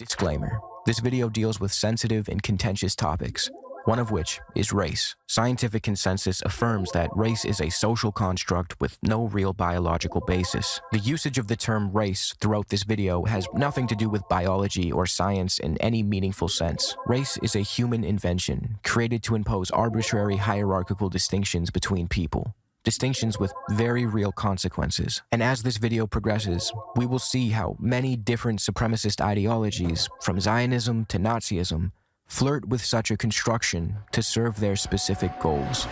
Disclaimer. This video deals with sensitive and contentious topics, one of which is race. Scientific consensus affirms that race is a social construct with no real biological basis. The usage of the term race throughout this video has nothing to do with biology or science in any meaningful sense. Race is a human invention created to impose arbitrary hierarchical distinctions between people. Distinctions with very real consequences. And as this video progresses, we will see how many different supremacist ideologies, from Zionism to Nazism, flirt with such a construction to serve their specific goals.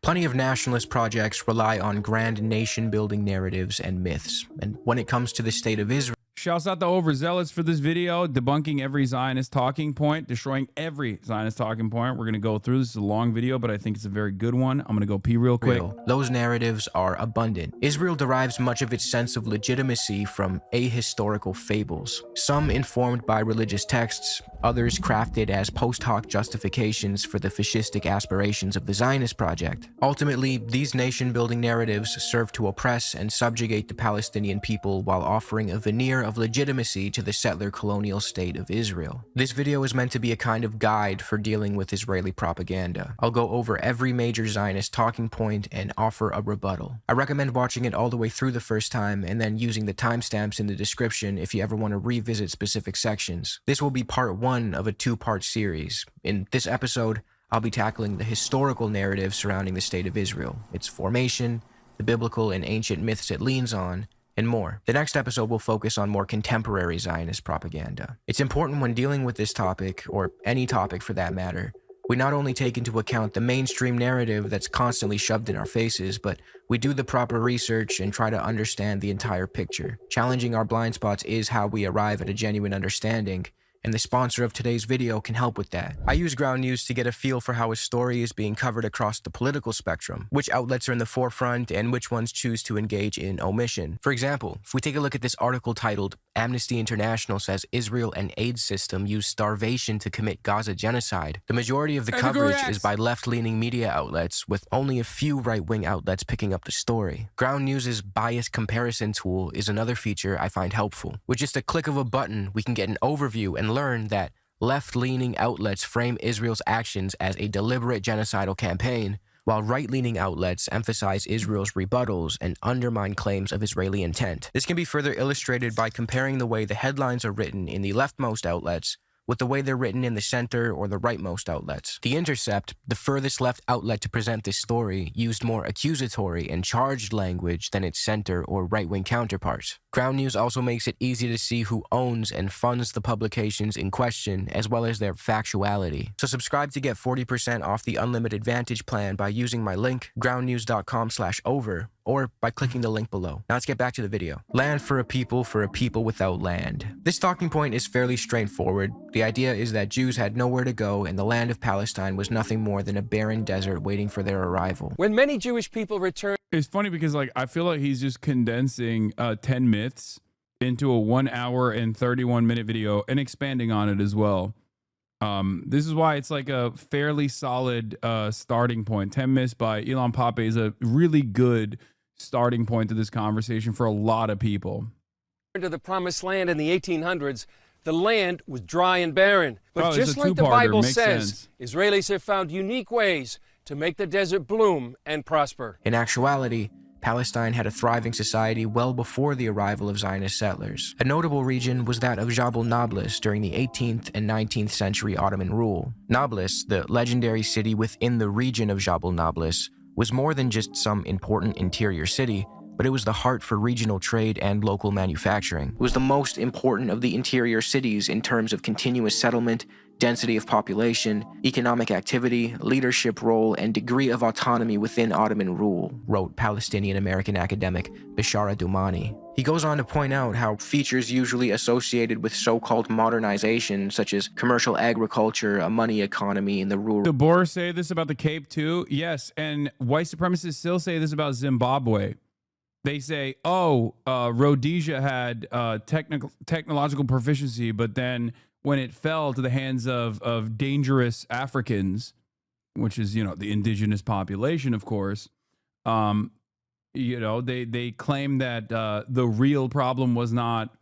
Plenty of nationalist projects rely on grand nation-building narratives and myths, and when it comes to the state of Israel, shouts out the overzealots for this video, debunking every Zionist talking point, destroying every Zionist talking point. We're going to go through. This is a long video, but I think it's a very good one. I'm going to go pee real quick. Those narratives are abundant. Israel derives much of its sense of legitimacy from ahistorical fables, some informed by religious texts, others crafted as post hoc justifications for the fascistic aspirations of the Zionist project. Ultimately, these nation-building narratives serve to oppress and subjugate the Palestinian people while offering a veneer of legitimacy to the settler colonial state of Israel. This video is meant to be a kind of guide for dealing with Israeli propaganda. I'll go over every major Zionist talking point and offer a rebuttal. I recommend watching it all the way through the first time and then using the timestamps in the description if you ever want to revisit specific sections. This will be part 1 of a 2-part series. In this episode, I'll be tackling the historical narrative surrounding the state of Israel, its formation, the biblical and ancient myths it leans on, and more. The next episode will focus on more contemporary Zionist propaganda. It's important when dealing with this topic, or any topic for that matter, we not only take into account the mainstream narrative that's constantly shoved in our faces, but we do the proper research and try to understand the entire picture. Challenging our blind spots is how we arrive at a genuine understanding, and the sponsor of today's video can help with that. I use Ground News to get a feel for how a story is being covered across the political spectrum, which outlets are in the forefront and which ones choose to engage in omission. For example, if we take a look at this article titled, "Amnesty International says Israel and aid system use starvation to commit Gaza genocide," the majority of the coverage is by left-leaning media outlets, with only a few right-wing outlets picking up the story. Ground News's bias comparison tool is another feature I find helpful. With just a click of a button, we can get an overview and learn that left-leaning outlets frame Israel's actions as a deliberate genocidal campaign, while right-leaning outlets emphasize Israel's rebuttals and undermine claims of Israeli intent. This can be further illustrated by comparing the way the headlines are written in the leftmost outlets with the way they're written in the center or the rightmost outlets. The Intercept, the furthest left outlet to present this story, used more accusatory and charged language than its center or right-wing counterparts. Ground News also makes it easy to see who owns and funds the publications in question, as well as their factuality. So subscribe to get 40% off the Unlimited Vantage plan by using my link, groundnews.com/over, or by clicking the link below. Now let's get back to the video. Land for a people without land. This talking point is fairly straightforward. The idea is that Jews had nowhere to go and the land of Palestine was nothing more than a barren desert waiting for their arrival. When many Jewish people return... It's funny because I feel like he's just condensing 10 myths into a 1 hour and 31-minute video and expanding on it as well. This is why it's like a fairly solid starting point. 10 Myths by Elon Pape is a really good starting point to this conversation for a lot of people. ...to the Promised Land in the 1800s, the land was dry and barren. But just like the Bible says, Israelis have found unique ways to make the desert bloom and prosper. In actuality, Palestine had a thriving society well before the arrival of Zionist settlers. A notable region was that of Jabal Nablus during the 18th and 19th century Ottoman rule. Nablus, the legendary city within the region of Jabal Nablus, was more than just some important interior city, but it was the heart for regional trade and local manufacturing. It was the most important of the interior cities in terms of continuous settlement, density of population, economic activity, leadership role, and degree of autonomy within Ottoman rule, wrote Palestinian-American academic Bishara Doumani. He goes on to point out how features usually associated with so-called modernization, such as commercial agriculture, a money economy, and the rural... The Boers say this about the Cape too? Yes, and white supremacists still say this about Zimbabwe. They say, oh, Rhodesia had technological proficiency, but then when it fell to the hands of dangerous Africans, which is, you know, the indigenous population, of course, you know, they claim that the real problem was not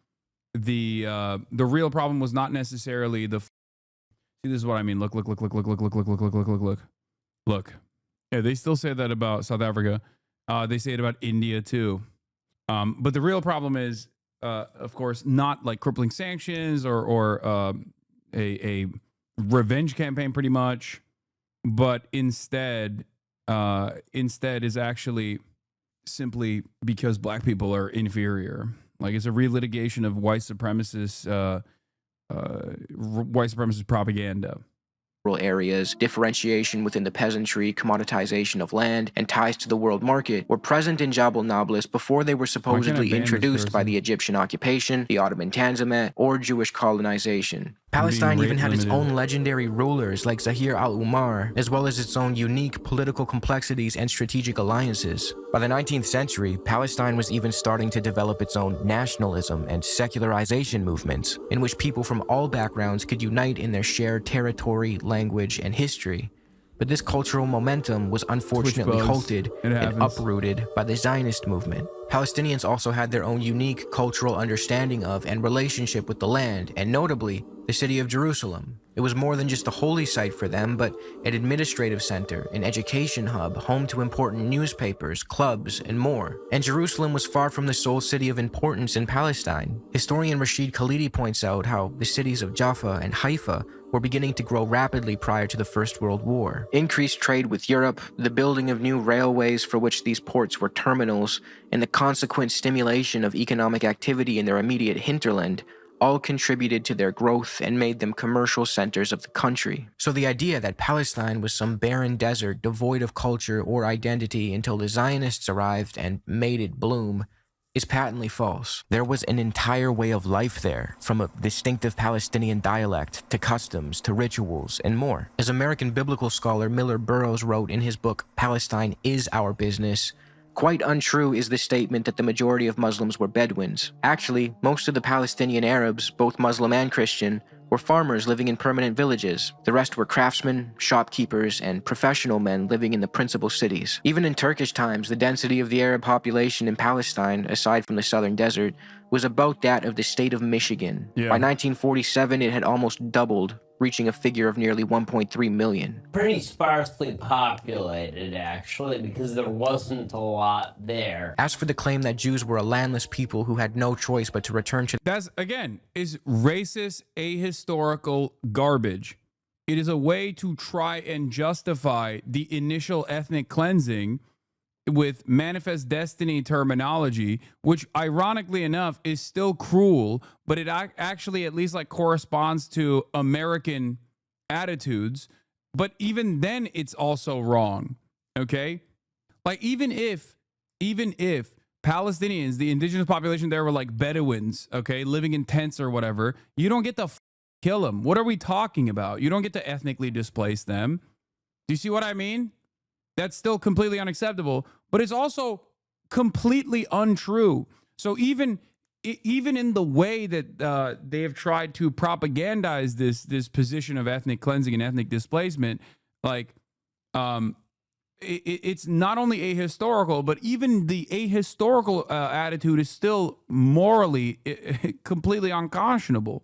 the real problem was not necessarily the. See, this is what I mean. Look. Yeah, they still say that about South Africa. They say it about India too. But the real problem is, of course, not like crippling sanctions or a revenge campaign, pretty much, but instead is actually simply because black people are inferior. Like, it's a relitigation of white supremacist propaganda. Areas, differentiation within the peasantry, commoditization of land, and ties to the world market were present in Jabal Nablus before they were supposedly introduced by the Egyptian occupation, the Ottoman Tanzimat, or Jewish colonization. Palestine even had its own legendary rulers like Zahir al-Umar, as well as its own unique political complexities and strategic alliances. By the 19th century, Palestine was even starting to develop its own nationalism and secularization movements, in which people from all backgrounds could unite in their shared territory, language, and history. But this cultural momentum was unfortunately halted and uprooted by the Zionist movement. Palestinians also had their own unique cultural understanding of and relationship with the land, and notably, the city of Jerusalem. It was more than just a holy site for them, but an administrative center, an education hub, home to important newspapers, clubs, and more. And Jerusalem was far from the sole city of importance in Palestine. Historian Rashid Khalidi points out how the cities of Jaffa and Haifa were beginning to grow rapidly prior to the First World War. Increased trade with Europe, the building of new railways for which these ports were terminals, and the consequent stimulation of economic activity in their immediate hinterland all contributed to their growth and made them commercial centers of the country. So the idea that Palestine was some barren desert devoid of culture or identity until the Zionists arrived and made it bloom is patently false. There was an entire way of life there, from a distinctive Palestinian dialect to customs to rituals and more. As American biblical scholar Miller Burrows wrote in his book Palestine is Our Business, quite untrue is the statement that the majority of Muslims were Bedouins. Actually, most of the Palestinian Arabs, both Muslim and Christian, were farmers living in permanent villages. The rest were craftsmen, shopkeepers, and professional men living in the principal cities. Even in Turkish times, the density of the Arab population in Palestine, aside from the southern desert, was about that of the state of Michigan. Yeah. By 1947, it had almost doubled, reaching a figure of nearly 1.3 million. Pretty sparsely populated, actually, because there wasn't a lot there. As for the claim that Jews were a landless people who had no choice but to return to... That's, again, is racist, ahistorical garbage. It is a way to try and justify the initial ethnic cleansing with manifest destiny terminology, which ironically enough is still cruel, but it actually at least like corresponds to American attitudes. But even then it's also wrong. Okay. Like even if Palestinians, the indigenous population there were like Bedouins, okay, living in tents or whatever, you don't get to kill them. What are we talking about? You don't get to ethnically displace them. Do you see what I mean? That's still completely unacceptable, but it's also completely untrue. So even in the way that they have tried to propagandize this position of ethnic cleansing and ethnic displacement, like it's not only ahistorical, but even the ahistorical attitude is still morally completely unconscionable.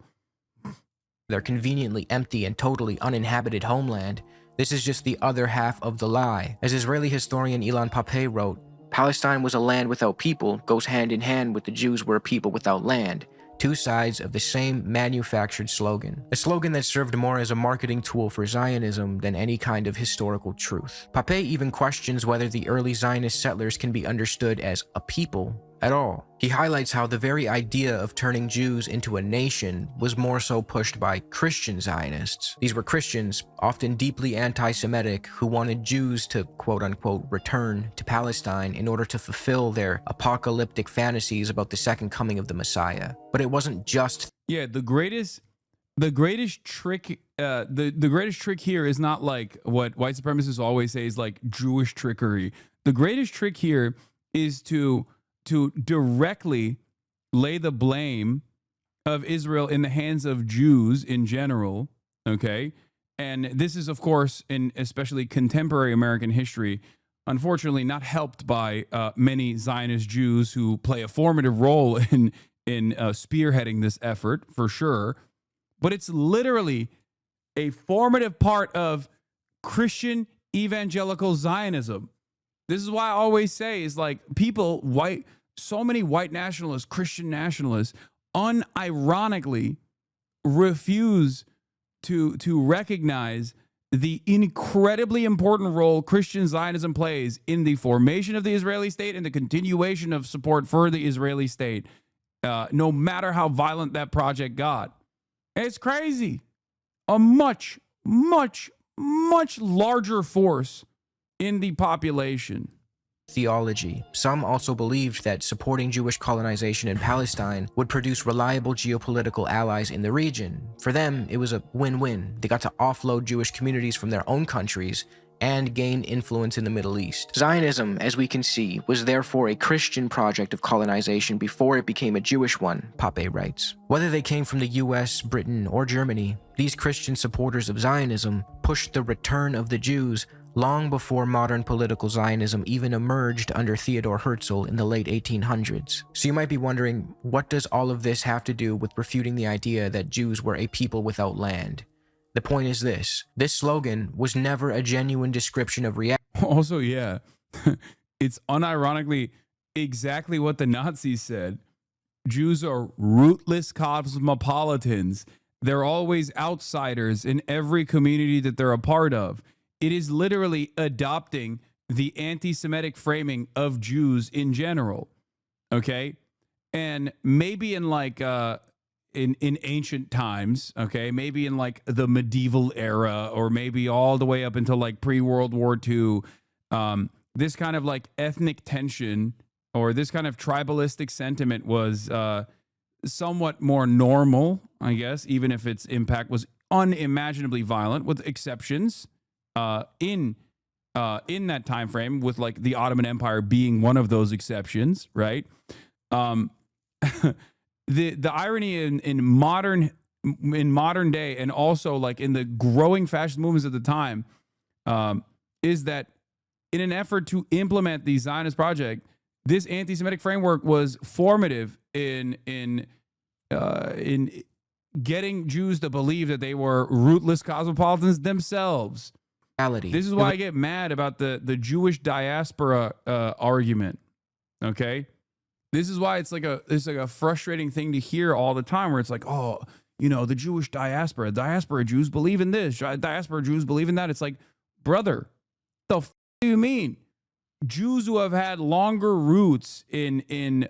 Their conveniently empty and totally uninhabited homeland. This is just the other half of the lie. As Israeli historian Ilan Pappé wrote, Palestine was a land without people goes hand in hand with the Jews were a people without land. Two sides of the same manufactured slogan. A slogan that served more as a marketing tool for Zionism than any kind of historical truth. Pappé even questions whether the early Zionist settlers can be understood as a people at all. He highlights how the very idea of turning Jews into a nation was more so pushed by Christian Zionists. These were Christians, often deeply anti-Semitic, who wanted Jews to quote-unquote return to Palestine in order to fulfill their apocalyptic fantasies about the second coming of the Messiah. But it wasn't just... Yeah, the greatest trick the greatest trick here is not like what white supremacists always say is like Jewish trickery. The greatest trick here is to directly lay the blame of Israel in the hands of Jews in general, okay? And this is, of course, in especially contemporary American history, unfortunately not helped by many Zionist Jews who play a formative role spearheading this effort for sure, but it's literally a formative part of Christian evangelical Zionism. This is why I always say is like people, so many white nationalists, Christian nationalists, unironically refuse to recognize the incredibly important role Christian Zionism plays in the formation of the Israeli state and the continuation of support for the Israeli state, no matter how violent that project got. It's crazy. A much, much, much larger force in the population. Theology. Some also believed that supporting Jewish colonization in Palestine would produce reliable geopolitical allies in the region. For them, it was a win-win. They got to offload Jewish communities from their own countries and gain influence in the Middle East. Zionism, as we can see, was therefore a Christian project of colonization before it became a Jewish one, Pape writes. Whether they came from the US, Britain, or Germany, these Christian supporters of Zionism pushed the return of the Jews long before modern political Zionism even emerged under Theodor Herzl in the late 1800s. So you might be wondering, what does all of this have to do with refuting the idea that Jews were a people without land? The point is this slogan was never a genuine description of reality. Also, yeah, it's unironically exactly what the Nazis said. Jews are rootless cosmopolitans. They're always outsiders in every community that they're a part of. It is literally adopting the anti-Semitic framing of Jews in general, okay? And maybe in like in ancient times, okay, maybe in like the medieval era, or maybe all the way up until like pre-World War II, this kind of like ethnic tension or this kind of tribalistic sentiment was somewhat more normal, I guess, even if its impact was unimaginably violent, with exceptions. In that time frame, with like the Ottoman Empire being one of those exceptions, right? The irony in modern day, and also like in the growing fascist movements at the time, is that in an effort to implement the Zionist project, this anti-Semitic framework was formative in getting Jews to believe that they were rootless cosmopolitans themselves. This is why I get mad about the Jewish diaspora argument. Okay, this is why it's like a frustrating thing to hear all the time, where it's like, oh, you know, the Jewish diaspora Jews believe in this, diaspora Jews believe in that. It's like, brother, the f do you mean? Jews who have had longer roots in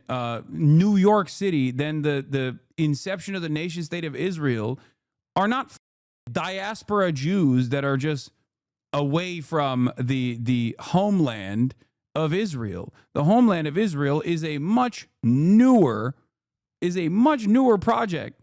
New York City than the inception of the nation state of Israel are not diaspora Jews that are just away from the homeland of Israel. The homeland of Israel is a much newer project.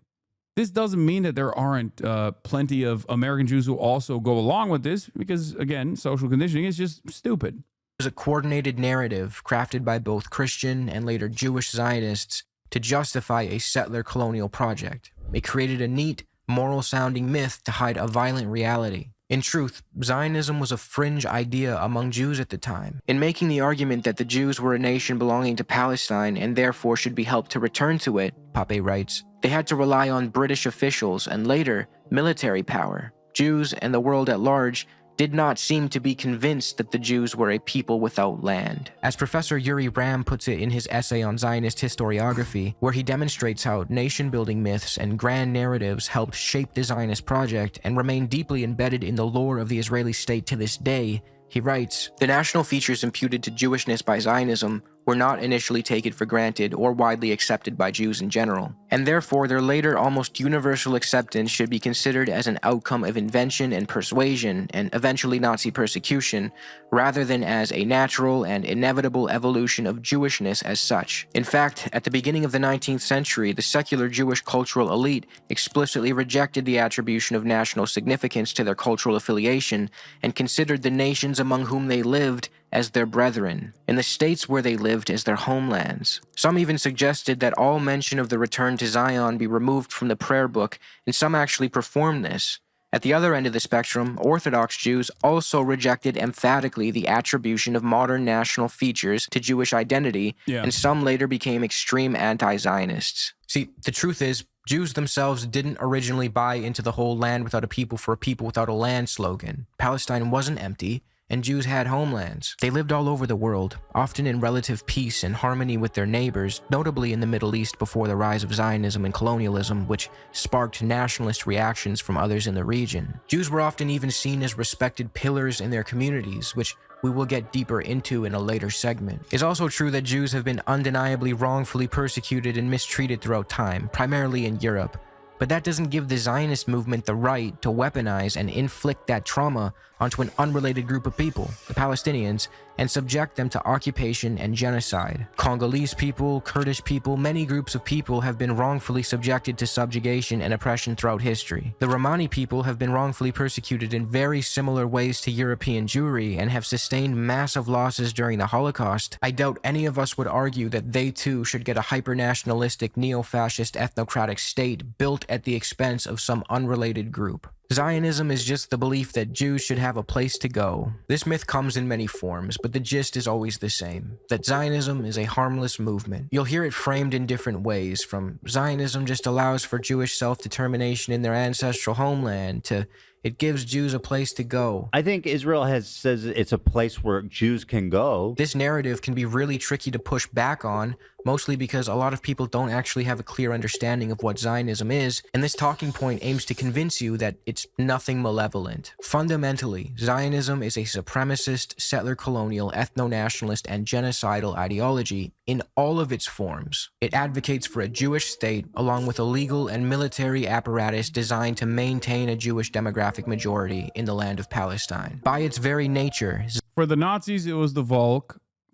This doesn't mean that there aren't plenty of American Jews who also go along with this, because again, social conditioning is just stupid. It was a coordinated narrative crafted by both Christian and later Jewish Zionists to justify a settler colonial project. It created a neat, moral-sounding myth to hide a violent reality. In truth, Zionism was a fringe idea among Jews at the time. In making the argument that the Jews were a nation belonging to Palestine and therefore should be helped to return to it, Pape writes, they had to rely on British officials and later, military power. Jews and the world at large did not seem to be convinced that the Jews were a people without land. As Professor Yuri Ram puts it in his essay on Zionist historiography, where he demonstrates how nation-building myths and grand narratives helped shape the Zionist project and remain deeply embedded in the lore of the Israeli state to this day, he writes, the national features imputed to Jewishness by Zionism were not initially taken for granted or widely accepted by Jews in general, and therefore their later almost universal acceptance should be considered as an outcome of invention and persuasion and eventually Nazi persecution, rather than as a natural and inevitable evolution of Jewishness as such. In fact, at the beginning of the 19th century, the secular Jewish cultural elite explicitly rejected the attribution of national significance to their cultural affiliation and considered the nations among whom they lived as their brethren, and the states where they lived as their homelands. Some even suggested that all mention of the return to Zion be removed from the prayer book, and some actually performed this. At the other end of the spectrum, Orthodox Jews also rejected emphatically the attribution of modern national features to Jewish identity, and some later became extreme anti-Zionists. See, the truth is, Jews themselves didn't originally buy into the whole land without a people for a people without a land slogan. Palestine wasn't empty, and Jews had homelands. They lived all over the world, often in relative peace and harmony with their neighbors, notably in the Middle East before the rise of Zionism and colonialism, which sparked nationalist reactions from others in the region. Jews were often even seen as respected pillars in their communities, which we will get deeper into in a later segment. It's also true that Jews have been undeniably wrongfully persecuted and mistreated throughout time, primarily in Europe. But that doesn't give the Zionist movement the right to weaponize and inflict that trauma onto an unrelated group of people, the Palestinians, and subject them to occupation and genocide. Congolese people, Kurdish people, many groups of people have been wrongfully subjected to subjugation and oppression throughout history. The Romani people have been wrongfully persecuted in very similar ways to European Jewry and have sustained massive losses during the Holocaust. I doubt any of us would argue that they too should get a hyper-nationalistic, neo-fascist, ethnocratic state built at the expense of some unrelated group. Zionism is just the belief that Jews should have a place to go. This myth comes in many forms, but the gist is always the same, that Zionism is a harmless movement. You'll hear it framed in different ways, from Zionism just allows for Jewish self-determination in their ancestral homeland, to it gives Jews a place to go. I think Israel says it's a place where Jews can go. This narrative can be really tricky to push back on, mostly because a lot of people don't actually have a clear understanding of what Zionism is, and this talking point aims to convince you that it's nothing malevolent. Fundamentally, Zionism is a supremacist, settler-colonial, ethno-nationalist, and genocidal ideology in all of its forms. It advocates for a Jewish state, along with a legal and military apparatus designed to maintain a Jewish demographic majority in the land of Palestine. By its very nature, for the Nazis, it was the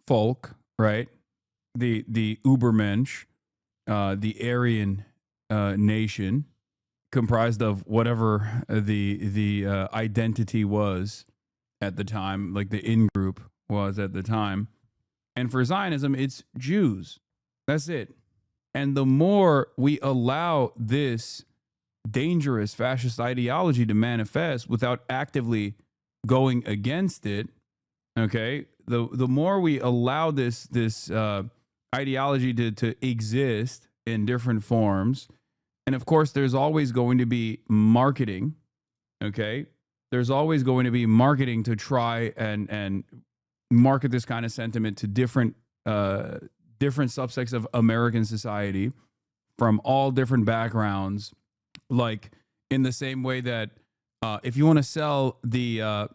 folk, right? The Übermensch, the Aryan nation, comprised of whatever the identity was at the time, like the in-group was at the time. And for Zionism, it's Jews. That's it. And the more we allow this dangerous fascist ideology to manifest without actively going against it, okay, the more we allow this ideology to exist in different forms, and of course there's always going to be marketing, okay, there's always going to be marketing to try and market this kind of sentiment to different subsects of American society from all different backgrounds. Like in the same way that if you want to sell the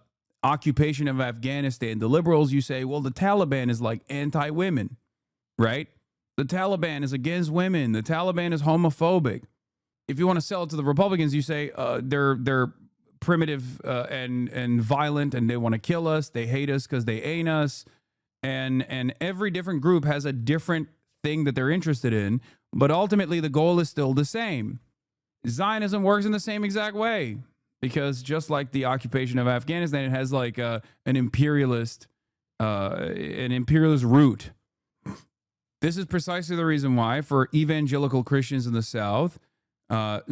occupation of Afghanistan, the liberals, you say, well, the Taliban is like anti-women, right? The Taliban is against women. The Taliban is homophobic. If you want to sell it to the Republicans, you say they're primitive and violent, and they want to kill us. They hate us because they ain't us. And every different group has a different thing that they're interested in, but ultimately the goal is still the same. Zionism works in the same exact way, because just like the occupation of Afghanistan, it has like an imperialist root. This is precisely the reason why, for evangelical Christians in the South,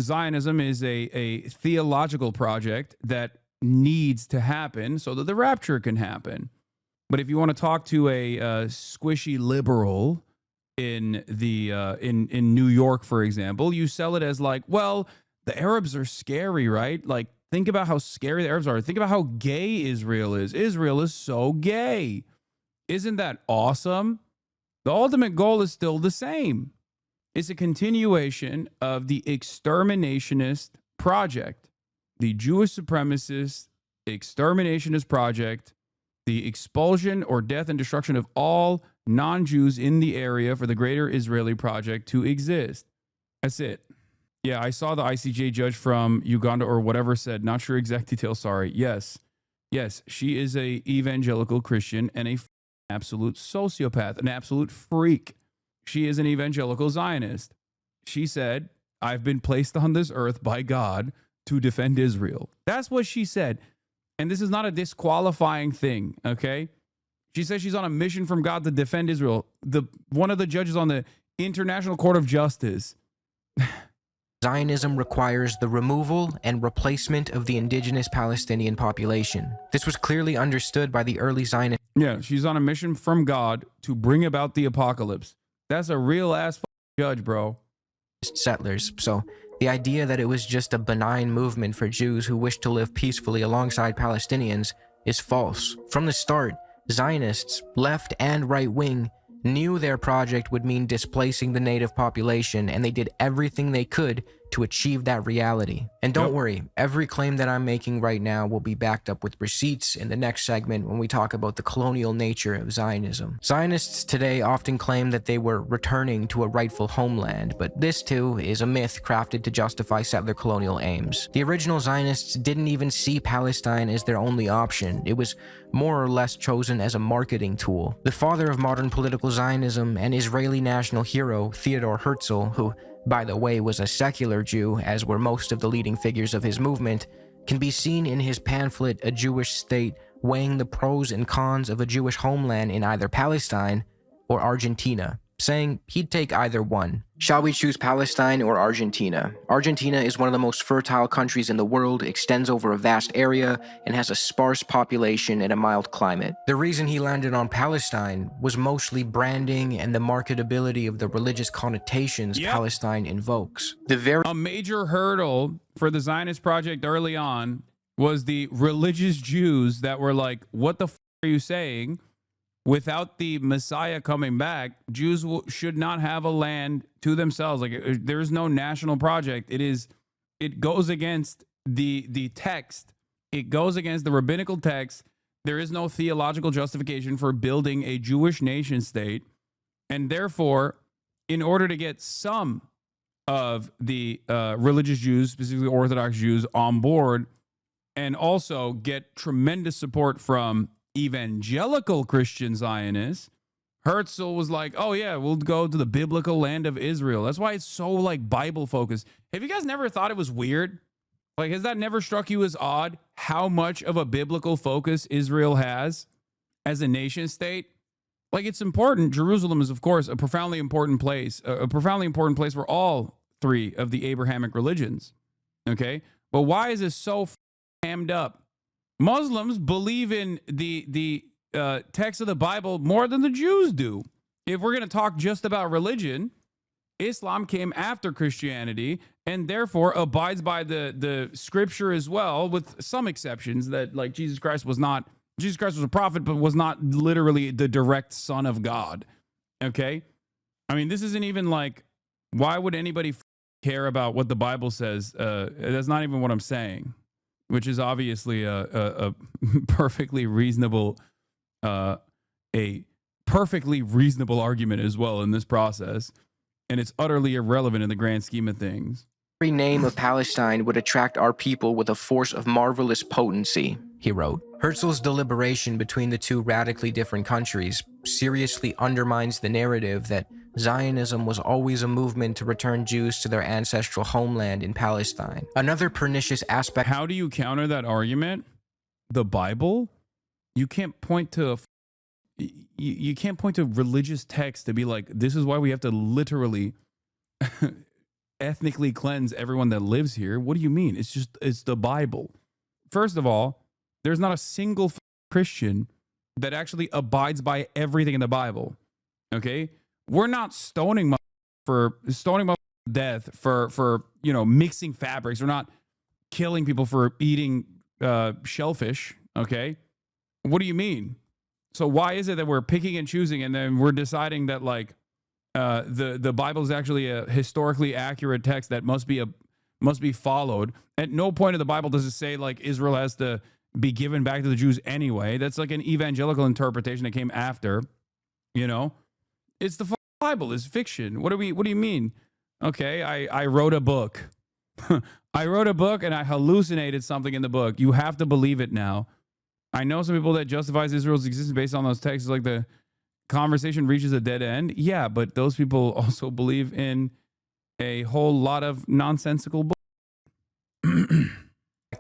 Zionism is a theological project that needs to happen so that the rapture can happen. But if you want to talk to a squishy liberal in New York, for example, you sell it as like, well, the Arabs are scary, right? Like, think about how scary the Arabs are. Think about how gay Israel is. Israel is so gay. Isn't that awesome? The ultimate goal is still the same. It's a continuation of the exterminationist project, the Jewish supremacist exterminationist project, the expulsion or death and destruction of all non-Jews in the area for the greater Israeli project to exist. That's it. Yeah, I saw the ICJ judge from Uganda or whatever said, not sure exact details, sorry. Yes, she is a evangelical Christian and a absolute sociopath, an absolute freak. She is an evangelical Zionist. She said, I've been placed on this earth by God to defend Israel. That's what she said. And this is not a disqualifying thing, okay? She says she's on a mission from God to defend Israel. One of the judges on the International Court of Justice. Zionism requires the removal and replacement of the indigenous Palestinian population. This was clearly understood by the early Zionists. Yeah, she's on a mission from God to bring about the apocalypse. That's a real ass judge, bro. settlers. So the idea that it was just a benign movement for Jews who wished to live peacefully alongside Palestinians is false. From the start, Zionists, left and right wing, knew their project would mean displacing the native population, and they did everything they could to achieve that reality. And don't worry, every claim that I'm making right now will be backed up with receipts in the next segment when we talk about the colonial nature of Zionism. Zionists today often claim that they were returning to a rightful homeland, but this too is a myth crafted to justify settler colonial aims. The original Zionists didn't even see Palestine as their only option. It was more or less chosen as a marketing tool. The father of modern political Zionism and Israeli national hero Theodor Herzl, who by the way was a secular Jew, as were most of the leading figures of his movement, can be seen in his pamphlet A Jewish State, weighing the pros and cons of a Jewish homeland in either Palestine or Argentina, saying he'd take either one. Shall we choose Palestine or Argentina? Argentina is one of the most fertile countries in the world, extends over a vast area, and has a sparse population and a mild climate. The reason he landed on Palestine was mostly branding and the marketability of the religious connotations Palestine invokes. A major hurdle for the Zionist project early on was the religious Jews that were like, what the f are you saying? Without the Messiah coming back, Jews should not have a land to themselves. Like, there is no national project. It goes against the text. It goes against the rabbinical text. There is no theological justification for building a Jewish nation state. And therefore, in order to get some of the religious Jews, specifically Orthodox Jews, on board, and also get tremendous support from evangelical Christian Zionists, Herzl was like, oh yeah, we'll go to the biblical land of Israel. That's why it's so like Bible focused. Have you guys never thought it was weird? Like, has that never struck you as odd how much of a biblical focus Israel has as a nation state? Like, it's important. Jerusalem is, of course, a profoundly important place for all three of the Abrahamic religions. Okay. But why is this so hammed up? Muslims believe in the text of the Bible more than the Jews do. If we're going to talk just about religion, Islam came after Christianity and therefore abides by the scripture as well, with some exceptions that, like, Jesus Christ was a prophet, but was not literally the direct son of God. Okay. I mean, this isn't even like, why would anybody care about what the Bible says? That's not even what I'm saying. Which is obviously a perfectly reasonable, argument as well in this process, and it's utterly irrelevant in the grand scheme of things. Every name of Palestine would attract our people with a force of marvelous potency, he wrote. Herzl's deliberation between the two radically different countries seriously undermines the narrative that Zionism was always a movement to return Jews to their ancestral homeland in Palestine. Another pernicious aspect. How do you counter that argument? The Bible? You can't point to you can't point to religious text to be like, this is why we have to literally ethnically cleanse everyone that lives here. What do you mean? It's the Bible. First of all, there's not a single Christian that actually abides by everything in the Bible. Okay? We're not stoning for death for mixing fabrics. We're not killing people for eating shellfish. Okay, what do you mean? So why is it that we're picking and choosing, and then we're deciding that like the Bible is actually a historically accurate text that must be followed? At no point in the Bible does it say like Israel has to be given back to the Jews anyway. That's like an evangelical interpretation that came after. It's the Bible is fiction. What do you mean? Okay, I wrote a book. I wrote a book and I hallucinated something in the book. You have to believe it now. I know some people that justifies Israel's existence based on those texts, like the conversation reaches a dead end. Yeah, but those people also believe in a whole lot of nonsensical books.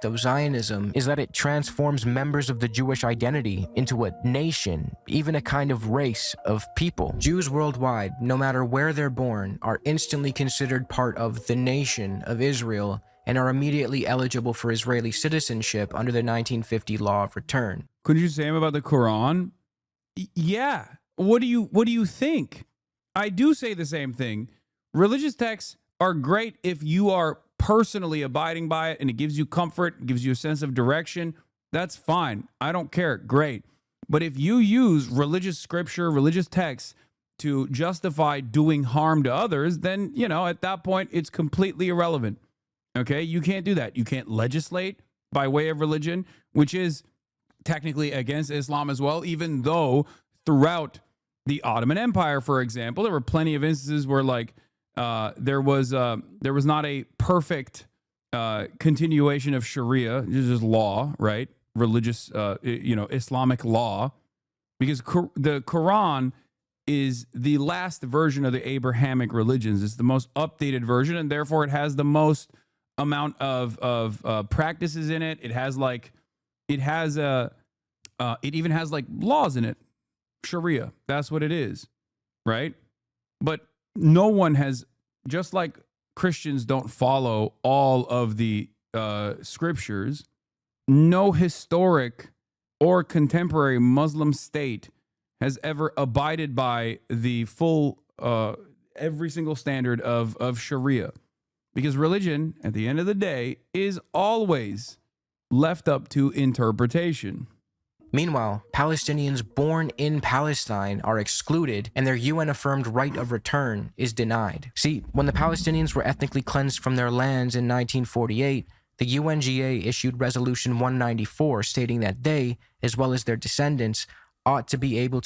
Of Zionism is that it transforms members of the Jewish identity into a nation, even a kind of race of people. Jews worldwide, no matter where they're born, are instantly considered part of the nation of Israel and are immediately eligible for Israeli citizenship under the 1950 Law of Return. Could you say about the Quran? Yeah. What do you think? I do say the same thing. Religious texts are great if you are personally abiding by it and it gives you comfort, gives you a sense of direction. That's fine. I don't care. Great. But if you use religious scripture, religious texts to justify doing harm to others, then, at that point, it's completely irrelevant. Okay? You can't do that. You can't legislate by way of religion, which is technically against Islam as well, even though throughout the Ottoman Empire, for example, there were plenty of instances where there was not a perfect continuation of Sharia, just law, right? Religious, Islamic law, because the Quran is the last version of the Abrahamic religions. It's the most updated version, and therefore it has the most amount of practices in it. It even has laws in it. Sharia, that's what it is, right? But no one has, just like Christians don't follow all of the scriptures, no historic or contemporary Muslim state has ever abided by the full, every single standard of Sharia. Because religion, at the end of the day, is always left up to interpretation. Meanwhile, Palestinians born in Palestine are excluded and their UN-affirmed right of return is denied. See, when the Palestinians were ethnically cleansed from their lands in 1948, the UNGA issued Resolution 194 stating that they, as well as their descendants, ought to be able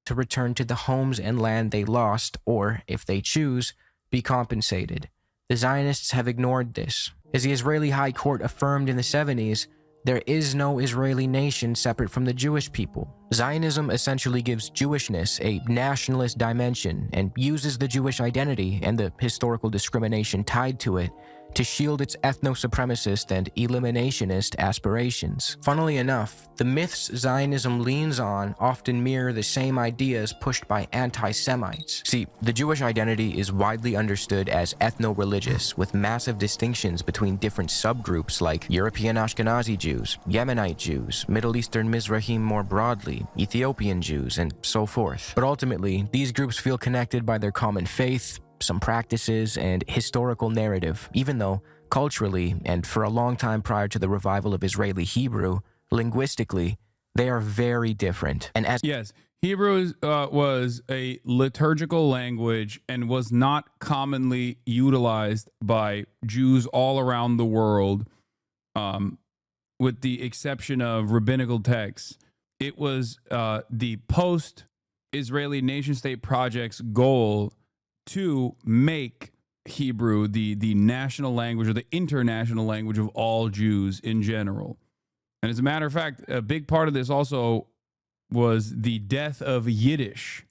to return to the homes and land they lost, or, if they choose, be compensated. The Zionists have ignored this. As the Israeli High Court affirmed in the 70s, there is no Israeli nation separate from the Jewish people. Zionism essentially gives Jewishness a nationalist dimension and uses the Jewish identity and the historical discrimination tied to it to shield its ethno-supremacist and eliminationist aspirations. Funnily enough, the myths Zionism leans on often mirror the same ideas pushed by anti-Semites. See, the Jewish identity is widely understood as ethno-religious, with massive distinctions between different subgroups like European Ashkenazi Jews, Yemenite Jews, Middle Eastern Mizrahim more broadly, Ethiopian Jews, and so forth. But ultimately, these groups feel connected by their common faith, some practices, and historical narrative, even though, culturally, and for a long time prior to the revival of Israeli Hebrew, linguistically, they are very different. And as yes, Hebrew was a liturgical language and was not commonly utilized by Jews all around the world, with the exception of rabbinical texts. It was the post-Israeli nation-state project's goal to make Hebrew the national language or the international language of all Jews in general. And as a matter of fact, a big part of this also was the death of Yiddish.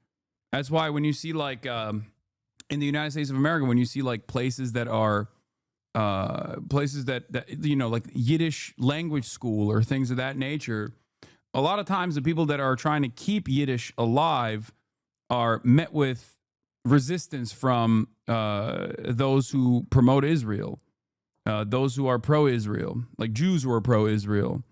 That's why when you see in the United States of America, when you see places that are places that like Yiddish language school or things of that nature, a lot of times the people that are trying to keep Yiddish alive are met with resistance from those who promote Israel, those who are pro-Israel, like Jews who are pro-Israel.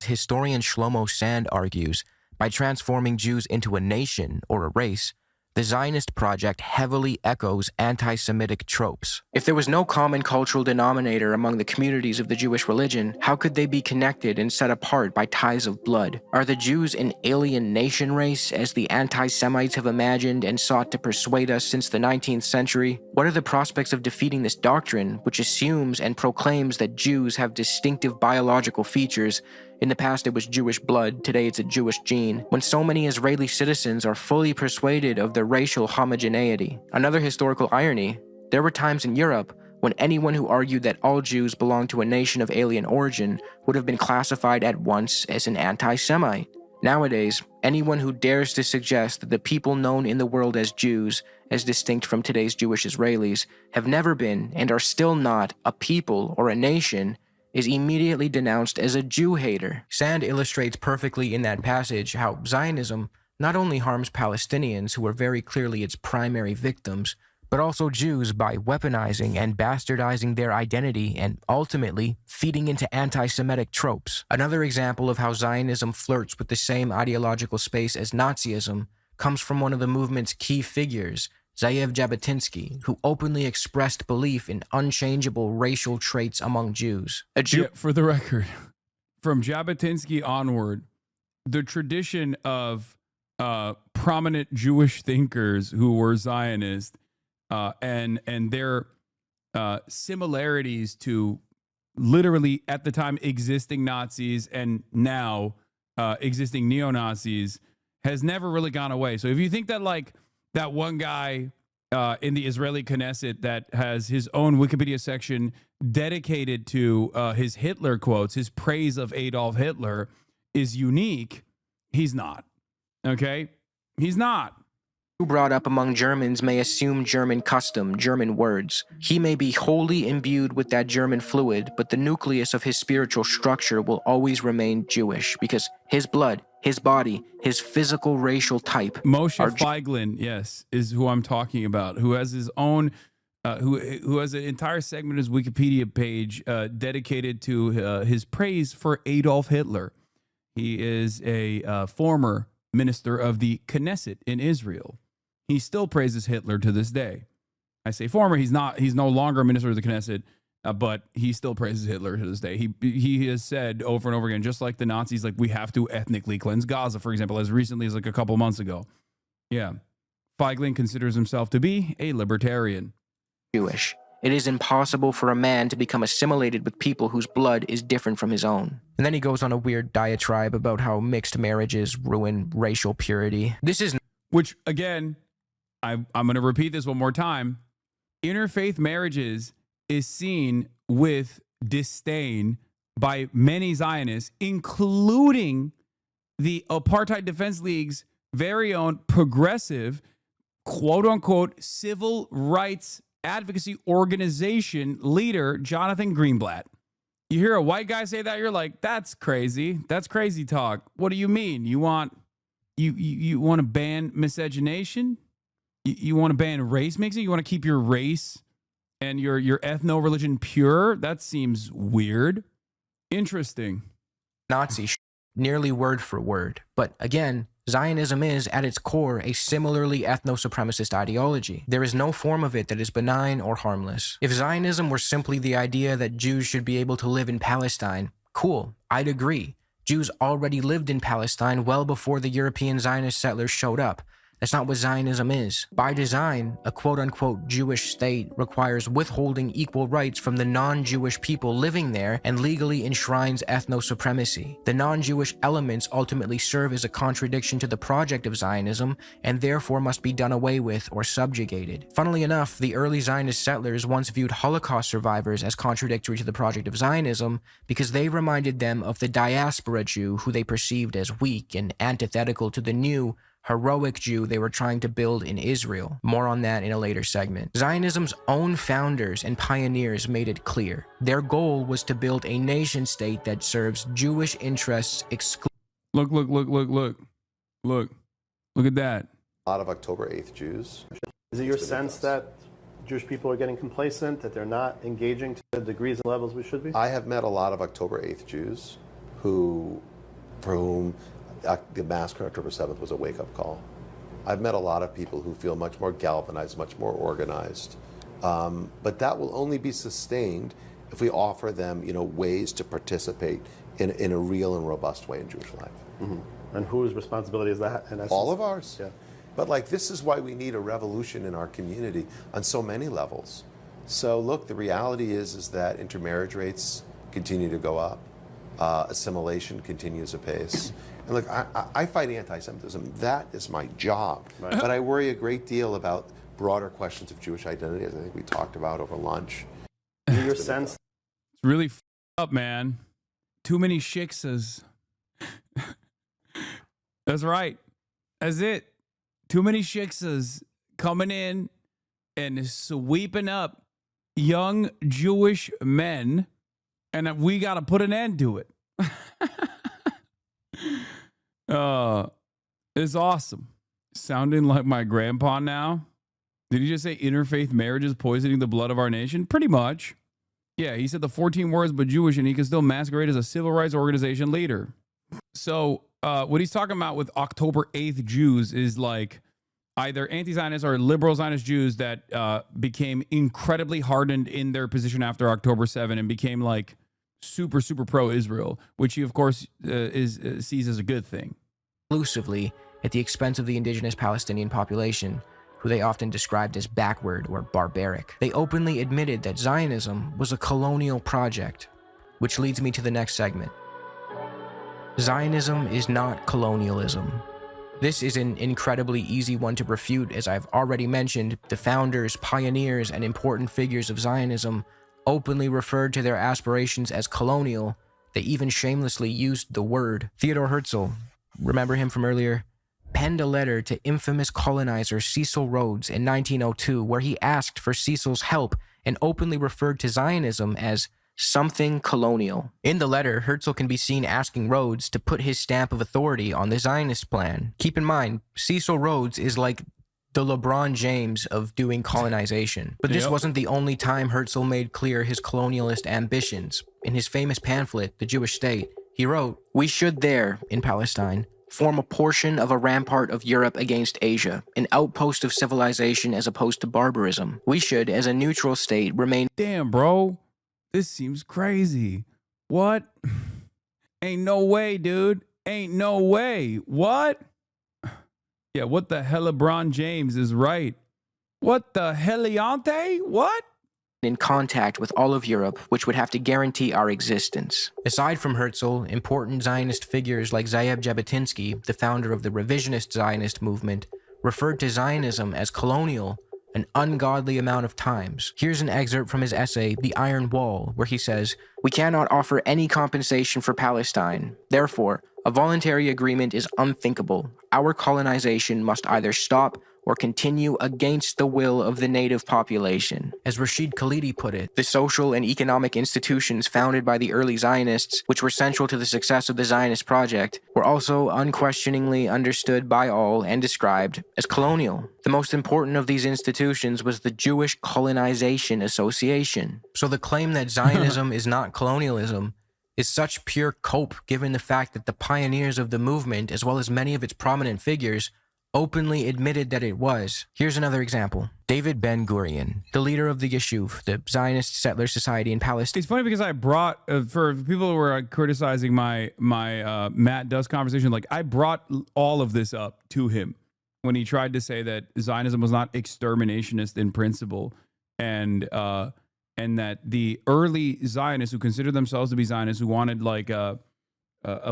historian Shlomo Sand argues, by transforming Jews into a nation or a race, the Zionist project heavily echoes anti-Semitic tropes. If there was no common cultural denominator among the communities of the Jewish religion, how could they be connected and set apart by ties of blood? Are the Jews an alien nation race, as the anti-Semites have imagined and sought to persuade us since the 19th century? What are the prospects of defeating this doctrine, which assumes and proclaims that Jews have distinctive biological features? In the past it was Jewish blood, today it's a Jewish gene, when so many Israeli citizens are fully persuaded of their racial homogeneity. Another historical irony, there were times in Europe when anyone who argued that all Jews belonged to a nation of alien origin would have been classified at once as an anti-Semite. Nowadays, anyone who dares to suggest that the people known in the world as Jews, as distinct from today's Jewish Israelis, have never been and are still not a people or a nation, is immediately denounced as a Jew hater. Sand illustrates perfectly in that passage how Zionism not only harms Palestinians, who are very clearly its primary victims, but also Jews by weaponizing and bastardizing their identity and ultimately feeding into anti-Semitic tropes. Another example of how Zionism flirts with the same ideological space as Nazism comes from one of the movement's key figures, Zeev Jabotinsky, who openly expressed belief in unchangeable racial traits among Jews. A Jew, Yeah, for the record, from Jabotinsky onward, the tradition of prominent Jewish thinkers who were Zionist and their similarities to literally at the time existing Nazis and now existing neo-Nazis has never really gone away. So if you think that like that one guy in the Israeli Knesset that has his own Wikipedia section dedicated to his Hitler quotes, his praise of Adolf Hitler is unique, he's not. Okay? He's not. who brought up among Germans may assume German custom, German words. He may be wholly imbued with that German fluid, but the nucleus of his spiritual structure will always remain Jewish, because his blood, his body, his physical racial type. Moshe Feiglin, yes, is who I'm talking about, who has his own, who has an entire segment of his Wikipedia page dedicated to his praise for Adolf Hitler. He is a former minister of the Knesset in Israel. He still praises Hitler to this day. I say former, he's no longer a minister of the Knesset, but he still praises Hitler to this day. He has said over and over again, just like the Nazis, like we have to ethnically cleanse Gaza, for example, as recently as like a couple months ago. Yeah. Feiglin considers himself to be a libertarian. Jewish. It is impossible for a man to become assimilated with people whose blood is different from his own. And then he goes on a weird diatribe about how mixed marriages ruin racial purity. Which, again, I'm going to repeat this one more time. Interfaith marriages is seen with disdain by many Zionists, including the Apartheid Defense League's very own progressive, quote-unquote, civil rights advocacy organization leader, Jonathan Greenblatt. You hear a white guy say that, you're like, that's crazy. That's crazy talk. What do you mean? You want to ban miscegenation? You want to ban race mixing? You want to keep your race and your ethno-religion pure? That seems weird. Interesting. Nazi nearly word for word. But again, Zionism is, at its core, a similarly ethno-supremacist ideology. There is no form of it that is benign or harmless. If Zionism were simply the idea that Jews should be able to live in Palestine, cool, I'd agree. Jews already lived in Palestine well before the European Zionist settlers showed up. That's not what Zionism is. By design, a quote-unquote Jewish state requires withholding equal rights from the non-Jewish people living there and legally enshrines ethno-supremacy. The non-Jewish elements ultimately serve as a contradiction to the project of Zionism and therefore must be done away with or subjugated. Funnily enough, the early Zionist settlers once viewed Holocaust survivors as contradictory to the project of Zionism because they reminded them of the diaspora Jew who they perceived as weak and antithetical to the new, heroic Jew they were trying to build in Israel. More on that in a later segment. Zionism's own founders and pioneers made it clear. Their goal was to build a nation state that serves Jewish interests exclusively. Look at that. A lot of October 8th Jews. Is it your sense that Jewish people are getting complacent, that they're not engaging to the degrees and levels we should be? I have met a lot of October 8th Jews for whom the massacre on October 7th was a wake-up call. I've met a lot of people who feel much more galvanized, much more organized. But that will only be sustained if we offer them, ways to participate in a real and robust way in Jewish life. Mm-hmm. And whose responsibility is that? All of ours. Yeah. But this is why we need a revolution in our community on so many levels. So look, the reality is that intermarriage rates continue to go up. Assimilation continues apace. And look, I fight anti-Semitism. That is my job. Right. But I worry a great deal about broader questions of Jewish identity, as I think we talked about over lunch. In your sense? It's really up, man. Too many shiksas. That's right. That's it. Too many shiksas coming in and sweeping up young Jewish men, and we got to put an end to it. It's awesome. Sounding like my grandpa now. Did he just say interfaith marriage is poisoning the blood of our nation? Pretty much. Yeah, he said the 14 words but Jewish, and he can still masquerade as a civil rights organization leader. So what he's talking about with October 8th Jews is like either anti-Zionist or liberal Zionist Jews that became incredibly hardened in their position after October 7 and became like super, super pro-Israel, which he, of course, sees as a good thing. Exclusively at the expense of the indigenous Palestinian population, who they often described as backward or barbaric. They openly admitted that Zionism was a colonial project, which leads me to the next segment. Zionism is not colonialism. This is an incredibly easy one to refute, as I've already mentioned. The founders, pioneers, and important figures of Zionism openly referred to their aspirations as colonial. They even shamelessly used the word. Theodore Herzl, remember him from earlier, penned a letter to infamous colonizer Cecil Rhodes in 1902, where he asked for Cecil's help and openly referred to Zionism as something colonial. In the letter, Herzl can be seen asking Rhodes to put his stamp of authority on the Zionist plan. Keep in mind, Cecil Rhodes is like the LeBron James of doing colonization. But this wasn't the only time Herzl made clear his colonialist ambitions. In his famous pamphlet, The Jewish State, he wrote, "We should there, in Palestine, form a portion of a rampart of Europe against Asia, an outpost of civilization as opposed to barbarism. We should, as a neutral state, remain..." Damn, bro. This seems crazy. What? Ain't no way, dude. Ain't no way. What? Yeah, what the hell, LeBron James is right. What the heliante? What? In contact with all of Europe, which would have to guarantee our existence. Aside from Herzl, important Zionist figures like Ze'ev Jabotinsky, the founder of the revisionist Zionist movement, referred to Zionism as colonial an ungodly amount of times. Here's an excerpt from his essay, The Iron Wall, where he says, "We cannot offer any compensation for Palestine. Therefore, a voluntary agreement is unthinkable. Our colonization must either stop or continue against the will of the native population." As Rashid Khalidi put it, the social and economic institutions founded by the early Zionists, which were central to the success of the Zionist project, were also unquestioningly understood by all and described as colonial. The most important of these institutions was the Jewish Colonization Association. So the claim that Zionism is not colonialism is such pure cope, given the fact that the pioneers of the movement, as well as many of its prominent figures, openly admitted that it was. Here's another example. David Ben-Gurion, the leader of the Yishuv, the Zionist settler society in Palestine. It's funny because I brought, for people who were criticizing my Matt Duss conversation, like I brought all of this up to him when he tried to say that Zionism was not exterminationist in principle, and that the early Zionists who considered themselves to be Zionists, who wanted like a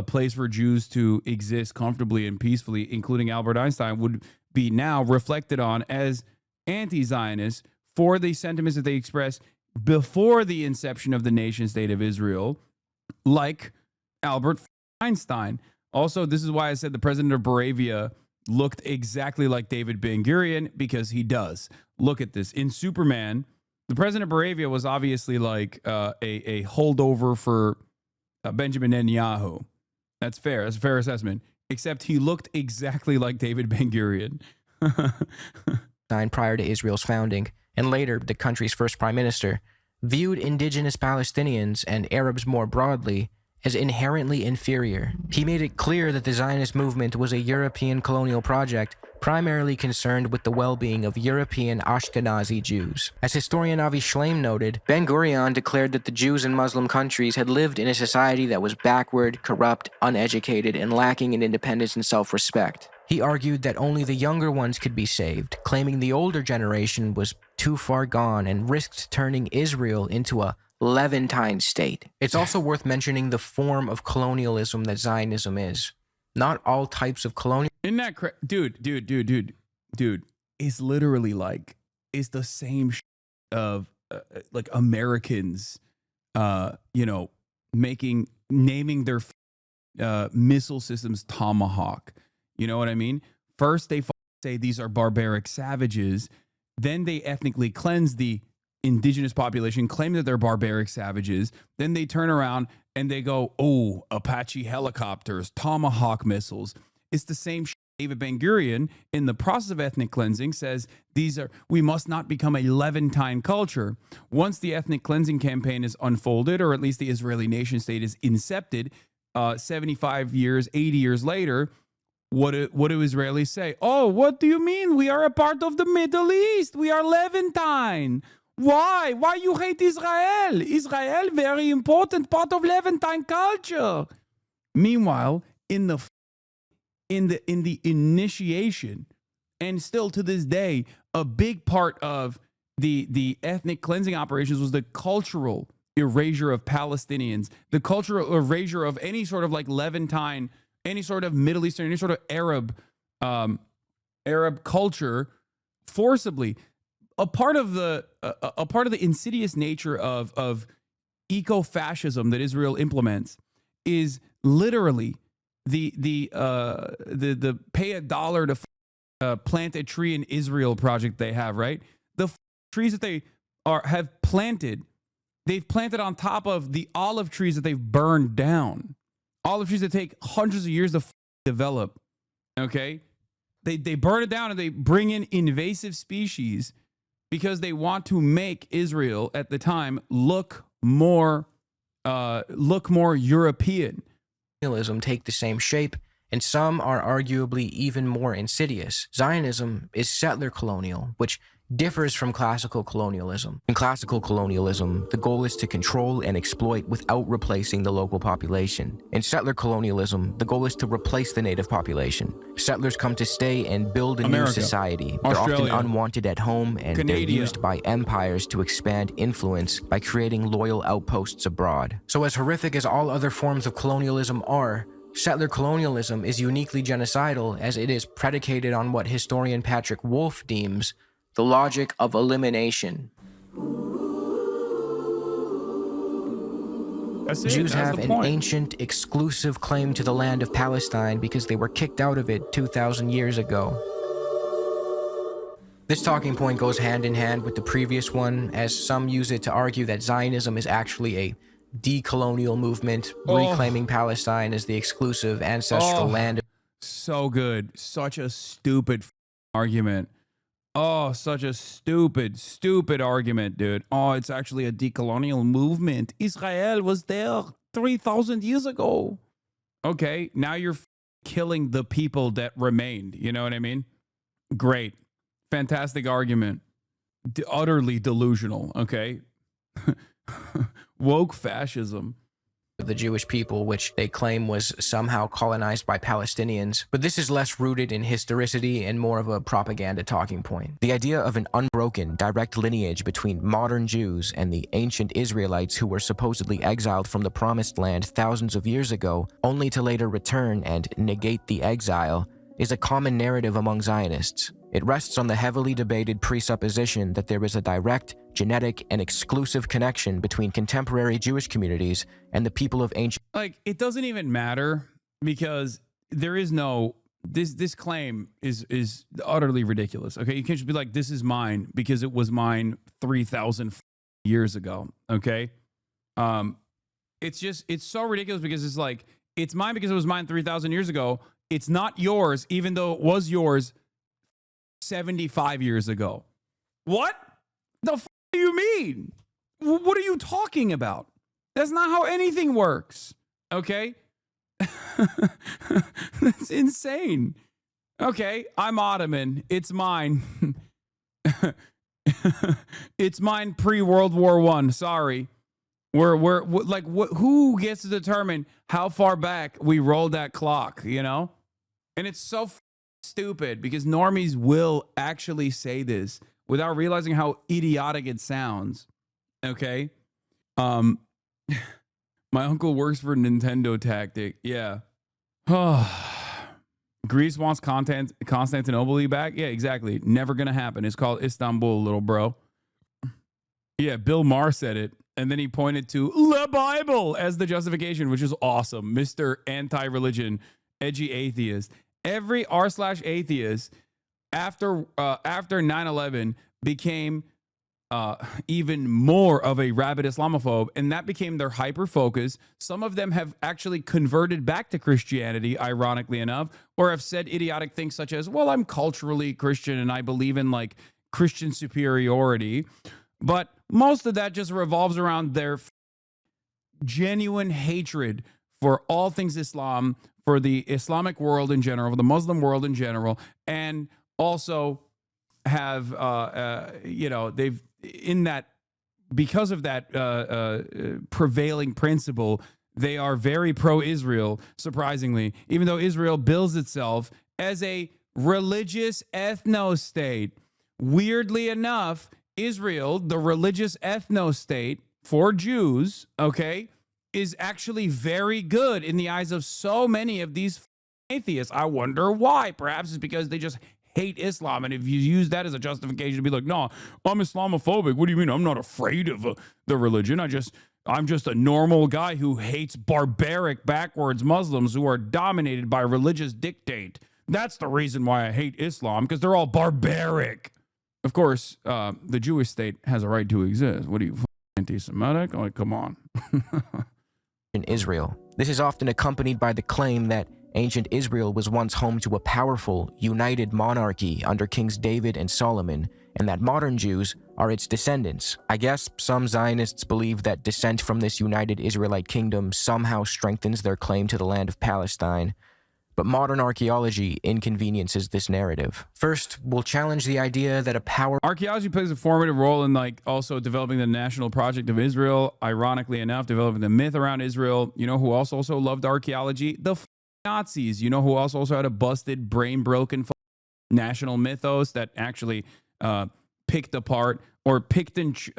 place for Jews to exist comfortably and peacefully, including Albert Einstein, would be now reflected on as anti-Zionists for the sentiments that they expressed before the inception of the nation state of Israel, like Albert Einstein. Also, this is why I said the president of Moravia looked exactly like David Ben-Gurion, because he does. Look at this. In Superman, the president of Moravia was obviously like a holdover for Benjamin Netanyahu. That's fair. That's a fair assessment. Except he looked exactly like David Ben-Gurion. Prior to Israel's founding, and later the country's first prime minister, viewed indigenous Palestinians and Arabs more broadly as inherently inferior. He made it clear that the Zionist movement was a European colonial project primarily concerned with the well-being of European Ashkenazi Jews. As historian Avi Shleim noted, Ben-Gurion declared that the Jews in Muslim countries had lived in a society that was backward, corrupt, uneducated, and lacking in independence and self-respect. He argued that only the younger ones could be saved, claiming the older generation was too far gone and risked turning Israel into a Levantine state. It's also worth mentioning the form of colonialism that Zionism is. Not all types of colonial... Isn't that dude, it's literally like, it's the same of like Americans, naming their missile systems Tomahawk. You know what I mean? First, they say these are barbaric savages. Then they ethnically cleanse the indigenous population, claim that they're barbaric savages. Then they turn around and they go, oh, Apache helicopters, Tomahawk missiles. It's the same shit. David Ben-Gurion, in the process of ethnic cleansing, says we must not become a Levantine culture. Once the ethnic cleansing campaign is unfolded, or at least the Israeli nation state is incepted, 75 years, 80 years later, what do Israelis say? Oh, what do you mean? We are a part of the Middle East. We are Levantine. Why? Why you hate Israel? Israel, very important part of Levantine culture. Meanwhile, in the initiation, and still to this day, a big part of the ethnic cleansing operations was the cultural erasure of Palestinians, the cultural erasure of any sort of like Levantine, any sort of Middle Eastern, any sort of Arab culture, forcibly. A part of the insidious nature of eco-fascism that Israel implements is literally the pay $1 to plant a tree in Israel project they have, right? The trees that they have planted, they've planted on top of the olive trees that they've burned down. Olive trees that take hundreds of years to develop. Okay, they burn it down and they bring in invasive species because they want to make Israel at the time look more European. Zionism take the same shape, and some are arguably even more insidious. Zionism is settler colonial, which differs from classical colonialism. In classical colonialism, the goal is to control and exploit without replacing the local population. In settler colonialism, the goal is to replace the native population. Settlers come to stay and build a new society. They're often unwanted at home, and they're used by empires to expand influence by creating loyal outposts abroad. So as horrific as all other forms of colonialism are, settler colonialism is uniquely genocidal, as it is predicated on what historian Patrick Wolfe deems the logic of elimination. Jews have an ancient, exclusive claim to the land of Palestine because they were kicked out of it 2,000 years ago. This talking point goes hand in hand with the previous one, as some use it to argue that Zionism is actually a decolonial movement, reclaiming Palestine as the exclusive ancestral land. So good. Such a stupid argument. Oh, such a stupid argument, dude. Oh, it's actually a decolonial movement. Israel was there 3,000 years ago. Okay, now you're killing the people that remained. You know what I mean? Great. Fantastic argument. Utterly delusional, okay? Woke fascism. The Jewish people, which they claim was somehow colonized by Palestinians, but this is less rooted in historicity and more of a propaganda talking point. The idea of an unbroken, direct lineage between modern Jews and the ancient Israelites who were supposedly exiled from the Promised Land thousands of years ago, only to later return and negate the exile, is a common narrative among Zionists. It rests on the heavily debated presupposition that there is a direct, genetic, and exclusive connection between contemporary Jewish communities and the people of ancient... Like, it doesn't even matter, because there is no... This claim is utterly ridiculous, okay? You can't just be like, this is mine because it was mine 3,000 years ago, okay? It's so ridiculous because it's like, it's mine because it was mine 3,000 years ago. It's not yours, even though it was yours 75 years ago. What the f do you mean? What are you talking about? That's not how anything works. Okay? That's insane. Okay, I'm Ottoman. It's mine. It's mine pre-World War I. Sorry. We're like, who gets to determine how far back we roll that clock, you know? And it's so stupid because normies will actually say this without realizing how idiotic it sounds. Okay? My uncle works for Nintendo Tactic. Yeah. Greece wants Constantinople back? Yeah, exactly. Never gonna happen. It's called Istanbul, little bro. Yeah, Bill Maher said it. And then he pointed to the Bible as the justification, which is awesome. Mr. Anti-religion, edgy atheist. Every r/atheist after 9/11 became even more of a rabid Islamophobe, and that became their hyper focus. Some of them have actually converted back to Christianity, ironically enough, or have said idiotic things such as, well, I'm culturally Christian and I believe in like Christian superiority. But most of that just revolves around their genuine hatred for all things Islam, for the Islamic world in general, for the Muslim world in general, and also have, they've in that, because of that prevailing principle, they are very pro-Israel, surprisingly, even though Israel bills itself as a religious ethno-state. Weirdly enough, Israel, the religious ethno-state for Jews, okay, is actually very good in the eyes of so many of these atheists. I wonder why. Perhaps it's because they just hate Islam, and if you use that as a justification to be like, no, I'm Islamophobic. What do you mean? I'm not afraid of the religion. I'm just a normal guy who hates barbaric, backwards Muslims who are dominated by religious dictate. That's the reason why I hate Islam, because they're all barbaric. Of course, the Jewish state has a right to exist. What are you, anti-Semitic? Like, come on. In Israel, this is often accompanied by the claim that ancient Israel was once home to a powerful, united monarchy under Kings David and Solomon, and that modern Jews are its descendants. I guess some Zionists believe that descent from this united Israelite kingdom somehow strengthens their claim to the land of Palestine, but modern archaeology inconveniences this narrative. First, we'll challenge the idea that a power... Archaeology plays a formative role in, like, also developing the national project of Israel, ironically enough, developing the myth around Israel. You know who also loved archaeology? The Nazis. You know who also had a busted, brain-broken national mythos that actually picked apart or engaged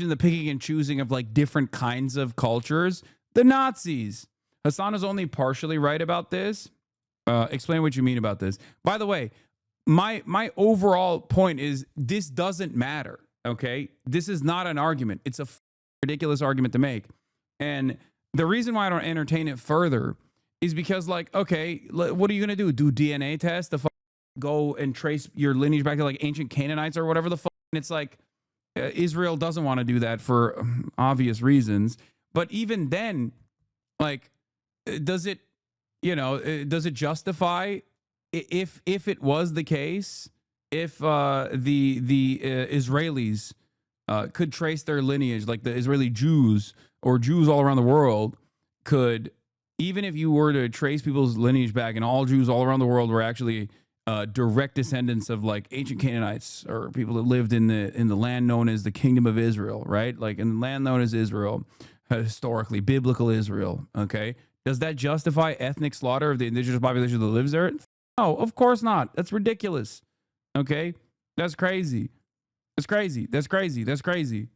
in the picking and choosing of, like, different kinds of cultures? The Nazis. Hasan is only partially right about this. Explain what you mean about this. By the way, my overall point is this doesn't matter, okay? This is not an argument. It's a ridiculous argument to make. And the reason why I don't entertain it further is because, like, okay, what are you going to do? Do DNA tests to go and trace your lineage back to, like, ancient Canaanites or whatever the fuck? And it's like Israel doesn't want to do that for obvious reasons. But even then, like, does it justify, if it was the case, if the Israelis could trace their lineage, like the Israeli Jews or Jews all around the world could, even if you were to trace people's lineage back and all Jews all around the world were actually direct descendants of, like, ancient Canaanites or people that lived in the land known as the Kingdom of Israel, right? Like, in the land known as Israel, historically, biblical Israel, okay? Does that justify ethnic slaughter of the indigenous population that lives there? No, of course not. That's ridiculous. Okay? That's crazy. That's crazy. That's crazy. That's crazy.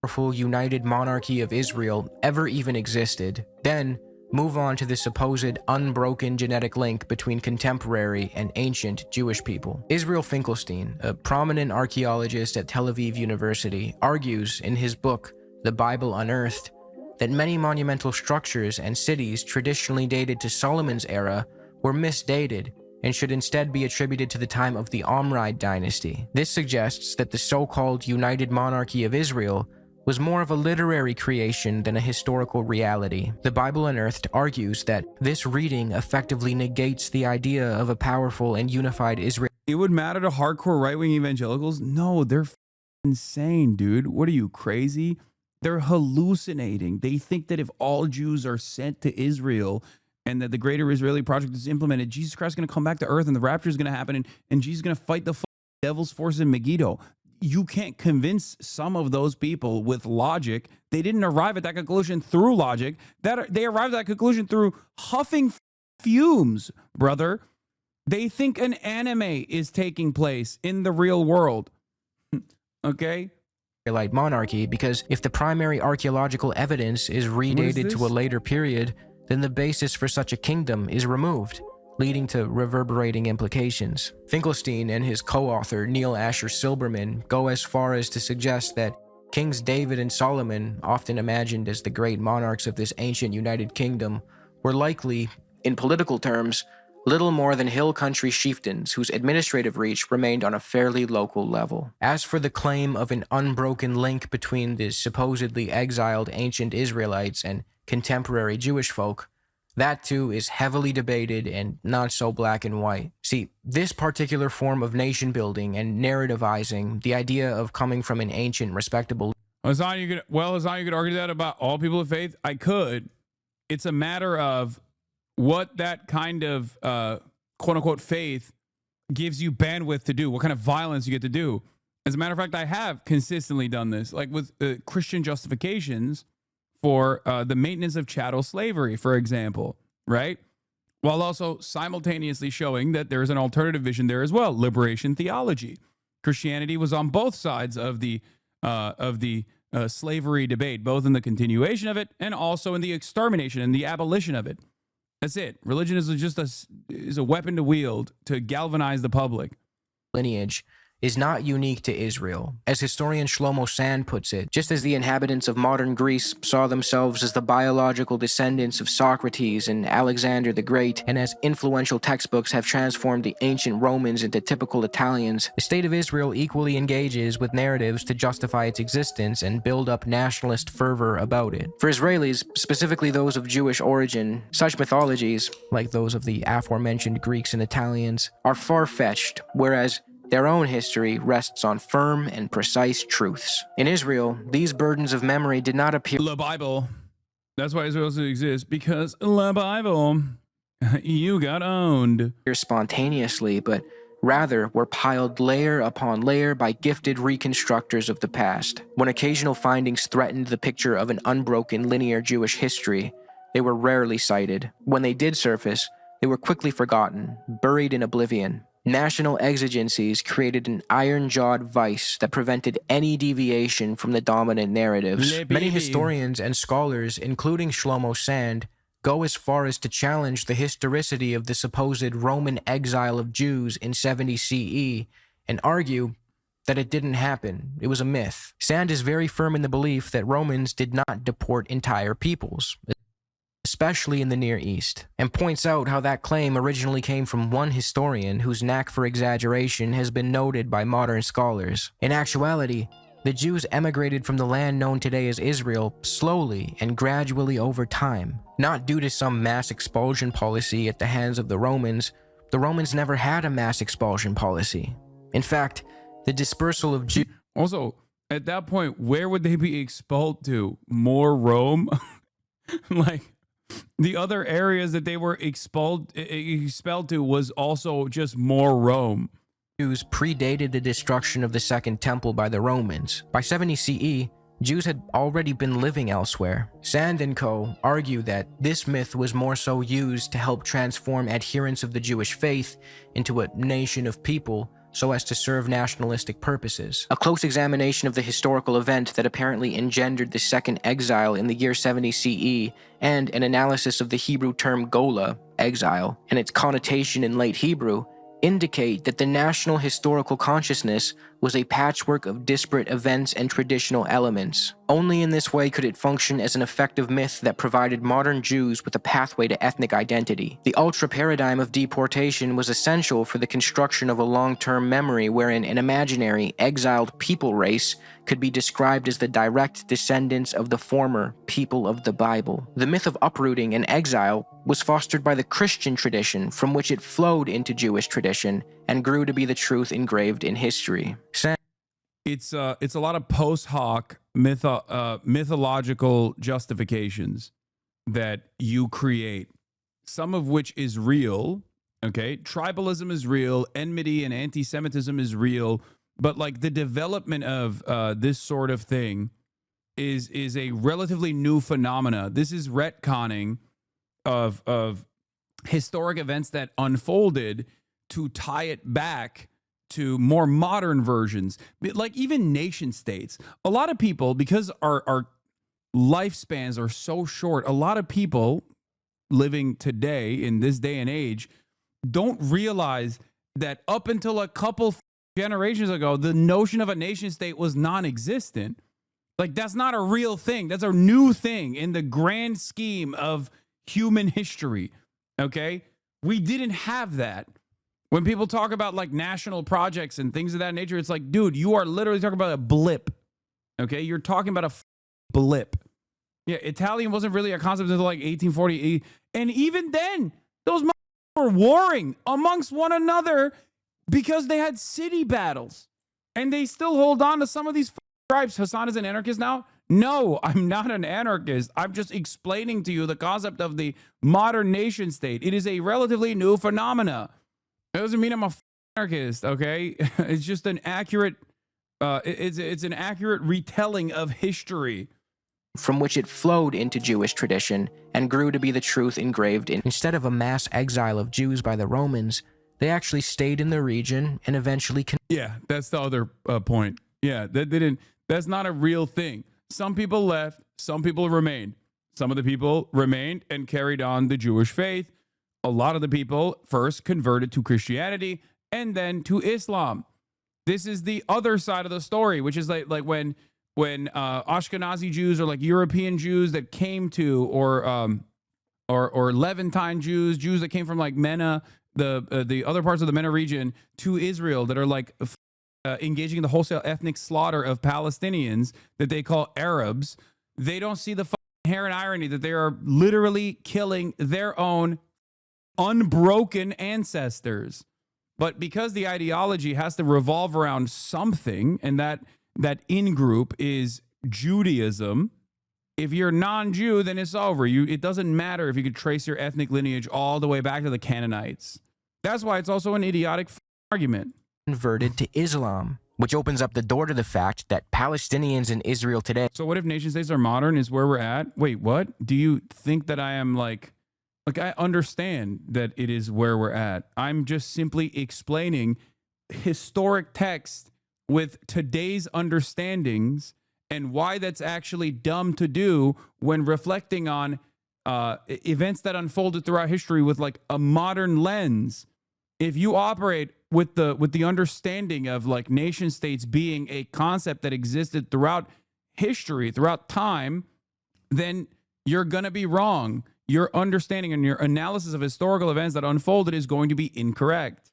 Powerful united monarchy of Israel ever even existed. Then, move on to the supposed unbroken genetic link between contemporary and ancient Jewish people. Israel Finkelstein, a prominent archaeologist at Tel Aviv University, argues in his book, The Bible Unearthed, that many monumental structures and cities traditionally dated to Solomon's era were misdated and should instead be attributed to the time of the Omride dynasty. This suggests that the so-called United Monarchy of Israel was more of a literary creation than a historical reality. The Bible Unearthed argues that this reading effectively negates the idea of a powerful and unified Israel. It would matter to hardcore right-wing evangelicals? No, they're insane, dude. What are you, crazy? They're hallucinating. They think that if all Jews are sent to Israel and that the greater Israeli project is implemented, Jesus Christ is going to come back to earth and the rapture is going to happen and Jesus is going to fight the devil's forces in Megiddo. You can't convince some of those people with logic. They didn't arrive at that conclusion through logic. They arrived at that conclusion through huffing fumes, brother. They think an anime is taking place in the real world. Okay? Israelite monarchy, because if the primary archaeological evidence is redated to a later period, then the basis for such a kingdom is removed, leading to reverberating implications. Finkelstein and his co-author Neil Asher Silberman go as far as to suggest that Kings David and Solomon, often imagined as the great monarchs of this ancient United Kingdom, were likely, in political terms, little more than hill country chieftains whose administrative reach remained on a fairly local level. As for the claim of an unbroken link between the supposedly exiled ancient Israelites and contemporary Jewish folk, that too is heavily debated and not so black and white. See, this particular form of nation building and narrativizing, the idea of coming from an ancient, respectable... Hasan, you could argue that about all people of faith. I could. It's a matter of what that kind of quote unquote faith gives you bandwidth to do, what kind of violence you get to do. As a matter of fact, I have consistently done this, like with Christian justifications for the maintenance of chattel slavery, for example, right? While also simultaneously showing that there is an alternative vision there as well, liberation theology. Christianity was on both sides of the slavery debate, both in the continuation of it and also in the extermination and the abolition of it. That's it. Religion is just a weapon to wield to galvanize the public. Lineage is not unique to Israel. As historian Shlomo Sand puts it, just as the inhabitants of modern Greece saw themselves as the biological descendants of Socrates and Alexander the Great, and as influential textbooks have transformed the ancient Romans into typical Italians, the state of Israel equally engages with narratives to justify its existence and build up nationalist fervor about it. For Israelis, specifically those of Jewish origin, such mythologies, like those of the aforementioned Greeks and Italians, are far-fetched, whereas their own history rests on firm and precise truths. In Israel, these burdens of memory did not appear. The Bible. That's why Israel exists, because the Bible, you got owned. Spontaneously, but rather were piled layer upon layer by gifted reconstructors of the past. When occasional findings threatened the picture of an unbroken linear Jewish history, they were rarely cited. When they did surface, they were quickly forgotten, buried in oblivion. National exigencies created an iron-jawed vice that prevented any deviation from the dominant narratives. Many historians and scholars, including Shlomo Sand, go as far as to challenge the historicity of the supposed Roman exile of Jews in 70 CE and argue that it didn't happen. It was a myth. Sand is very firm in the belief that Romans did not deport entire peoples, especially in the Near East, and points out how that claim originally came from one historian whose knack for exaggeration has been noted by modern scholars. In actuality, the Jews emigrated from the land known today as Israel slowly and gradually over time. Not due to some mass expulsion policy at the hands of the Romans never had a mass expulsion policy. In fact, the dispersal of Jews... Also, at that point, where would they be expelled to? More Rome? Like... the other areas that they were expelled to was also just more Rome. Jews predated the destruction of the Second Temple by the Romans. By 70 CE, Jews had already been living elsewhere. Sand and co. argue that this myth was more so used to help transform adherents of the Jewish faith into a nation of people so as to serve nationalistic purposes. A close examination of the historical event that apparently engendered the second exile in the year 70 CE, and an analysis of the Hebrew term gola, exile, and its connotation in late Hebrew, indicate that the national historical consciousness was a patchwork of disparate events and traditional elements. Only in this way could it function as an effective myth that provided modern Jews with a pathway to ethnic identity. The ultra-paradigm of deportation was essential for the construction of a long-term memory wherein an imaginary, exiled people race could be described as the direct descendants of the former people of the Bible. The myth of uprooting and exile was fostered by the Christian tradition from which it flowed into Jewish tradition and grew to be the truth engraved in history. It's a lot of post hoc mythological justifications that you create, some of which is real. Okay, tribalism is real, enmity and anti-Semitism is real, but like the development of this sort of thing is a relatively new phenomena. This is retconning of historic events that unfolded to tie it back to more modern versions, like even nation states. A lot of people, because our lifespans are so short, a lot of people living today in this day and age don't realize that up until a couple generations ago, the notion of a nation state was non-existent. Like, that's not a real thing. That's a new thing in the grand scheme of human history. Okay? We didn't have that. When people talk about like national projects and things of that nature, it's like, dude, you are literally talking about a blip. Okay? You're talking about a blip. Yeah, Italian wasn't really a concept until like 1840. And even then, those were warring amongst one another because they had city battles. And they still hold on to some of these Stripes, Hasan is an anarchist now? No, I'm not an anarchist. I'm just explaining to you the concept of the modern nation state. It is a relatively new phenomena. It doesn't mean I'm a anarchist, okay? It's just an accurate, it's an accurate retelling of history, from which it flowed into Jewish tradition and grew to be the truth engraved in. Instead of a mass exile of Jews by the Romans, they actually stayed in the region and eventually. Yeah, that's the other point. Yeah, that's not a real thing. Some people left, some people remained. Some of the people remained and carried on the Jewish faith. A lot of the people first converted to Christianity and then to Islam. This is the other side of the story, which is like when Ashkenazi Jews or like European Jews that came to, or Levantine Jews that came from like MENA, the other parts of the MENA region to Israel that are like engaging in the wholesale ethnic slaughter of Palestinians that they call Arabs. They don't see the inherent irony that they are literally killing their own unbroken ancestors. But because the ideology has to revolve around something, and that in-group is Judaism, if you're non-Jew, then it's over. It doesn't matter if you could trace your ethnic lineage all the way back to the Canaanites. That's why it's also an idiotic argument. Converted to Islam, which opens up the door to the fact that Palestinians in Israel today. So what if nation states are modern is where we're at? Wait, what? Do you think that I am like I understand that it is where we're at. I'm just simply explaining historic text with today's understandings and why that's actually dumb to do when reflecting on events that unfolded throughout history with like a modern lens. If you operate with the understanding of like nation states being a concept that existed throughout history, throughout time, then you're going to be wrong. Your understanding and your analysis of historical events that unfolded is going to be incorrect.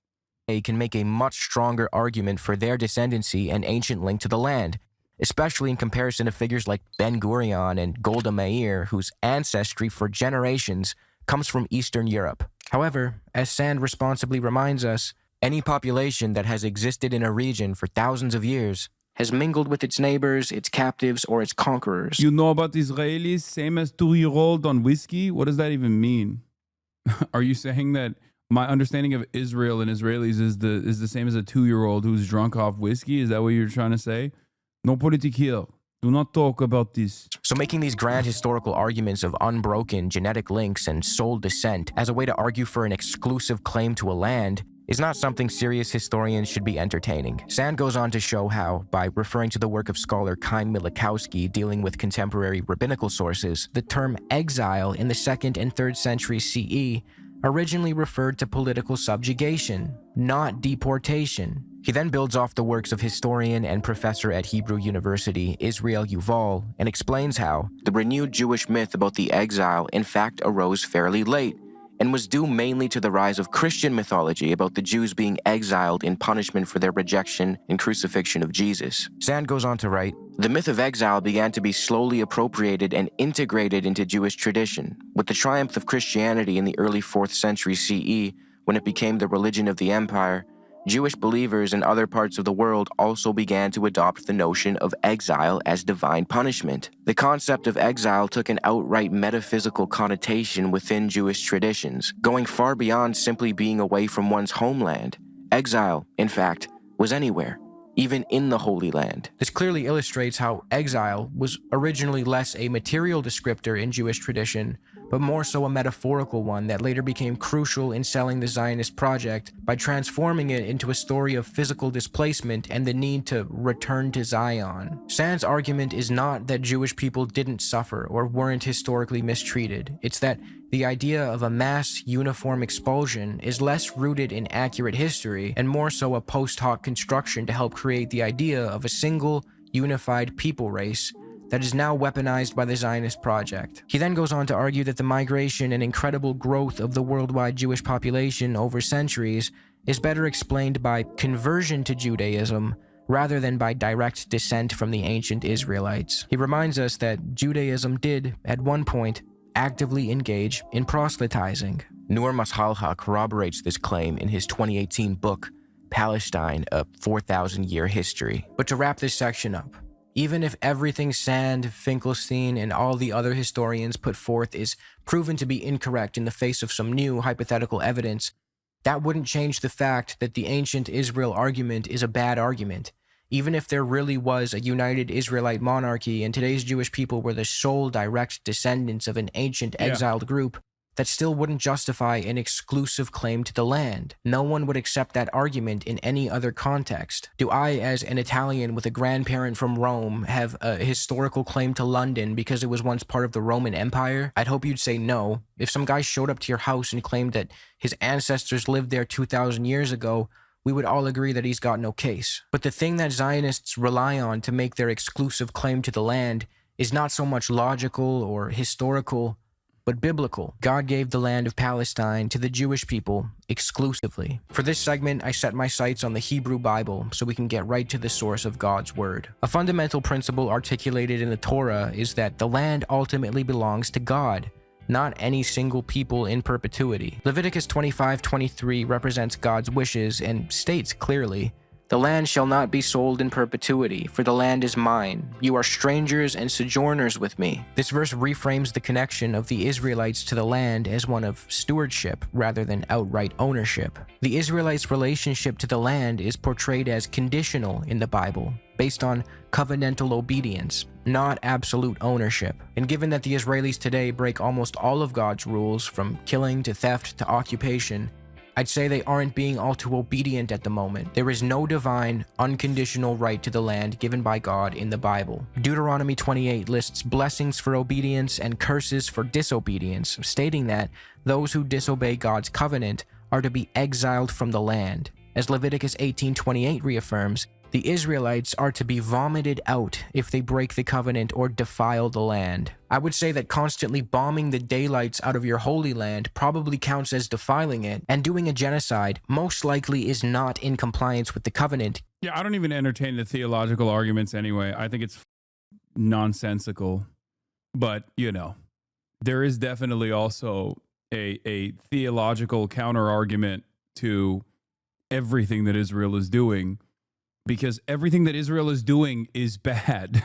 They can make a much stronger argument for their descendancy and ancient link to the land, especially in comparison to figures like Ben-Gurion and Golda Meir, whose ancestry for generations comes from Eastern Europe. However, as Sand responsibly reminds us, any population that has existed in a region for thousands of years has mingled with its neighbors, its captives, or its conquerors. You know about Israelis, same as 2-year-old on whiskey? What does that even mean? Are you saying that my understanding of Israel and Israelis is the same as a 2-year-old who's drunk off whiskey? Is that what you're trying to say? No politique here. Do not talk about this. So making these grand historical arguments of unbroken genetic links and soul descent as a way to argue for an exclusive claim to a land is not something serious historians should be entertaining. Sand goes on to show how, by referring to the work of scholar Chaim Milikowski dealing with contemporary rabbinical sources, the term exile in the 2nd and 3rd century CE originally referred to political subjugation, not deportation. He then builds off the works of historian and professor at Hebrew University Israel Yuval and explains how the renewed Jewish myth about the exile in fact arose fairly late and was due mainly to the rise of Christian mythology about the Jews being exiled in punishment for their rejection and crucifixion of Jesus. Sand goes on to write, the myth of exile began to be slowly appropriated and integrated into Jewish tradition, with the triumph of Christianity in the early 4th century CE, when it became the religion of the empire. Jewish believers in other parts of the world also began to adopt the notion of exile as divine punishment. The concept of exile took an outright metaphysical connotation within Jewish traditions, going far beyond simply being away from one's homeland. Exile, in fact, was anywhere, even in the Holy Land. This clearly illustrates how exile was originally less a material descriptor in Jewish tradition, but more so a metaphorical one that later became crucial in selling the Zionist project by transforming it into a story of physical displacement and the need to return to Zion. Sand's argument is not that Jewish people didn't suffer or weren't historically mistreated. It's that the idea of a mass, uniform expulsion is less rooted in accurate history and more so a post hoc construction to help create the idea of a single, unified people race that is now weaponized by the Zionist project. He then goes on to argue that the migration and incredible growth of the worldwide Jewish population over centuries is better explained by conversion to Judaism rather than by direct descent from the ancient Israelites. He reminds us that Judaism did, at one point, actively engage in proselytizing. Nur Mashalha corroborates this claim in his 2018 book, Palestine, A 4,000-Year History. But to wrap this section up, Even if everything Sand, Finkelstein, and all the other historians put forth is proven to be incorrect in the face of some new hypothetical evidence, that wouldn't change the fact that the ancient Israel argument is a bad argument. Even if there really was a united Israelite monarchy and today's Jewish people were the sole direct descendants of an ancient exiled group, that still wouldn't justify an exclusive claim to the land. No one would accept that argument in any other context. Do I, as an Italian with a grandparent from Rome, have a historical claim to London because it was once part of the Roman Empire? I'd hope you'd say no. If some guy showed up to your house and claimed that his ancestors lived there 2,000 years ago, we would all agree that he's got no case. But the thing that Zionists rely on to make their exclusive claim to the land is not so much logical or historical, but biblical. God gave the land of Palestine to the Jewish people exclusively. For this segment, I set my sights on the Hebrew Bible so we can get right to the source of God's word. A fundamental principle articulated in the Torah is that the land ultimately belongs to God, not any single people in perpetuity. Leviticus 25:23 represents God's wishes and states clearly, "The land shall not be sold in perpetuity, for the land is mine. You are strangers and sojourners with me." This verse reframes the connection of the Israelites to the land as one of stewardship rather than outright ownership. The Israelites' relationship to the land is portrayed as conditional in the Bible, based on covenantal obedience, not absolute ownership. And given that the Israelis today break almost all of God's rules, from killing to theft to occupation, I'd say they aren't being all too obedient at the moment. There is no divine, unconditional right to the land given by God in the Bible. Deuteronomy 28 lists blessings for obedience and curses for disobedience, stating that those who disobey God's covenant are to be exiled from the land. As Leviticus 18:28 reaffirms, the Israelites are to be vomited out if they break the covenant or defile the land. I would say that constantly bombing the daylights out of your holy land probably counts as defiling it, and doing a genocide most likely is not in compliance with the covenant. Yeah, I don't even entertain the theological arguments anyway. I think it's nonsensical. But, you know, there is definitely also a theological counter-argument to everything that Israel is doing, because everything that Israel is doing is bad.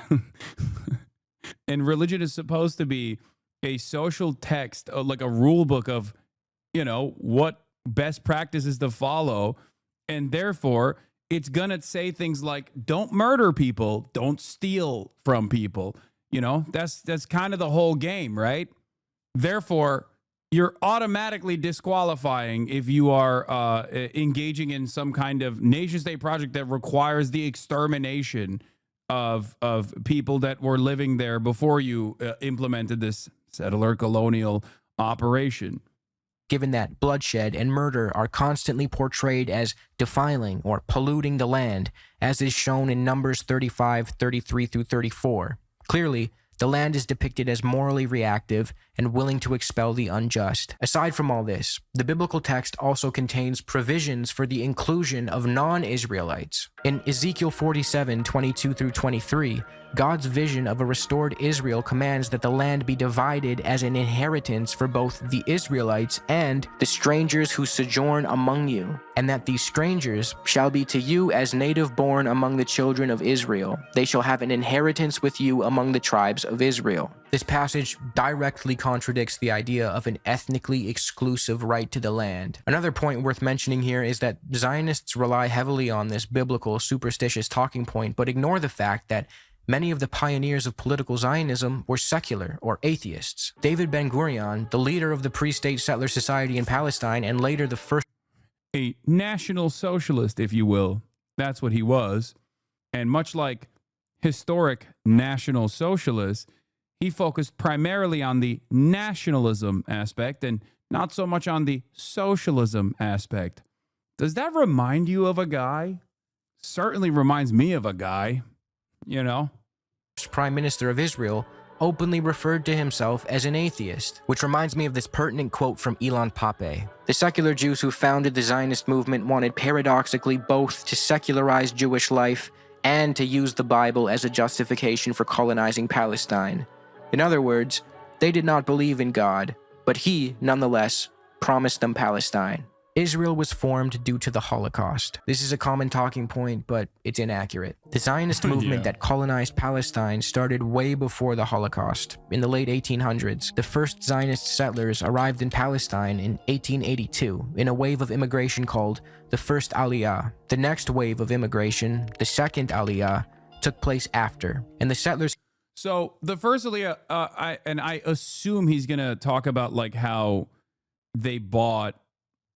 And religion is supposed to be a social text, like a rule book of, you know, what best practices to follow. And therefore, it's going to say things like, don't murder people, don't steal from people. You know, that's kind of the whole game, right? Therefore, you're automatically disqualifying if you are engaging in some kind of nation-state project that requires the extermination of people that were living there before you implemented this settler colonial operation. Given that bloodshed and murder are constantly portrayed as defiling or polluting the land, as is shown in Numbers 35, 33 through 34. Clearly, the land is depicted as morally reactive and willing to expel the unjust. Aside from all this, the biblical text also contains provisions for the inclusion of non-Israelites. In Ezekiel 47:22 through 23, God's vision of a restored Israel commands that the land be divided as an inheritance for both the Israelites and the strangers who sojourn among you, and that these strangers shall be to you as native born among the children of Israel. They shall have an inheritance with you among the tribes of Israel. This passage directly contradicts the idea of an ethnically exclusive right to the land. Another point worth mentioning here is that Zionists rely heavily on this biblical superstitious talking point, but ignore the fact that many of the pioneers of political Zionism were secular or atheists. David Ben-Gurion, the leader of the pre-state settler society in Palestine and later the first a national socialist, if you will. That's what he was. And much like historic national socialists, he focused primarily on the nationalism aspect and not so much on the socialism aspect. Does that remind you of a guy? Certainly reminds me of a guy, you know? Prime Minister of Israel openly referred to himself as an atheist, which reminds me of this pertinent quote from Ilan Pappé. The secular Jews who founded the Zionist movement wanted paradoxically both to secularize Jewish life and to use the Bible as a justification for colonizing Palestine. In other words, they did not believe in God, but he, nonetheless, promised them Palestine. Israel was formed due to the Holocaust. This is a common talking point, but it's inaccurate. The Zionist movement that colonized Palestine started way before the Holocaust. In the late 1800s, the first Zionist settlers arrived in Palestine in 1882 in a wave of immigration called the First Aliyah. The next wave of immigration, the Second Aliyah, took place after, and the settlers... So the first Aliyah, I assume he's gonna talk about like how they bought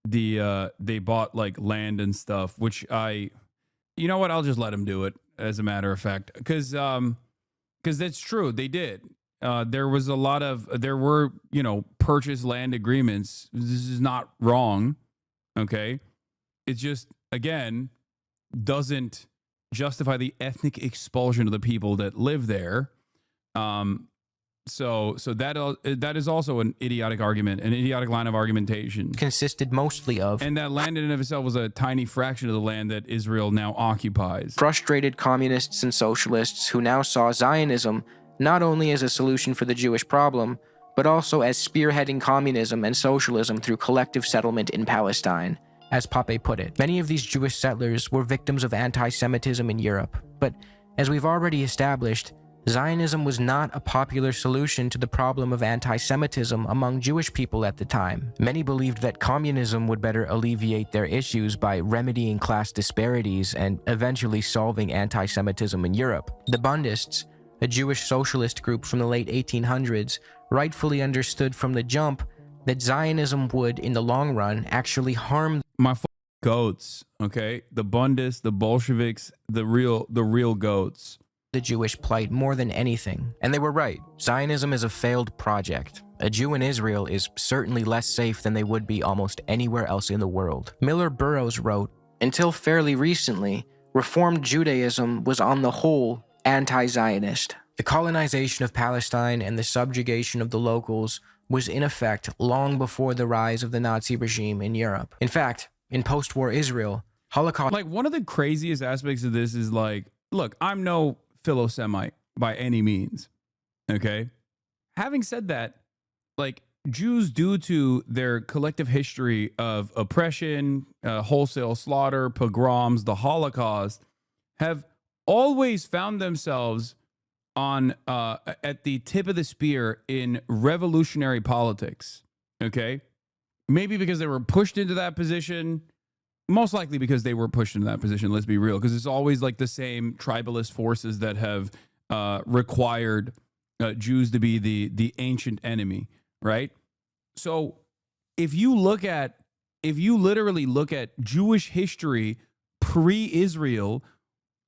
like land and stuff, which you know what, I'll just let him do it, as a matter of fact, because that's true, they did. There were purchase land agreements. This is not wrong, okay? It just, again, doesn't justify the ethnic expulsion of the people that live there. So that is also an idiotic argument, an idiotic line of argumentation. Consisted mostly of... And that land in and of itself was a tiny fraction of the land that Israel now occupies. Frustrated communists and socialists who now saw Zionism not only as a solution for the Jewish problem, but also as spearheading communism and socialism through collective settlement in Palestine. As Pape put it, many of these Jewish settlers were victims of anti-Semitism in Europe. But as we've already established, Zionism was not a popular solution to the problem of anti-Semitism among Jewish people at the time. Many believed that communism would better alleviate their issues by remedying class disparities and eventually solving anti-Semitism in Europe. The Bundists, a Jewish socialist group from the late 1800s, rightfully understood from the jump that Zionism would, in the long run, actually harm my goats, okay? The Bundists, the Bolsheviks, the real goats. The Jewish plight more than anything. And they were right. Zionism is a failed project. A Jew in Israel is certainly less safe than they would be almost anywhere else in the world. Miller Burroughs wrote, "Until fairly recently, Reformed Judaism was on the whole anti-Zionist. The colonization of Palestine and the subjugation of the locals was in effect long before the rise of the Nazi regime in Europe. In fact, in post-war Israel, Holocaust..." Like, one of the craziest aspects of this is like, look, I'm no Philo-Semite by any means, okay? Having said that, like, Jews, due to their collective history of oppression, wholesale slaughter, pogroms, the Holocaust, have always found themselves on at the tip of the spear in revolutionary politics, okay? Maybe because they were pushed into that position, most likely because they were pushed into that position, let's be real, because it's always like the same tribalist forces that have required Jews to be the ancient enemy, right? So if you literally look at Jewish history pre-Israel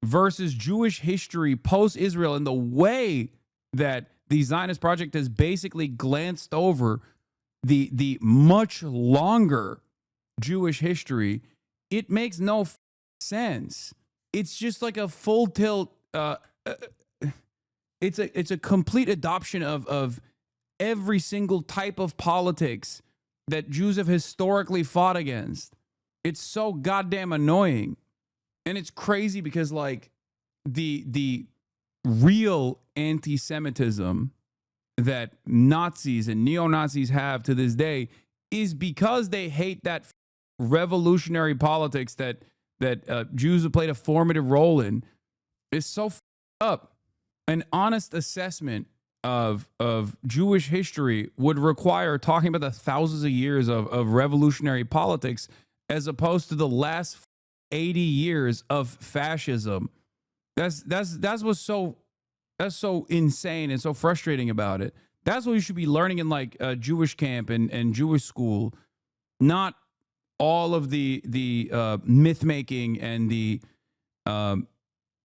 versus Jewish history post-Israel, and the way that the Zionist project has basically glanced over the much longer Jewish history, it makes no sense. It's just like a full tilt. It's a complete adoption of every single type of politics that Jews have historically fought against. It's so goddamn annoying. And it's crazy because, like, the real anti-Semitism that Nazis and neo-Nazis have to this day is because they hate that revolutionary politics that Jews have played a formative role in. Is so up. An honest assessment of Jewish history would require talking about the thousands of years of revolutionary politics as opposed to the last 80 years of fascism. That's what's so insane and so frustrating about it. That's what you should be learning in like Jewish camp and Jewish school, not all of the myth making and the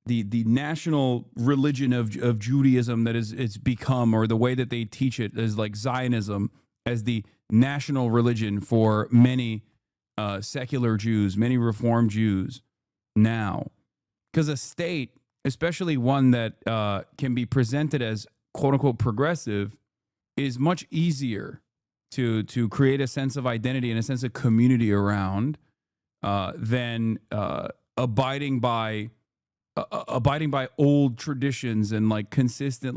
national religion of Judaism that it's become, or the way that they teach it as like Zionism as the national religion for many secular Jews, many Reformed Jews now. Because a state, especially one that can be presented as quote unquote progressive, is much easier to create a sense of identity and a sense of community around than abiding by old traditions and like consistent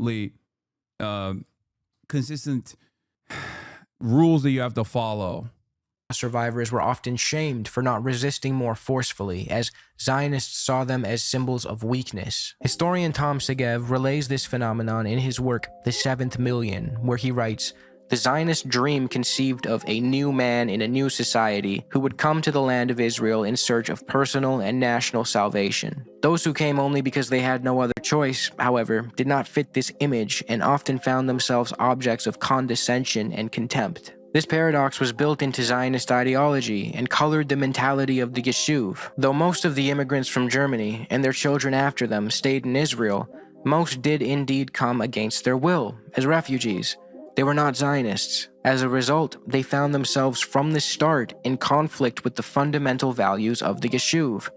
rules that you have to follow. survivors were often shamed for not resisting more forcefully, as Zionists saw them as symbols of weakness. Historian Tom Segev relays this phenomenon in his work, The Seventh Million, where he writes, "The Zionist dream conceived of a new man in a new society who would come to the land of Israel in search of personal and national salvation. Those who came only because they had no other choice, however, did not fit this image and often found themselves objects of condescension and contempt. This paradox was built into Zionist ideology and colored the mentality of the Yishuv. Though most of the immigrants from Germany and their children after them stayed in Israel, most did indeed come against their will, as refugees. They were not Zionists. As a result, they found themselves from the start in conflict with the fundamental values of the Yishuv.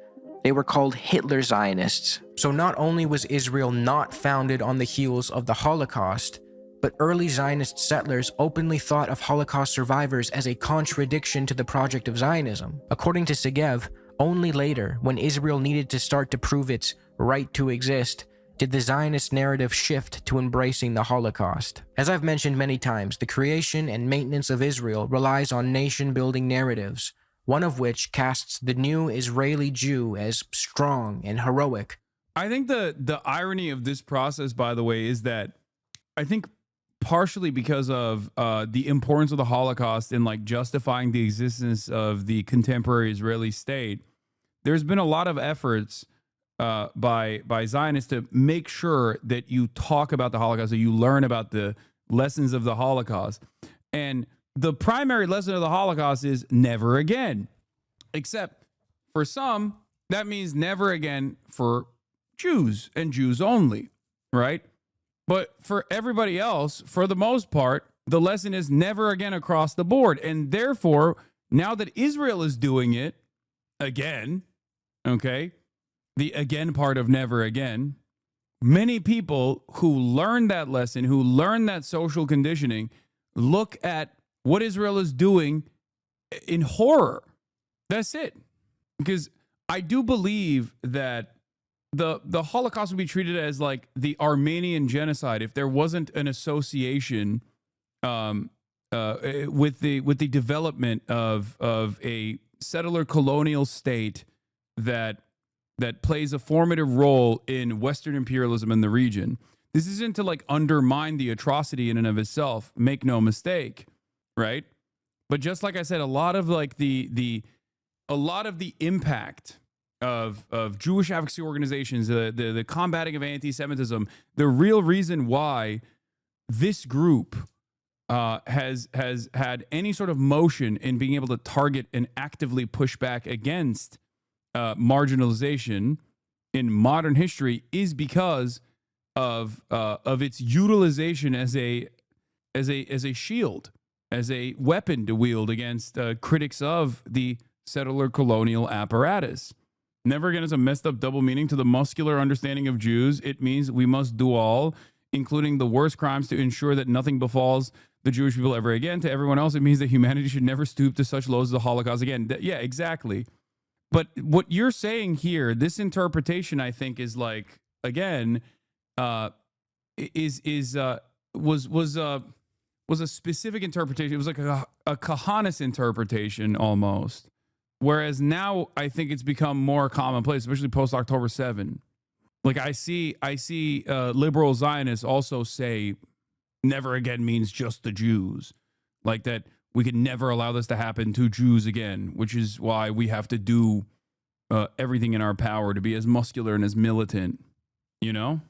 They were called Hitler Zionists." So not only was Israel not founded on the heels of the Holocaust, but early Zionist settlers openly thought of Holocaust survivors as a contradiction to the project of Zionism. According to Segev, only later, when Israel needed to start to prove its right to exist, did the Zionist narrative shift to embracing the Holocaust. As I've mentioned many times, the creation and maintenance of Israel relies on nation-building narratives, one of which casts the new Israeli Jew as strong and heroic. I think the irony of this process, by the way, is that I think partially because of the importance of the Holocaust in like justifying the existence of the contemporary Israeli state, there's been a lot of efforts by Zionists to make sure that you talk about the Holocaust, that you learn about the lessons of the Holocaust. And the primary lesson of the Holocaust is never again. Except for some, that means never again for Jews and Jews only, right? But for everybody else, for the most part, the lesson is never again across the board. And therefore, now that Israel is doing it again, okay, the again part of never again, many people who learn that lesson, who learn that social conditioning, look at what Israel is doing in horror. That's it. Because I do believe that the Holocaust would be treated as like the Armenian genocide if there wasn't an association with the development of a settler colonial state that plays a formative role in Western imperialism in the region. This isn't to like undermine the atrocity in and of itself. Make no mistake, right? But just like I said, a lot of like the impact of Jewish advocacy organizations, the combating of anti-Semitism, the real reason why this group has had any sort of motion in being able to target and actively push back against marginalization in modern history is because of its utilization as a shield, as a weapon to wield against critics of the settler colonial apparatus. Never again is a messed up double meaning to the muscular understanding of Jews. It means we must do all, including the worst crimes, to ensure that nothing befalls the Jewish people ever again. To everyone else, it means that humanity should never stoop to such lows as the Holocaust again. Yeah, exactly. But what you're saying here, this interpretation, I think, is like, again, was a specific interpretation. It was like a Kahanis interpretation almost. Whereas now I think it's become more commonplace, especially post October 7. Like I see liberal Zionists also say never again means just the Jews. Like that we can never allow this to happen to Jews again, which is why we have to do everything in our power to be as muscular and as militant, you know?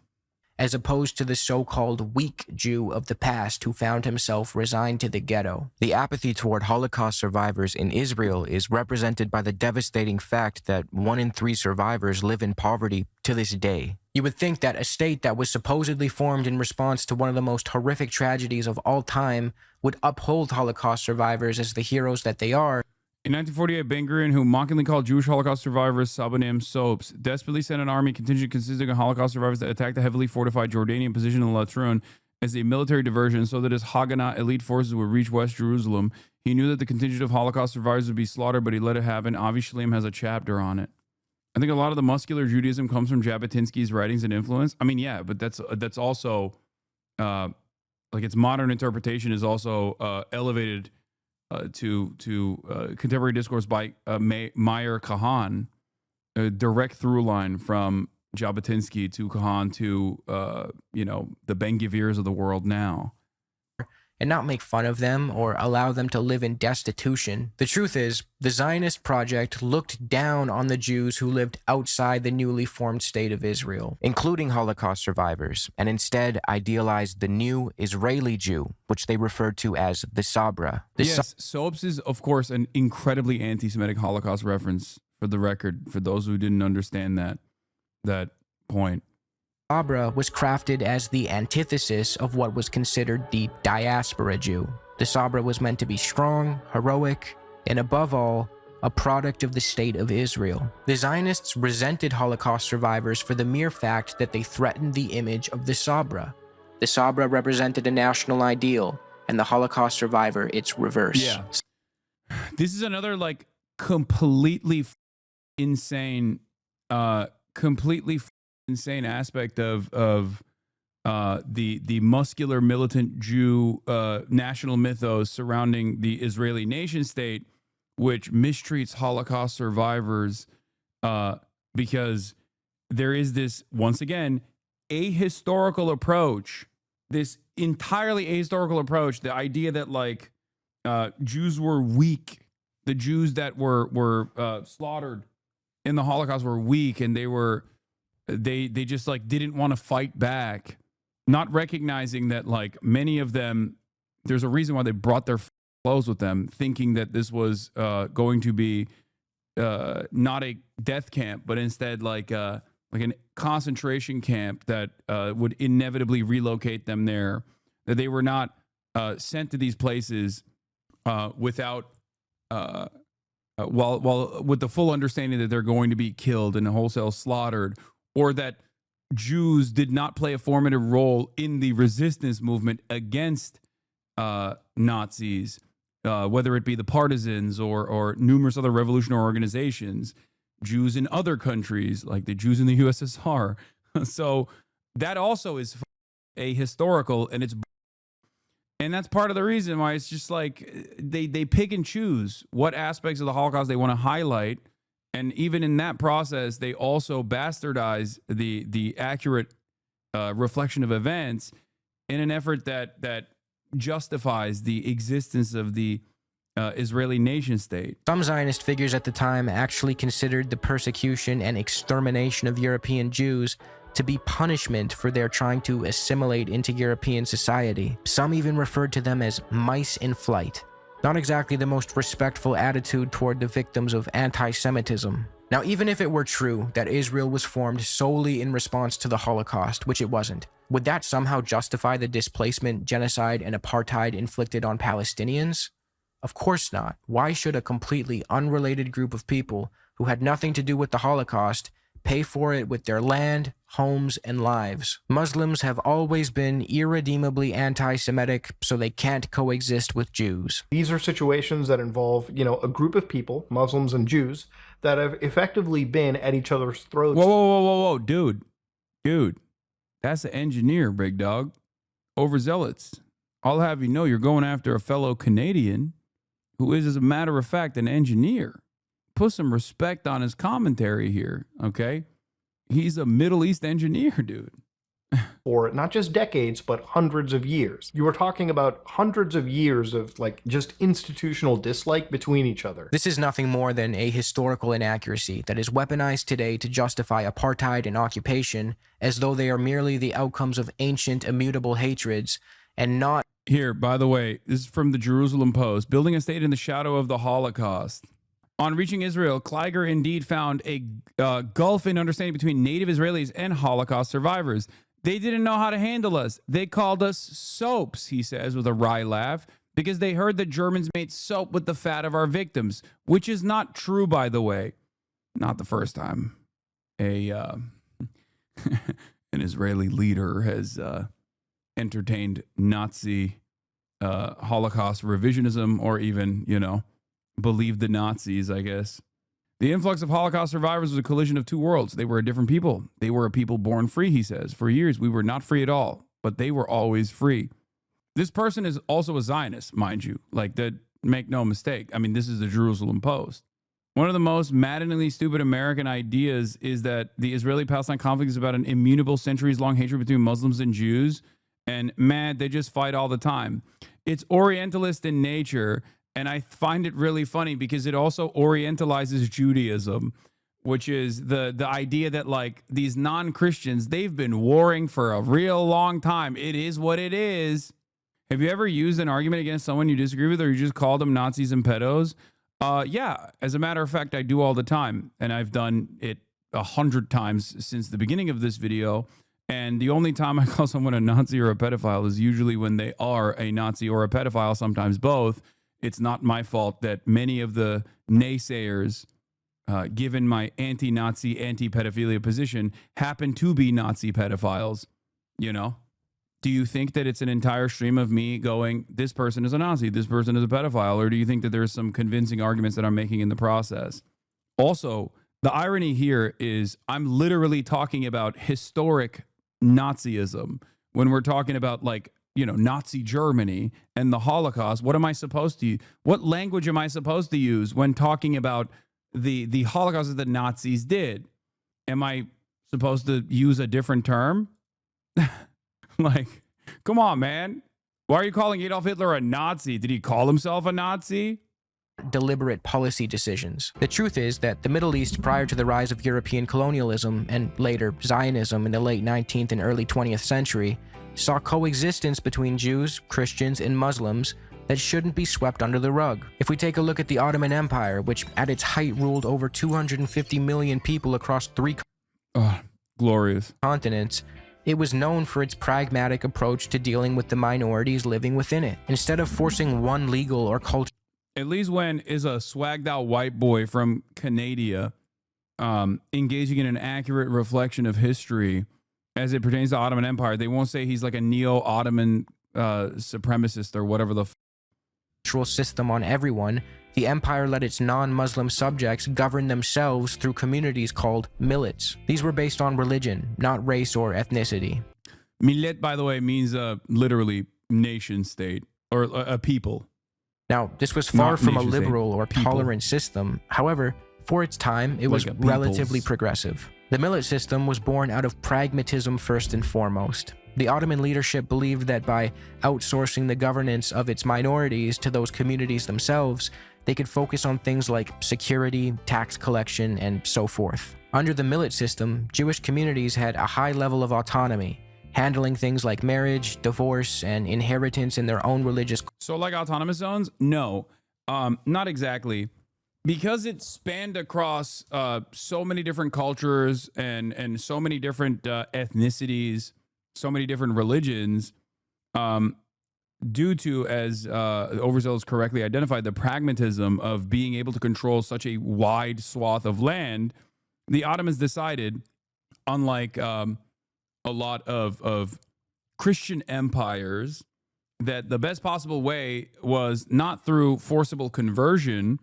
As opposed to the so-called weak Jew of the past who found himself resigned to the ghetto. The apathy toward Holocaust survivors in Israel is represented by the devastating fact that 1 in 3 survivors live in poverty to this day. You would think that a state that was supposedly formed in response to one of the most horrific tragedies of all time would uphold Holocaust survivors as the heroes that they are. In 1948, Ben-Gurion, who mockingly called Jewish Holocaust survivors Sabanim soaps, desperately sent an army contingent consisting of Holocaust survivors that attacked the heavily fortified Jordanian position in Latrun as a military diversion so that his Haganah elite forces would reach West Jerusalem. He knew that the contingent of Holocaust survivors would be slaughtered, but he let it happen. Avi Shalem has a chapter on it. I think a lot of the muscular Judaism comes from Jabotinsky's writings and influence. I mean, yeah, but that's also like its modern interpretation is also elevated Contemporary Discourse by Meyer Kahan, a direct through line from Jabotinsky to Kahan to the Ben-Gvirs of the world now. And not make fun of them or allow them to live in destitution. The truth is, the Zionist project looked down on the Jews who lived outside the newly formed state of Israel, including Holocaust survivors, and instead idealized the new Israeli Jew, which they referred to as the Sabra. Soaps is, of course, an incredibly anti-Semitic Holocaust reference, for the record, for those who didn't understand that point. Sabra was crafted as the antithesis of what was considered the diaspora Jew. The Sabra was meant to be strong, heroic, and above all, a product of the state of Israel. The Zionists resented Holocaust survivors for the mere fact that they threatened the image of the Sabra. The Sabra represented a national ideal, and the Holocaust survivor its reverse. Yeah. This is another completely insane aspect of the muscular militant Jew national mythos surrounding the Israeli nation state, which mistreats Holocaust survivors because there is this, once again, ahistorical approach, this entirely ahistorical approach, the idea that Jews were weak, the Jews that were slaughtered in the Holocaust were weak, and they just didn't want to fight back, not recognizing that many of them, there's a reason why they brought their clothes with them, thinking that this was going to be not a death camp, but instead an concentration camp that would inevitably relocate them there, that they were not sent to these places without while with the full understanding that they're going to be killed and wholesale slaughtered, or that Jews did not play a formative role in the resistance movement against Nazis, whether it be the partisans or numerous other revolutionary organizations, Jews in other countries like the Jews in the USSR. So that also is ahistorical, and that's part of the reason why it's just they pick and choose what aspects of the Holocaust they want to highlight. And even in that process, they also bastardize the accurate reflection of events in an effort that justifies the existence of the Israeli nation state. Some Zionist figures at the time actually considered the persecution and extermination of European Jews to be punishment for their trying to assimilate into European society. Some even referred to them as mice in flight. Not exactly the most respectful attitude toward the victims of anti-Semitism. Now, even if it were true that Israel was formed solely in response to the Holocaust, which it wasn't, would that somehow justify the displacement, genocide, and apartheid inflicted on Palestinians? Of course not. Why should a completely unrelated group of people who had nothing to do with the Holocaust pay for it with their land, homes, and lives? Muslims have always been irredeemably anti-Semitic, so they can't coexist with Jews. These are situations that involve, a group of people, Muslims and Jews, that have effectively been at each other's throats. Whoa, dude. That's an engineer, big dog. Overzealots. I'll have you know you're going after a fellow Canadian who is, as a matter of fact, an engineer. Put some respect on his commentary here, okay? He's a Middle East engineer, dude. For not just decades, but hundreds of years. You were talking about hundreds of years of just institutional dislike between each other. This is nothing more than a historical inaccuracy that is weaponized today to justify apartheid and occupation as though they are merely the outcomes of ancient immutable hatreds and not... Here, by the way, this is from the Jerusalem Post. Building a state in the shadow of the Holocaust. On reaching Israel, Kleiger indeed found a gulf in understanding between native Israelis and Holocaust survivors. They didn't know how to handle us. They called us soaps, he says with a wry laugh, because they heard the Germans made soap with the fat of our victims, which is not true, by the way. Not the first time an Israeli leader has entertained Nazi Holocaust revisionism, or even, believed the Nazis, I guess. The influx of Holocaust survivors was a collision of two worlds. They were a different people. They were a people born free, he says. For years, we were not free at all, but they were always free. This person is also a Zionist, mind you. Make no mistake. I mean, this is the Jerusalem Post. One of the most maddeningly stupid American ideas is that the Israeli-Palestine conflict is about an immutable, centuries-long hatred between Muslims and Jews. And man, they just fight all the time. It's Orientalist in nature, and I find it really funny because it also Orientalizes Judaism, which is the idea that like these non-Christians, they've been warring for a real long time. It is what it is. Have you ever used an argument against someone you disagree with, or you just called them Nazis and pedos? Yeah, as a matter of fact, I do all the time, and I've done it 100 times since the beginning of this video. And the only time I call someone a Nazi or a pedophile is usually when they are a Nazi or a pedophile, sometimes both. It's not my fault that many of the naysayers, given my anti-Nazi, anti-pedophilia position, happen to be Nazi pedophiles, you know? Do you think that it's an entire stream of me going, this person is a Nazi, this person is a pedophile, or do you think that there's some convincing arguments that I'm making in the process? Also, the irony here is I'm literally talking about historic Nazism when we're talking about, like, you know, Nazi Germany and the Holocaust. What language am I supposed to use when talking about the Holocaust that the Nazis did? Am I supposed to use a different term? Like, come on, man. Why are you calling Adolf Hitler a Nazi? Did he call himself a Nazi? Deliberate policy decisions. The truth is that the Middle East, prior to the rise of European colonialism and later Zionism in the late 19th and early 20th century, saw coexistence between Jews, Christians, and Muslims that shouldn't be swept under the rug. If we take a look at the Ottoman Empire, which at its height ruled over 250 million people across three glorious continents, it was known for its pragmatic approach to dealing with the minorities living within it. Instead of forcing one legal or cultural... At least when is a swagged out white boy from Canada engaging in an accurate reflection of history as it pertains to the Ottoman Empire, they won't say he's like a neo-Ottoman supremacist or whatever the cultural system on everyone. The empire let its non-Muslim subjects govern themselves through communities called millets. These were based on religion, not race or ethnicity. Millet, by the way, means literally nation state or a people. Now, this was far from a liberal or tolerant system. However, for its time, it was relatively progressive. The millet system was born out of pragmatism first and foremost. The Ottoman leadership believed that by outsourcing the governance of its minorities to those communities themselves, they could focus on things like security, tax collection, and so forth. Under the millet system, Jewish communities had a high level of autonomy, handling things like marriage, divorce, and inheritance in their own religious... So like autonomous zones? No, not exactly. Because it spanned across so many different cultures and so many different ethnicities, so many different religions, due to, as overzealots correctly identified, the pragmatism of being able to control such a wide swath of land, the Ottomans decided, unlike a lot of Christian empires, that the best possible way was not through forcible conversion,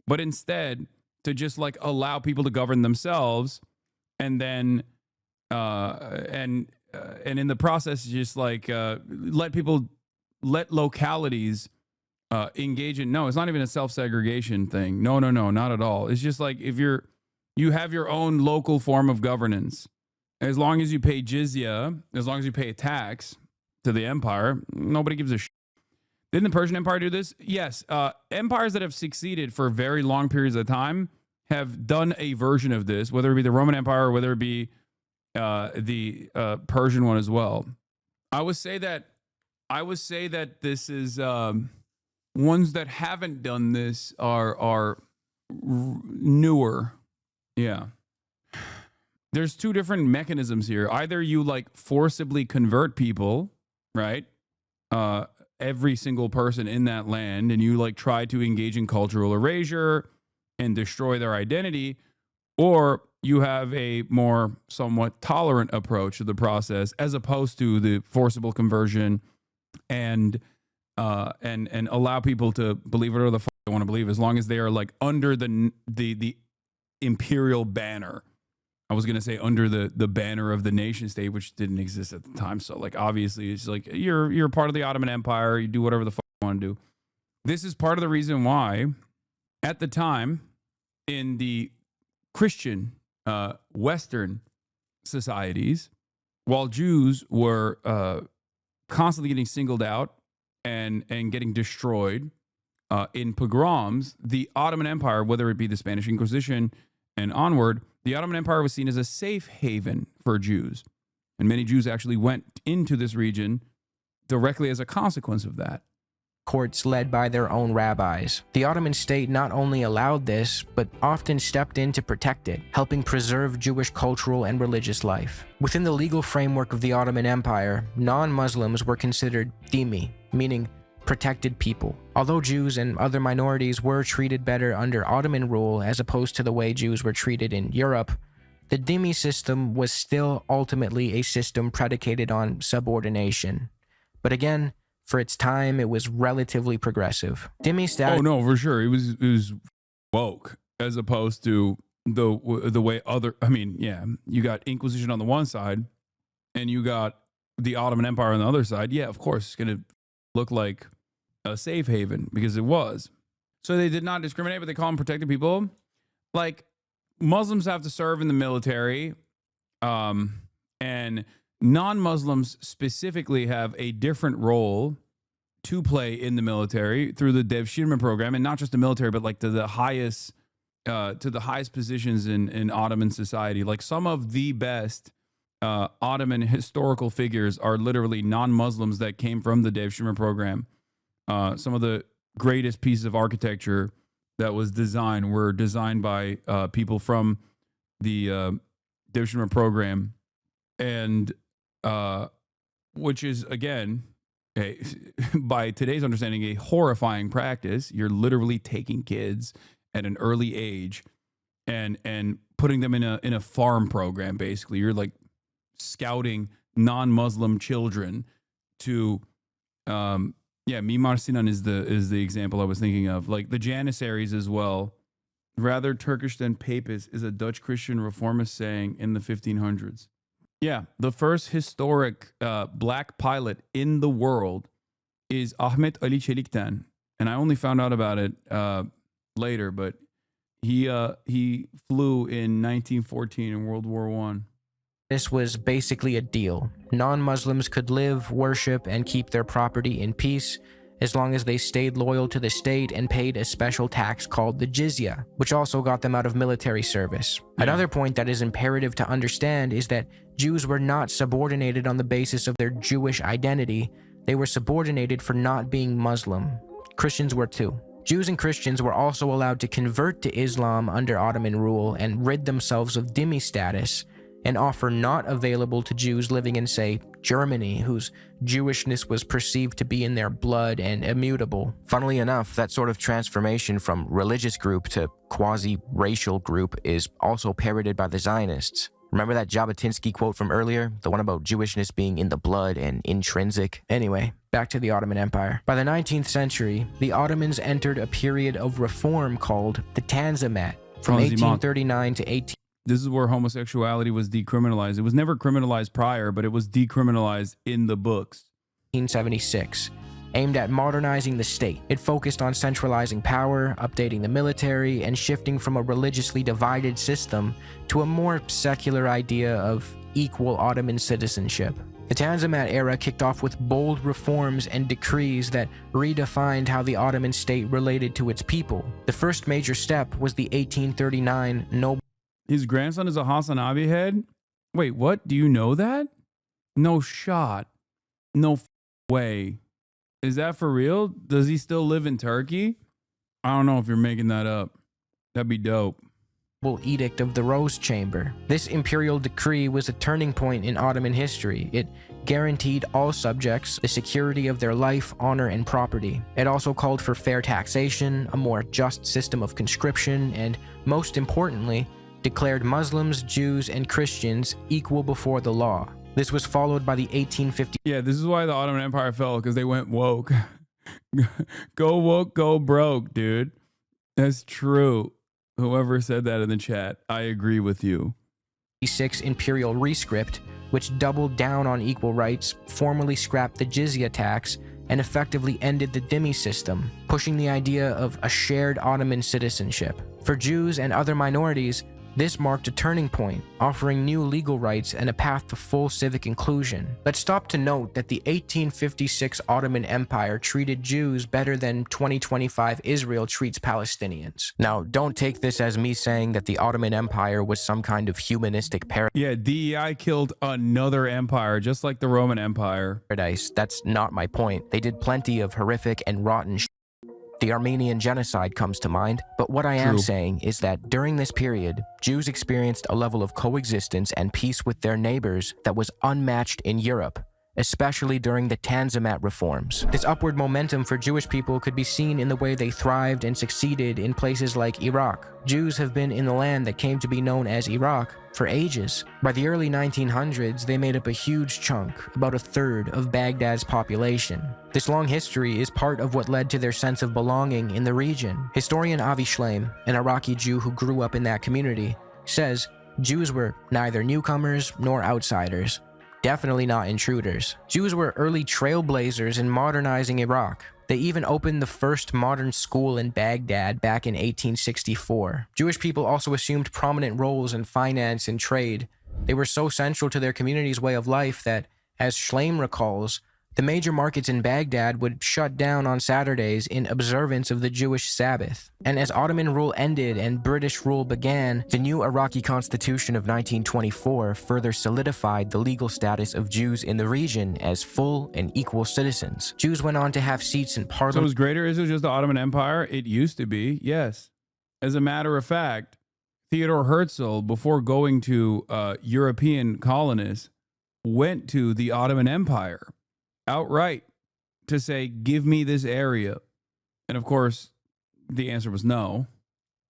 but instead to just like allow people to govern themselves, and then and in the process just like let localities engage in... No, it's not even a self-segregation thing. No, not at all. It's just like if you have your own local form of governance, as long as you pay jizya, as long as you pay a tax to the empire, nobody gives a shit. Didn't the Persian Empire do this? Yes. Empires that have succeeded for very long periods of time have done a version of this, whether it be the Roman Empire or whether it be the Persian one as well. I would say that this is ones that haven't done this are newer. Yeah. There's two different mechanisms here. Either you like forcibly convert people, right? Every single person in that land, and you like try to engage in cultural erasure and destroy their identity, or you have a more somewhat tolerant approach to the process as opposed to the forcible conversion and allow people to believe whatever the fuck they want to believe, as long as they are like under the imperial banner. I was going to say under the banner of the nation state, which didn't exist at the time. So like, obviously it's like, you're part of the Ottoman Empire. You do whatever the fuck you want to do. This is part of the reason why, at the time, in the Christian Western societies, while Jews were constantly getting singled out and getting destroyed in pogroms, the Ottoman Empire, whether it be the Spanish Inquisition and onward, the Ottoman Empire was seen as a safe haven for Jews. And many Jews actually went into this region directly as a consequence of that. Courts led by their own rabbis. The Ottoman state not only allowed this, but often stepped in to protect it, helping preserve Jewish cultural and religious life. Within the legal framework of the Ottoman Empire, non-Muslims were considered dhimmi, meaning protected people. Although Jews and other minorities were treated better under Ottoman rule as opposed to the way Jews were treated in Europe, the dhimmi system was still ultimately a system predicated on subordination. But again, for its time, it was relatively progressive. Dhimmi status— Oh no, for sure, it was woke as opposed to the way other. I mean, yeah, you got Inquisition on the one side, and you got the Ottoman Empire on the other side. Yeah, of course, it's gonna look like a safe haven because it was. So they did not discriminate, but they call them protected people. Like Muslims have to serve in the military, and non-Muslims specifically have a different role to play in the military through the Devshirme program, and not just the military, but like to the highest positions in Ottoman society. Like some of the best Ottoman historical figures are literally non-Muslims that came from the Devshirme program. Some of the greatest pieces of architecture that was designed were designed by people from the Devshirme program, and which is, again, by today's understanding, a horrifying practice. You're literally taking kids at an early age and putting them in a farm program. Basically, you're like scouting non-Muslim children to Mimar Sinan is the example I was thinking of. Like the Janissaries as well. Rather Turkish than Papist is a Dutch Christian reformist saying in the 1500s. Yeah, the first historic black pilot in the world is Ahmet Ali Çelik'ten, and I only found out about it later, but he flew in 1914 in World War I. This was basically a deal. Non-Muslims could live, worship, and keep their property in peace as long as they stayed loyal to the state and paid a special tax called the jizya, which also got them out of military service. Yeah. Another point that is imperative to understand is that Jews were not subordinated on the basis of their Jewish identity. They were subordinated for not being Muslim. Christians were too. Jews and Christians were also allowed to convert to Islam under Ottoman rule and rid themselves of dhimmi status, an offer not available to Jews living in, say, Germany, whose Jewishness was perceived to be in their blood and immutable. Funnily enough, that sort of transformation from religious group to quasi-racial group is also parroted by the Zionists. Remember that Jabotinsky quote from earlier? The one about Jewishness being in the blood and intrinsic? Anyway, back to the Ottoman Empire. By the 19th century, the Ottomans entered a period of reform called the Tanzimat, from 1839 to 18... This is where homosexuality was decriminalized. It was never criminalized prior, but it was decriminalized in the books. 1876, aimed at modernizing the state. It focused on centralizing power, updating the military, and shifting from a religiously divided system to a more secular idea of equal Ottoman citizenship. The Tanzimat era kicked off with bold reforms and decrees that redefined how the Ottoman state related to its people. The first major step was the 1839 Noble... His grandson is a Hasan Abi head? Wait, what? Do you know that? No shot. No way. Is that for real? Does he still live in Turkey? I don't know if you're making that up. That'd be dope. Edict of the Rose Chamber. This imperial decree was a turning point in Ottoman history. It guaranteed all subjects the security of their life, honor, and property. It also called for fair taxation, a more just system of conscription, and most importantly, declared Muslims, Jews, and Christians equal before the law. This was followed by the 1850... Yeah, this is why the Ottoman Empire fell, because they went woke. Go woke, go broke, dude. That's true. Whoever said that in the chat, I agree with you. 1956 imperial rescript, which doubled down on equal rights, formally scrapped the jizya tax, and effectively ended the dhimmi system, pushing the idea of a shared Ottoman citizenship. For Jews and other minorities, this marked a turning point, offering new legal rights and a path to full civic inclusion. Let's stop to note that the 1856 Ottoman Empire treated Jews better than 2025 Israel treats Palestinians. Now, don't take this as me saying that the Ottoman Empire was some kind of humanistic Yeah, DEI killed another empire, just like the Roman Empire. paradise. That's not my point. They did plenty of horrific and rotten shit. The Armenian genocide comes to mind, but what I am saying is that during this period, Jews experienced a level of coexistence and peace with their neighbors that was unmatched in Europe, especially during the Tanzimat reforms. This upward momentum for Jewish people could be seen in the way they thrived and succeeded in places like Iraq. Jews have been in the land that came to be known as Iraq for ages. By the early 1900s, they made up a huge chunk, about a third of Baghdad's population. This long history is part of what led to their sense of belonging in the region. Historian Avi Shleim, an Iraqi Jew who grew up in that community, says Jews were neither newcomers nor outsiders. Definitely not intruders. Jews were early trailblazers in modernizing Iraq. They even opened the first modern school in Baghdad back in 1864. Jewish people also assumed prominent roles in finance and trade. They were so central to their community's way of life that, as Shleim recalls, the major markets in Baghdad would shut down on Saturdays in observance of the Jewish Sabbath. And as Ottoman rule ended and British rule began, the new Iraqi constitution of 1924 further solidified the legal status of Jews in the region as full and equal citizens. Jews went on to have seats in parliament. So as greater as just the Ottoman Empire? It used to be, yes. As a matter of fact, Theodore Herzl, before going to European colonists, went to the Ottoman Empire outright to say, give me this area. And of course, the answer was no.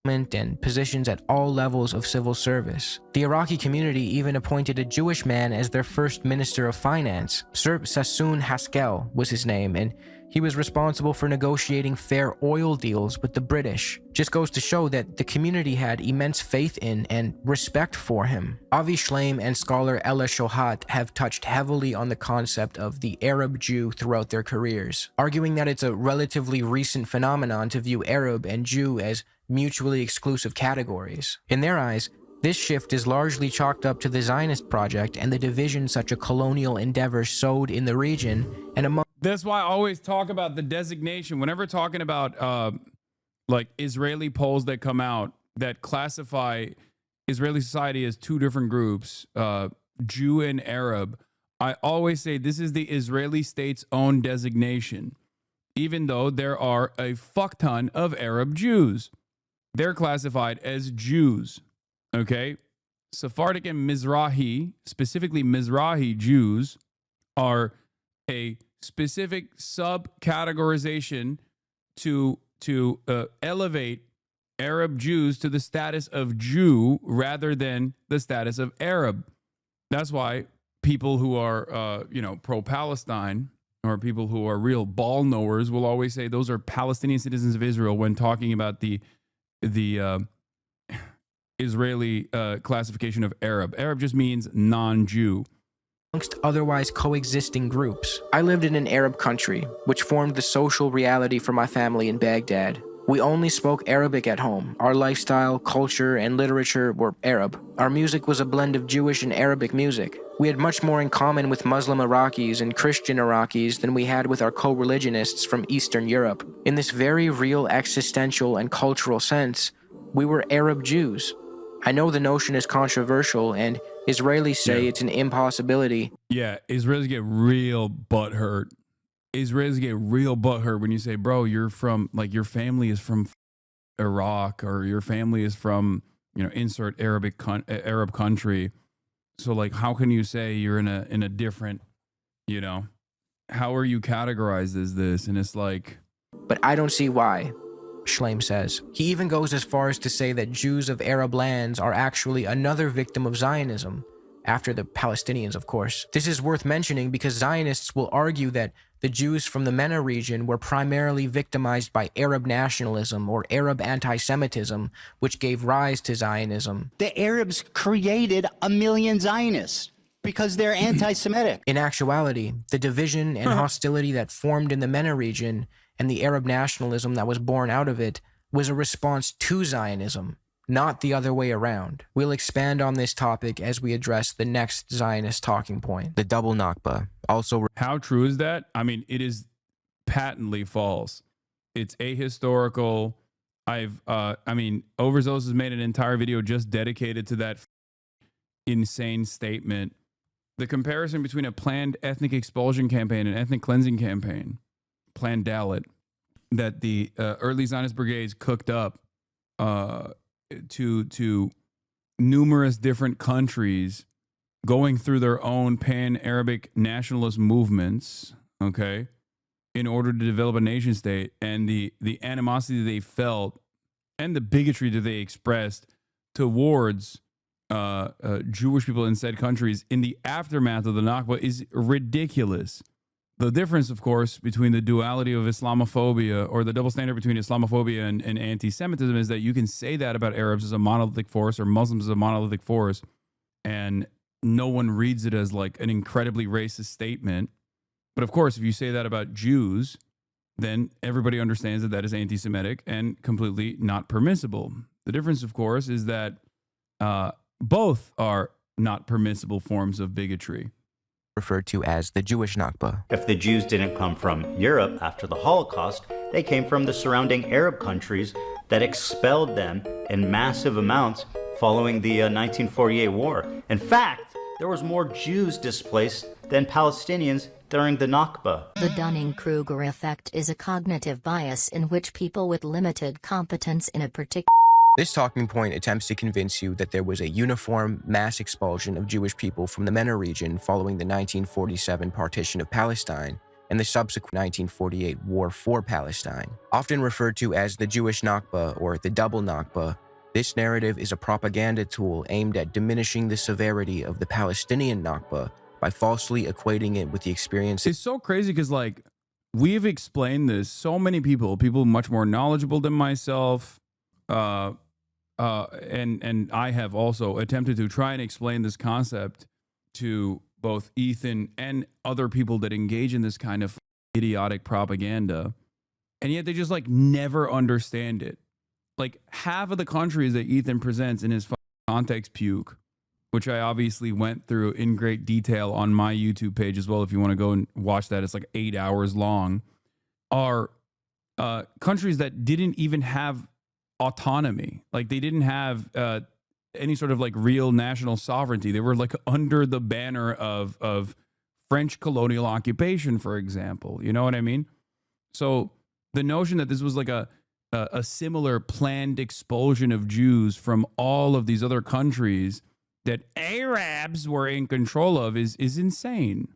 And positions at all levels of civil service. The Iraqi community even appointed a Jewish man as their first minister of finance. Sir Sassoon Haskel was his name, and he was responsible for negotiating fair oil deals with the British. Just goes to show that the community had immense faith in and respect for him. Avi Shleim and scholar Ella Shohat have touched heavily on the concept of the Arab Jew throughout their careers, arguing that it's a relatively recent phenomenon to view Arab and Jew as mutually exclusive categories. In their eyes, this shift is largely chalked up to the Zionist project and the division such a colonial endeavor sowed in the region and among. That's why I always talk about the designation. Whenever talking about like Israeli polls that come out that classify Israeli society as two different groups, Jew and Arab, I always say this is the Israeli state's own designation, even though there are a fuck ton of Arab Jews. They're classified as Jews, okay? Sephardic and Mizrahi, specifically Mizrahi Jews, are a specific subcategorization to elevate Arab Jews to the status of Jew rather than the status of Arab. That's why people who are, pro-Palestine or people who are real ball knowers will always say those are Palestinian citizens of Israel when talking about the Israeli classification of Arab. Arab just means non-Jew. Amongst otherwise coexisting groups. I lived in an Arab country, which formed the social reality for my family in Baghdad. We only spoke Arabic at home. Our lifestyle, culture, and literature were Arab. Our music was a blend of Jewish and Arabic music. We had much more in common with Muslim Iraqis and Christian Iraqis than we had with our co-religionists from Eastern Europe. In this very real existential and cultural sense, we were Arab Jews. I know the notion is controversial, and Israelis say it's an impossibility. Yeah, Israelis get real butthurt. Israelis get real butthurt when you say, bro, you're from, like, your family is from Iraq, or your family is from, insert Arab country. So, like, how can you say you're in a different, how are you categorized as this? And it's like... But I don't see why, Shleim says. He even goes as far as to say that Jews of Arab lands are actually another victim of Zionism, after the Palestinians, of course. This is worth mentioning because Zionists will argue that the Jews from the MENA region were primarily victimized by Arab nationalism or Arab anti-Semitism, which gave rise to Zionism. The Arabs created 1 million Zionists. because they're anti-Semitic. In actuality, the division and hostility that formed in the MENA region and the Arab nationalism that was born out of it was a response to Zionism, not the other way around. We'll expand on this topic as we address the next Zionist talking point, the double Nakba. Also, how true is that? I mean, it is patently false. It's ahistorical. Overzealots has made an entire video just dedicated to that insane statement. The comparison between a planned ethnic expulsion campaign and ethnic cleansing campaign, planned Dalit, that the early Zionist brigades cooked up to numerous different countries going through their own pan-Arabic nationalist movements, okay, in order to develop a nation state, and the animosity they felt and the bigotry that they expressed towards Jewish people in said countries in the aftermath of the Nakba is ridiculous. The difference, of course, between the duality of Islamophobia, or the double standard between Islamophobia and anti-Semitism, is that you can say that about Arabs as a monolithic force or Muslims as a monolithic force, and no one reads it as like an incredibly racist statement. But of course, if you say that about Jews, then everybody understands that that is anti-Semitic and completely not permissible. The difference, of course, is that both are not permissible forms of bigotry. Referred to as the Jewish Nakba. If the Jews didn't come from Europe after the Holocaust, they came from the surrounding Arab countries that expelled them in massive amounts following the 1948 war. In fact, there was more Jews displaced than Palestinians during the Nakba. The Dunning-Kruger effect is a cognitive bias in which people with limited competence in a particular... This talking point attempts to convince you that there was a uniform mass expulsion of Jewish people from the MENA region following the 1947 partition of Palestine and the subsequent 1948 war for Palestine. Often referred to as the Jewish Nakba or the double Nakba, this narrative is a propaganda tool aimed at diminishing the severity of the Palestinian Nakba by falsely equating it with the experience. It's so crazy because, like, we've explained this, so many people much more knowledgeable than myself, and I have also attempted to try and explain this concept to both Ethan and other people that engage in this kind of idiotic propaganda, and yet they just like never understand it. Like half of the countries that Ethan presents in his context puke, which I obviously went through in great detail on my YouTube page as well, if you want to go and watch that, it's like 8 hours long, are countries that didn't even have autonomy. Like they didn't have any sort of like real national sovereignty. They were like under the banner of French colonial occupation, for example. You know what I mean? So the notion that this was like a similar planned expulsion of Jews from all of these other countries that Arabs were in control of is insane.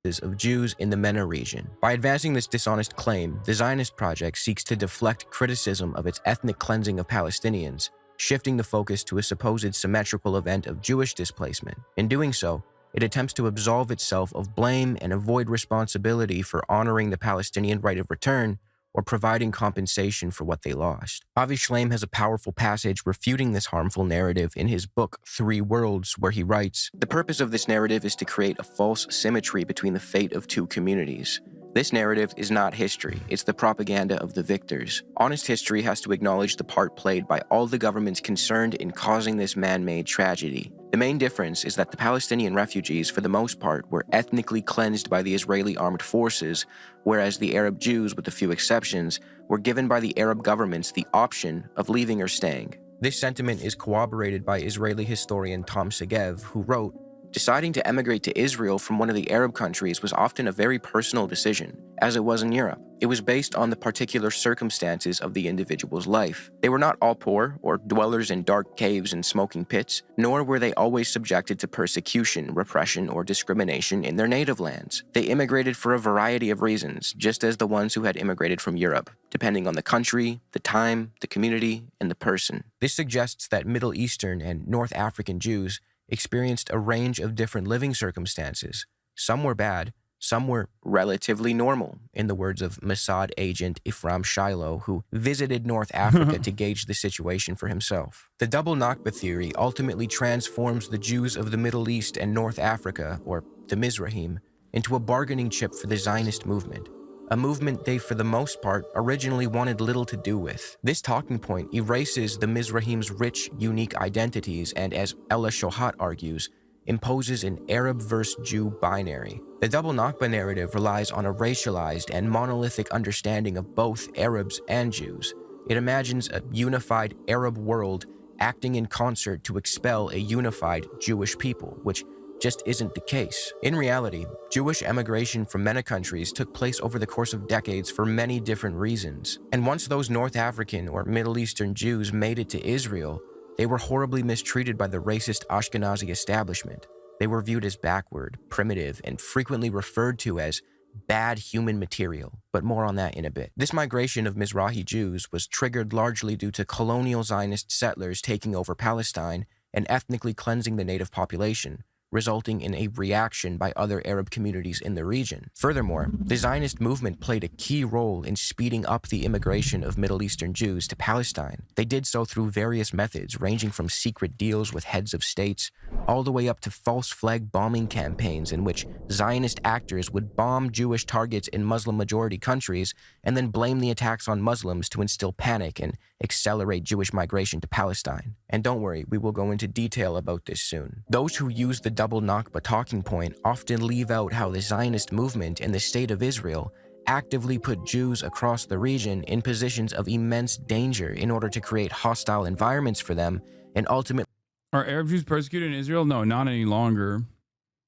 Of Jews in the MENA region. By advancing this dishonest claim, the Zionist project seeks to deflect criticism of its ethnic cleansing of Palestinians, shifting the focus to a supposed symmetrical event of Jewish displacement. In doing so, it attempts to absolve itself of blame and avoid responsibility for honoring the Palestinian right of return or providing compensation for what they lost. Avi Shlaim has a powerful passage refuting this harmful narrative in his book, 3 Worlds, where he writes, "The purpose of this narrative is to create a false symmetry between the fate of two communities. This narrative is not history, it's the propaganda of the victors. Honest history has to acknowledge the part played by all the governments concerned in causing this man-made tragedy. The main difference is that the Palestinian refugees, for the most part, were ethnically cleansed by the Israeli armed forces, whereas the Arab Jews, with a few exceptions, were given by the Arab governments the option of leaving or staying." This sentiment is corroborated by Israeli historian Tom Segev, who wrote, "Deciding to emigrate to Israel from one of the Arab countries was often a very personal decision, as it was in Europe. It was based on the particular circumstances of the individual's life. They were not all poor or dwellers in dark caves and smoking pits, nor were they always subjected to persecution, repression, or discrimination in their native lands. They immigrated for a variety of reasons, just as the ones who had immigrated from Europe, depending on the country, the time, the community, and the person." This suggests that Middle Eastern and North African Jews experienced a range of different living circumstances. Some were bad, Some were relatively normal, in the words of Mossad agent Ephraim Shiloh, who visited North Africa to gauge the situation for himself. The double Nakba theory ultimately transforms the Jews of the Middle East and North Africa, or the Mizrahim, into a bargaining chip for the Zionist movement, a movement they, for the most part, originally wanted little to do with. This talking point erases the Mizrahim's rich, unique identities and, as Ella Shohat argues, imposes an Arab versus Jew binary. The double Nakba narrative relies on a racialized and monolithic understanding of both Arabs and Jews. It imagines a unified Arab world acting in concert to expel a unified Jewish people, which just isn't the case. In reality, Jewish emigration from many countries took place over the course of decades for many different reasons. And once those North African or Middle Eastern Jews made it to Israel, they were horribly mistreated by the racist Ashkenazi establishment. They were viewed as backward, primitive, and frequently referred to as bad human material, but more on that in a bit. This migration of Mizrahi Jews was triggered largely due to colonial Zionist settlers taking over Palestine and ethnically cleansing the native population, resulting in a reaction by other Arab communities in the region. Furthermore, the Zionist movement played a key role in speeding up the immigration of Middle Eastern Jews to Palestine. They did so through various methods, ranging from secret deals with heads of states, all the way up to false flag bombing campaigns in which Zionist actors would bomb Jewish targets in Muslim-majority countries and then blame the attacks on Muslims to instill panic and accelerate Jewish migration to Palestine. And don't worry, we will go into detail about this soon. Those who use the double Nakba talking point often leave out how the Zionist movement and the State of Israel actively put Jews across the region in positions of immense danger in order to create hostile environments for them and ultimately... Are Arab Jews persecuted in Israel? No, not any longer.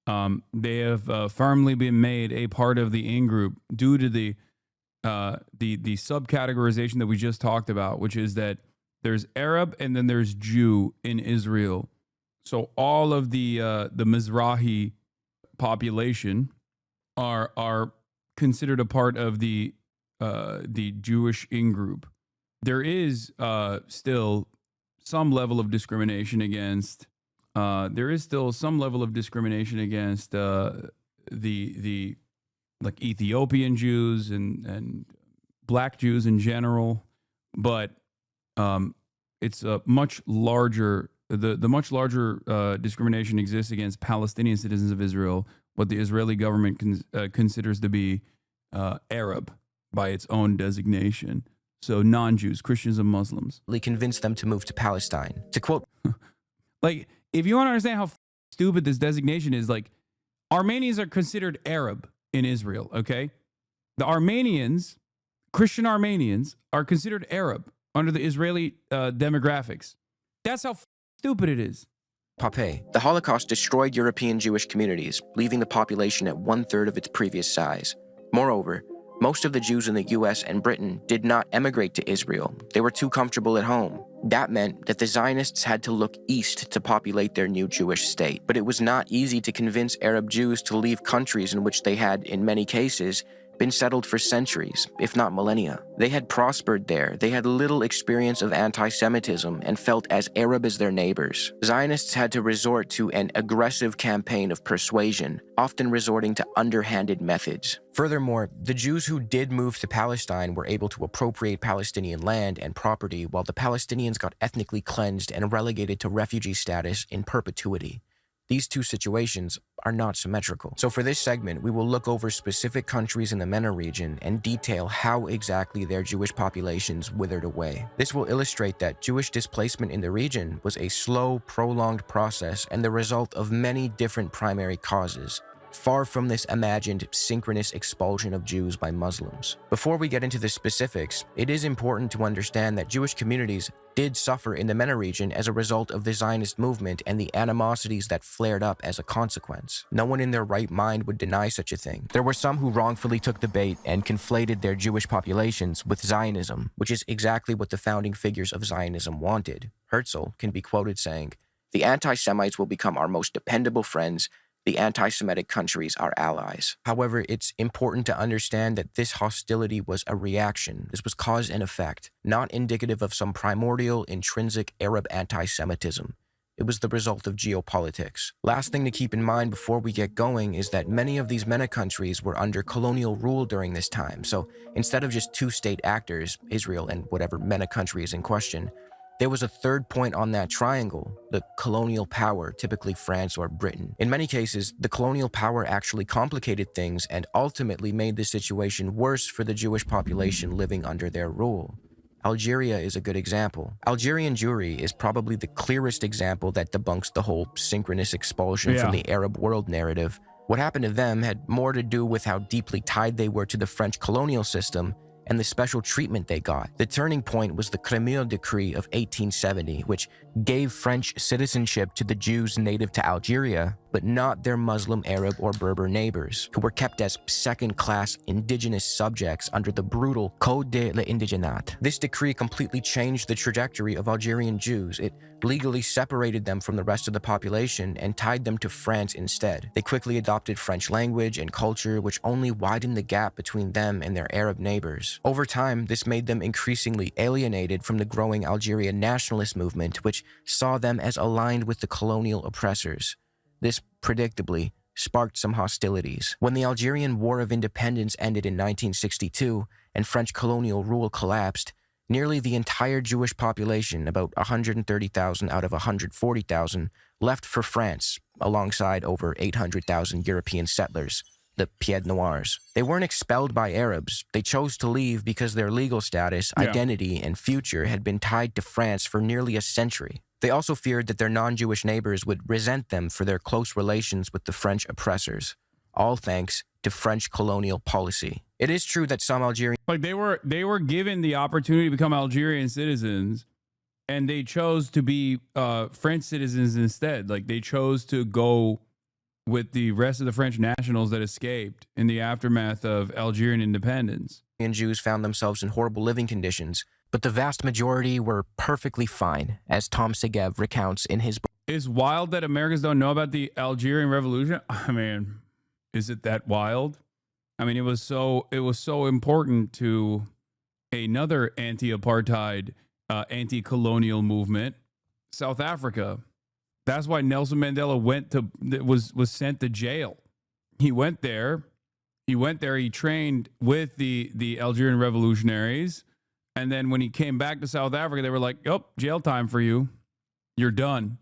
They have firmly been made a part of the in-group due to the subcategorization that we just talked about, which is that there's Arab and then there's Jew in Israel. So all of the Mizrahi population are considered a part of the Jewish in-group. There is still some level of discrimination against. The like Ethiopian Jews and Black Jews in general, but it's a much larger. The much larger discrimination exists against Palestinian citizens of Israel, what the Israeli government considers to be Arab by its own designation. So non-Jews, Christians and Muslims. convince them to move to Palestine. To quote... Like, if you want to understand how stupid this designation is, like, Armenians are considered Arab in Israel, okay? The Armenians, Christian Armenians, are considered Arab under the Israeli demographics. That's how stupid it is. Pape, the Holocaust destroyed European Jewish communities, leaving the population at 1/3 of its previous size. Moreover, most of the Jews in the US and Britain did not emigrate to Israel. They were too comfortable at home. That meant that the Zionists had to look east to populate their new Jewish state. But it was not easy to convince Arab Jews to leave countries in which they had, in many cases, been settled for centuries, if not millennia. They had prospered there, they had little experience of anti-Semitism, and felt as Arab as their neighbors. Zionists had to resort to an aggressive campaign of persuasion, often resorting to underhanded methods. Furthermore, the Jews who did move to Palestine were able to appropriate Palestinian land and property, while the Palestinians got ethnically cleansed and relegated to refugee status in perpetuity. These two situations are not symmetrical. So for this segment, we will look over specific countries in the MENA region and detail how exactly their Jewish populations withered away. This will illustrate that Jewish displacement in the region was a slow, prolonged process and the result of many different primary causes, far from this imagined synchronous expulsion of Jews by Muslims. Before we get into the specifics, it is important to understand that Jewish communities did suffer in the MENA region as a result of the Zionist movement and the animosities that flared up as a consequence. No one in their right mind would deny such a thing. There were some who wrongfully took the bait and conflated their Jewish populations with Zionism, which is exactly what the founding figures of Zionism wanted. Herzl can be quoted saying, "The anti-Semites will become our most dependable friends, the anti-Semitic countries are allies." However, it's important to understand that this hostility was a reaction. This was cause and effect, not indicative of some primordial, intrinsic Arab anti-Semitism. It was the result of geopolitics. Last thing to keep in mind before we get going is that many of these MENA countries were under colonial rule during this time, so instead of just two state actors, Israel and whatever MENA country is in question, there was a third point on that triangle, the colonial power, typically France or Britain. In many cases, the colonial power actually complicated things and ultimately made the situation worse for the Jewish population living under their rule. Algeria is a good example. Algerian Jewry is probably the clearest example that debunks the whole synchronous expulsion from the Arab world narrative. What happened to them had more to do with how deeply tied they were to the French colonial system and the special treatment they got. The turning point was the Crémieux Decree of 1870, which gave French citizenship to the Jews native to Algeria, but not their Muslim, Arab, or Berber neighbors, who were kept as second-class indigenous subjects under the brutal Code de l'Indigénat. This decree completely changed the trajectory of Algerian Jews. It legally separated them from the rest of the population and tied them to France instead. They quickly adopted French language and culture, which only widened the gap between them and their Arab neighbors. Over time, this made them increasingly alienated from the growing Algerian nationalist movement, which saw them as aligned with the colonial oppressors. This, predictably, sparked some hostilities. When the Algerian War of Independence ended in 1962 and French colonial rule collapsed, nearly the entire Jewish population, about 130,000 out of 140,000, left for France, alongside over 800,000 European settlers, the Pieds Noirs. They weren't expelled by Arabs. They chose to leave because their legal status, identity, and future had been tied to France for nearly a century. They also feared that their non-Jewish neighbors would resent them for their close relations with the French oppressors, all thanks to French colonial policy. It is true that some Algerian... they were given the opportunity to become Algerian citizens, and they chose to be French citizens instead. They chose to go with the rest of the French nationals that escaped in the aftermath of Algerian independence. Jews found themselves in horrible living conditions, but the vast majority were perfectly fine, as Tom Segev recounts in his book. It's wild that Americans don't know about the Algerian Revolution. I mean, is it that wild? I mean, it was so important to another anti-apartheid, anti-colonial movement, South Africa. That's why Nelson Mandela was sent to jail. He went there. He trained with the Algerian revolutionaries. And then when he came back to South Africa, they were like, "Oh, jail time for you. You're done."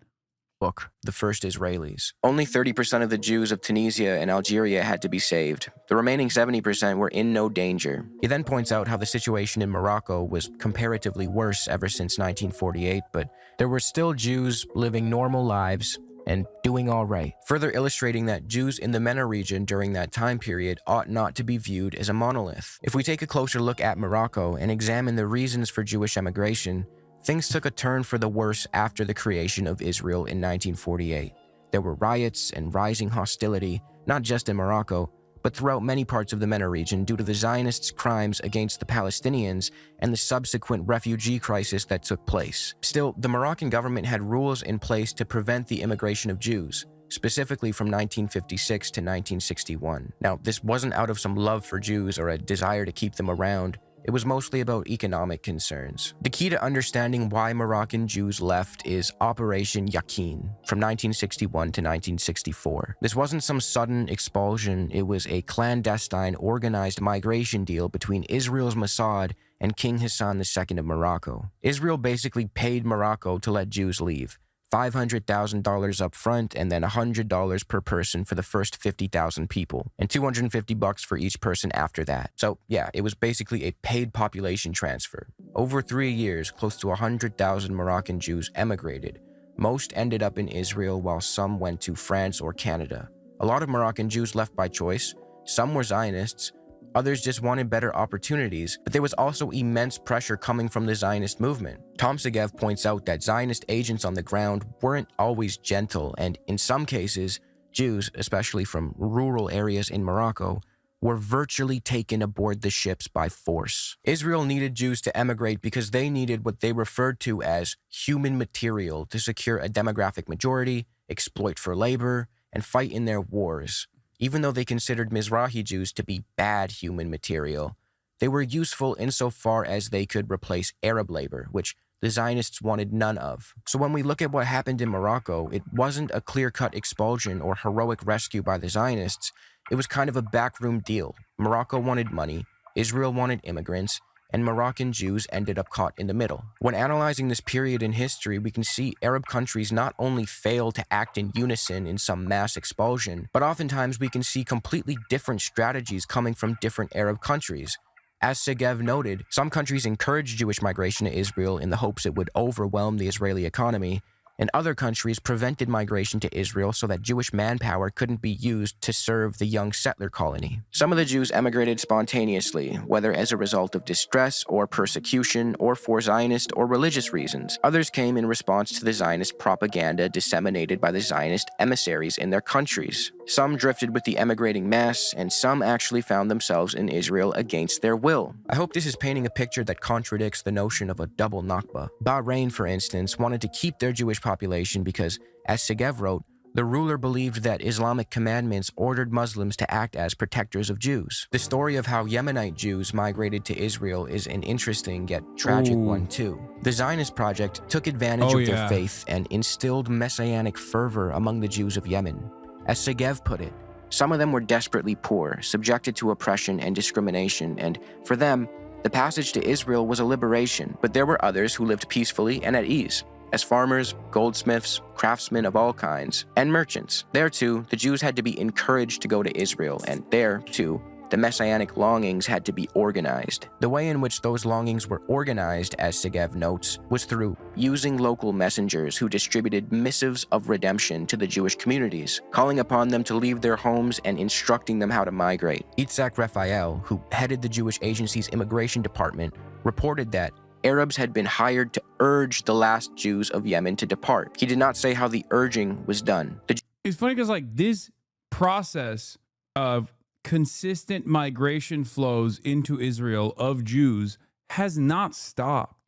Book, The First Israelis. Only 30% of the Jews of Tunisia and Algeria had to be saved. The remaining 70% were in no danger. He then points out how the situation in Morocco was comparatively worse ever since 1948, but there were still Jews living normal lives and doing all right, further illustrating that Jews in the MENA region during that time period ought not to be viewed as a monolith. If we take a closer look at Morocco and examine the reasons for Jewish emigration, things took a turn for the worse after the creation of Israel in 1948. There were riots and rising hostility, not just in Morocco, but throughout many parts of the MENA region due to the Zionists' crimes against the Palestinians and the subsequent refugee crisis that took place. Still, the Moroccan government had rules in place to prevent the immigration of Jews, specifically from 1956 to 1961. Now, this wasn't out of some love for Jews or a desire to keep them around. It was mostly about economic concerns. The key to understanding why Moroccan Jews left is Operation Yakin from 1961 to 1964. This wasn't some sudden expulsion, it was a clandestine, organized migration deal between Israel's Mossad and King Hasan II of Morocco. Israel basically paid Morocco to let Jews leave, $500,000 up front and then $100 per person for the first 50,000 people, and $250 for each person after that. So yeah, it was basically a paid population transfer. Over 3 years, close to 100,000 Moroccan Jews emigrated. Most ended up in Israel while some went to France or Canada. A lot of Moroccan Jews left by choice. Some were Zionists. Others just wanted better opportunities, but there was also immense pressure coming from the Zionist movement. Tom Segev points out that Zionist agents on the ground weren't always gentle, and in some cases, Jews, especially from rural areas in Morocco, were virtually taken aboard the ships by force. Israel needed Jews to emigrate because they needed what they referred to as human material to secure a demographic majority, exploit for labor, and fight in their wars. Even though they considered Mizrahi Jews to be bad human material, they were useful insofar as they could replace Arab labor, which the Zionists wanted none of. So when we look at what happened in Morocco, it wasn't a clear-cut expulsion or heroic rescue by the Zionists. It was kind of a backroom deal. Morocco wanted money, Israel wanted immigrants, and Moroccan Jews ended up caught in the middle. When analyzing this period in history, we can see Arab countries not only fail to act in unison in some mass expulsion, but oftentimes we can see completely different strategies coming from different Arab countries. As Segev noted, some countries encouraged Jewish migration to Israel in the hopes it would overwhelm the Israeli economy, and other countries prevented migration to Israel so that Jewish manpower couldn't be used to serve the young settler colony. Some of the Jews emigrated spontaneously, whether as a result of distress or persecution or for Zionist or religious reasons. Others came in response to the Zionist propaganda disseminated by the Zionist emissaries in their countries. Some drifted with the emigrating mass, and some actually found themselves in Israel against their will. I hope this is painting a picture that contradicts the notion of a double Nakba. Bahrain, for instance, wanted to keep their Jewish population because, as Segev wrote, the ruler believed that Islamic commandments ordered Muslims to act as protectors of Jews. The story of how Yemenite Jews migrated to Israel is an interesting yet tragic one too. The Zionist project took advantage of their faith and instilled messianic fervor among the Jews of Yemen. As Segev put it, some of them were desperately poor, subjected to oppression and discrimination, and for them, the passage to Israel was a liberation, but there were others who lived peacefully and at ease, as farmers, goldsmiths, craftsmen of all kinds, and merchants. There too, the Jews had to be encouraged to go to Israel, and there too, the messianic longings had to be organized. The way in which those longings were organized, as Segev notes, was through using local messengers who distributed missives of redemption to the Jewish communities, calling upon them to leave their homes and instructing them how to migrate. Itzhak Raphael, who headed the Jewish agency's immigration department, reported that Arabs had been hired to urge the last Jews of Yemen to depart. He did not say how the urging was done. It's funny because like this process of consistent migration flows into Israel of Jews has not stopped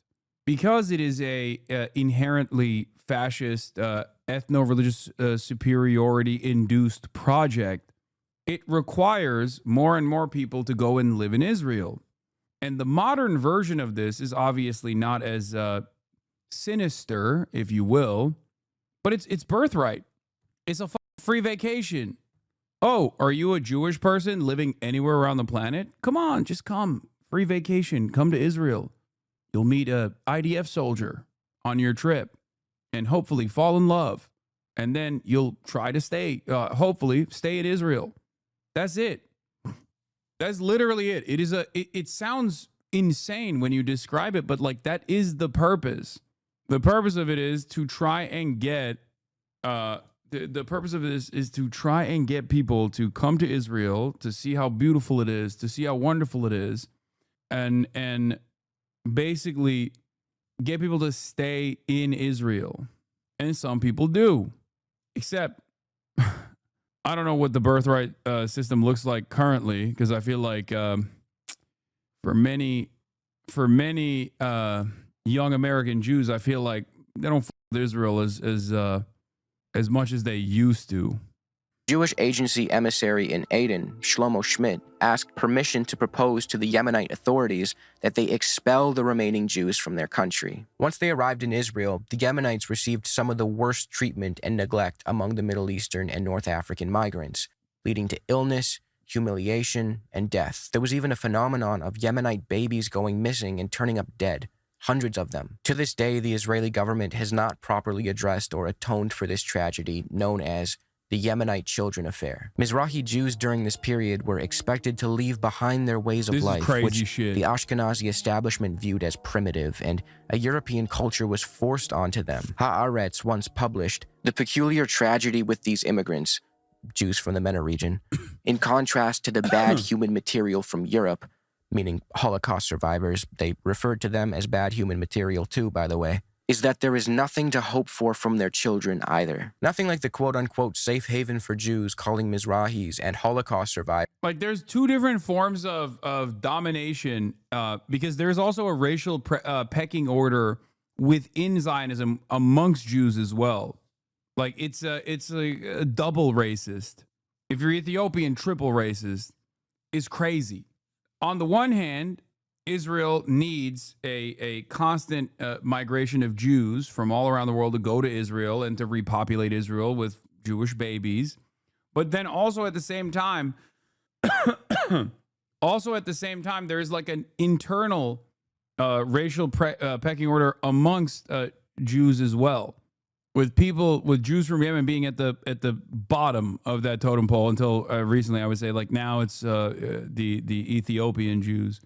because it is a inherently fascist, ethno-religious superiority induced project. It requires more and more people to go and live in Israel. And the modern version of this is obviously not as sinister, if you will, but it's birthright. It's a free vacation. Oh, are you a Jewish person living anywhere around the planet? Come on, just come. Free vacation. Come to Israel. You'll meet a IDF soldier on your trip and hopefully fall in love. And then you'll try to stay, hopefully stay in Israel. That's it. That's literally it. It sounds insane when you describe it, but like that is the purpose. The purpose of it is to try and get the purpose of this is to try and get people to come to Israel to see how beautiful it is, to see how wonderful it is, and basically get people to stay in Israel. And some people do, except I don't know what the birthright system looks like currently, because I feel like for many young American Jews, I feel like they don't with Israel as much as they used to. Jewish agency emissary in Aden, Shlomo Schmidt, asked permission to propose to the Yemenite authorities that they expel the remaining Jews from their country. Once they arrived in Israel, the Yemenites received some of the worst treatment and neglect among the Middle Eastern and North African migrants, leading to illness, humiliation, and death. There was even a phenomenon of Yemenite babies going missing and turning up dead. Hundreds of them. To this day, the Israeli government has not properly addressed or atoned for this tragedy known as the Yemenite children affair. Mizrahi Jews during this period were expected to leave behind their ways of life, which the Ashkenazi establishment viewed as primitive, and a European culture was forced onto them. Haaretz once published, "The peculiar tragedy with these immigrants, Jews from the MENA region, in contrast to the bad human material from Europe," meaning Holocaust survivors, they referred to them as bad human material too, by the way, "is that there is nothing to hope for from their children either." Nothing like the quote-unquote safe haven for Jews calling Mizrahis and Holocaust survivors. Like there's two different forms of domination because there's also a racial pecking order within Zionism amongst Jews as well. Like it's a double racist. If you're Ethiopian, triple racist is crazy. On the one hand, Israel needs a constant migration of Jews from all around the world to go to Israel and to repopulate Israel with Jewish babies. But then also at the same time, there is like an internal racial pecking order amongst Jews as well, with Jews from Yemen being at the bottom of that totem pole until recently. I would say, like, now it's the Ethiopian Jews,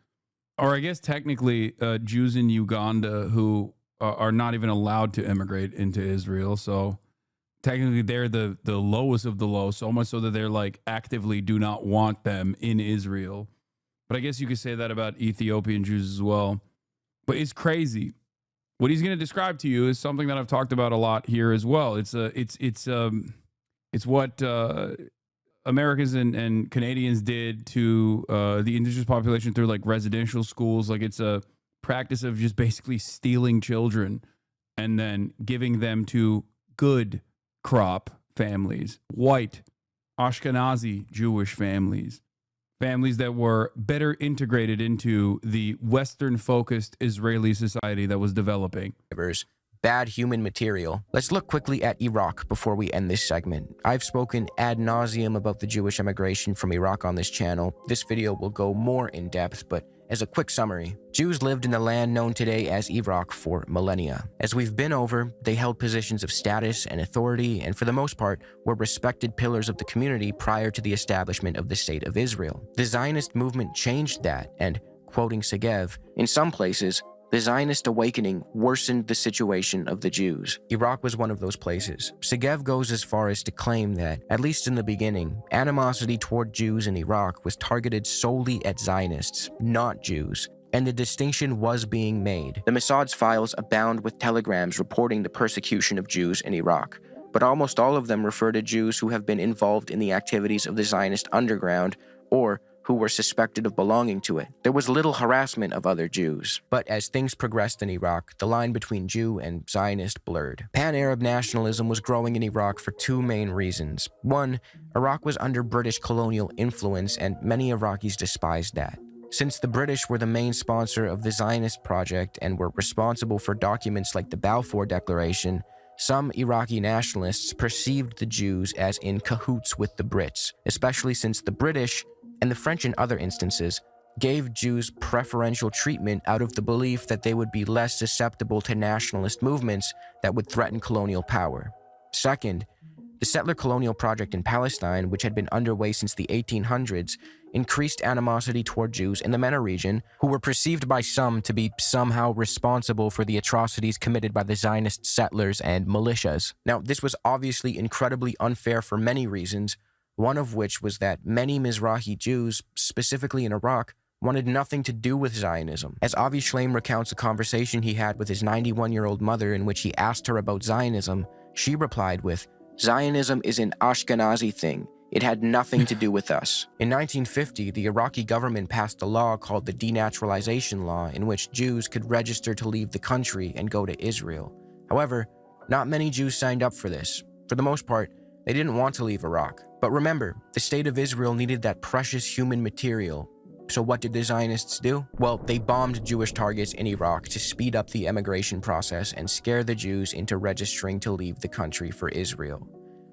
or I guess technically Jews in Uganda who are not even allowed to immigrate into Israel. So technically they're the lowest of the low, so much so that they're like actively do not want them in Israel. But I guess you could say that about Ethiopian Jews as well. But it's crazy. What he's going to describe to you is something that I've talked about a lot here as well. It's what Americans and Canadians did to the indigenous population through like residential schools. Like, it's a practice of just basically stealing children and then giving them to good crop families, white Ashkenazi Jewish families that were better integrated into the Western-focused Israeli society that was developing. Bad human material. Let's look quickly at Iraq before we end this segment. I've spoken ad nauseum about the Jewish immigration from Iraq on this channel. This video will go more in depth, but as a quick summary, Jews lived in the land known today as Iraq for millennia. As we've been over, they held positions of status and authority, and for the most part, were respected pillars of the community prior to the establishment of the State of Israel. The Zionist movement changed that, and, quoting Segev, in some places, the Zionist awakening worsened the situation of the Jews. Iraq was one of those places. Segev goes as far as to claim that, at least in the beginning, animosity toward Jews in Iraq was targeted solely at Zionists, not Jews, and the distinction was being made. The Mossad's files abound with telegrams reporting the persecution of Jews in Iraq, but almost all of them refer to Jews who have been involved in the activities of the Zionist underground or who were suspected of belonging to it. There was little harassment of other Jews. But as things progressed in Iraq, the line between Jew and Zionist blurred. Pan-Arab nationalism was growing in Iraq for two main reasons. One, Iraq was under British colonial influence, and many Iraqis despised that. Since the British were the main sponsor of the Zionist project and were responsible for documents like the Balfour Declaration, some Iraqi nationalists perceived the Jews as in cahoots with the Brits, especially since the British, and the French in other instances, gave Jews preferential treatment out of the belief that they would be less susceptible to nationalist movements that would threaten colonial power. Second, the settler colonial project in Palestine, which had been underway since the 1800s, increased animosity toward Jews in the MENA region, who were perceived by some to be somehow responsible for the atrocities committed by the Zionist settlers and militias. Now, this was obviously incredibly unfair for many reasons, one of which was that many Mizrahi Jews, specifically in Iraq, wanted nothing to do with Zionism. As Avi Shlaim recounts a conversation he had with his 91-year-old mother in which he asked her about Zionism, she replied with, "Zionism is an Ashkenazi thing. It had nothing to do with us." In 1950, the Iraqi government passed a law called the Denaturalization Law, in which Jews could register to leave the country and go to Israel. However, not many Jews signed up for this. For the most part, they didn't want to leave Iraq. But remember, the State of Israel needed that precious human material. So what did the Zionists do? Well, they bombed Jewish targets in Iraq to speed up the emigration process and scare the Jews into registering to leave the country for Israel.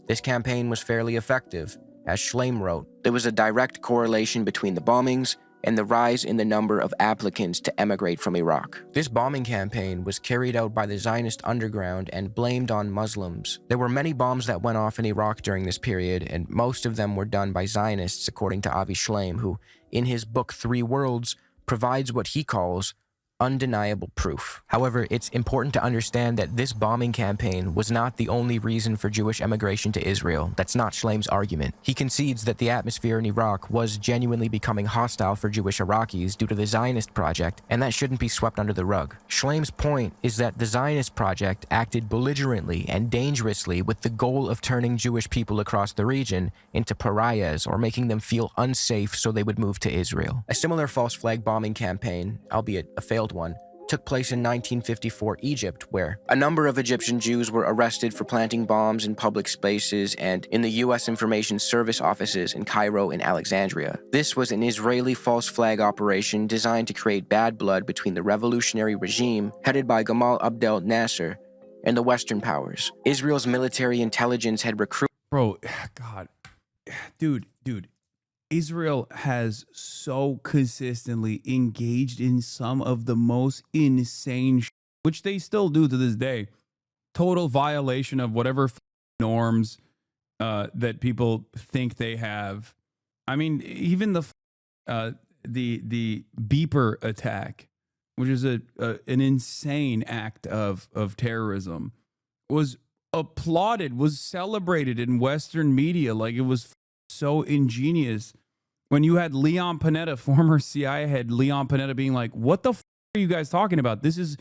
This campaign was fairly effective. As Shlaim wrote, there was a direct correlation between the bombings and the rise in the number of applicants to emigrate from Iraq. This bombing campaign was carried out by the Zionist underground and blamed on Muslims. There were many bombs that went off in Iraq during this period, and most of them were done by Zionists, according to Avi Shlaim, who, in his book 3 Worlds, provides what he calls undeniable proof. However, it's important to understand that this bombing campaign was not the only reason for Jewish emigration to Israel. That's not Shlaim's argument. He concedes that the atmosphere in Iraq was genuinely becoming hostile for Jewish Iraqis due to the Zionist project, and that shouldn't be swept under the rug. Shlaim's point is that the Zionist project acted belligerently and dangerously with the goal of turning Jewish people across the region into pariahs or making them feel unsafe so they would move to Israel. A similar false flag bombing campaign, albeit a failed one, took place in 1954 Egypt, where a number of Egyptian Jews were arrested for planting bombs in public spaces and in the U.S. Information Service offices in Cairo and Alexandria. This was an Israeli false flag operation designed to create bad blood between the revolutionary regime headed by Gamal Abdel Nasser and the Western powers. Israel's military intelligence had recruited... Bro, God. Dude. Israel has so consistently engaged in some of the most insane which they still do to this day. Total violation of whatever norms that people think they have. I mean, even the beeper attack, which is an insane act of terrorism, was applauded, was celebrated in Western media like it was so ingenious. When you had Leon Panetta, former CIA head Leon Panetta, being like, what the are you guys talking about? This is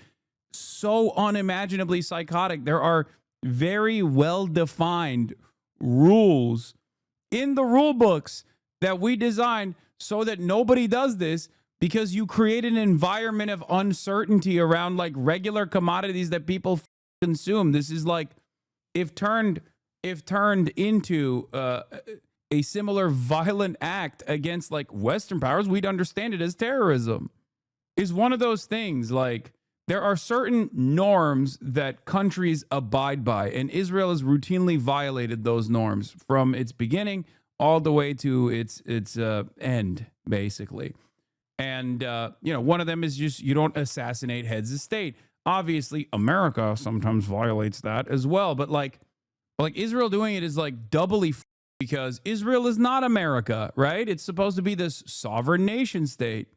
so unimaginably psychotic. There are very well-defined rules in the rule books that we designed so that nobody does this, because you create an environment of uncertainty around like regular commodities that people consume. This is like, if turned into a similar violent act against like Western powers, we'd understand it as terrorism. Is one of those things. Like, there are certain norms that countries abide by, and Israel has routinely violated those norms from its beginning all the way to its end, basically. And one of them is just, you don't assassinate heads of state. Obviously, America sometimes violates that as well, but like Israel doing it is like doubly because Israel is not America, right? It's supposed to be this sovereign nation state.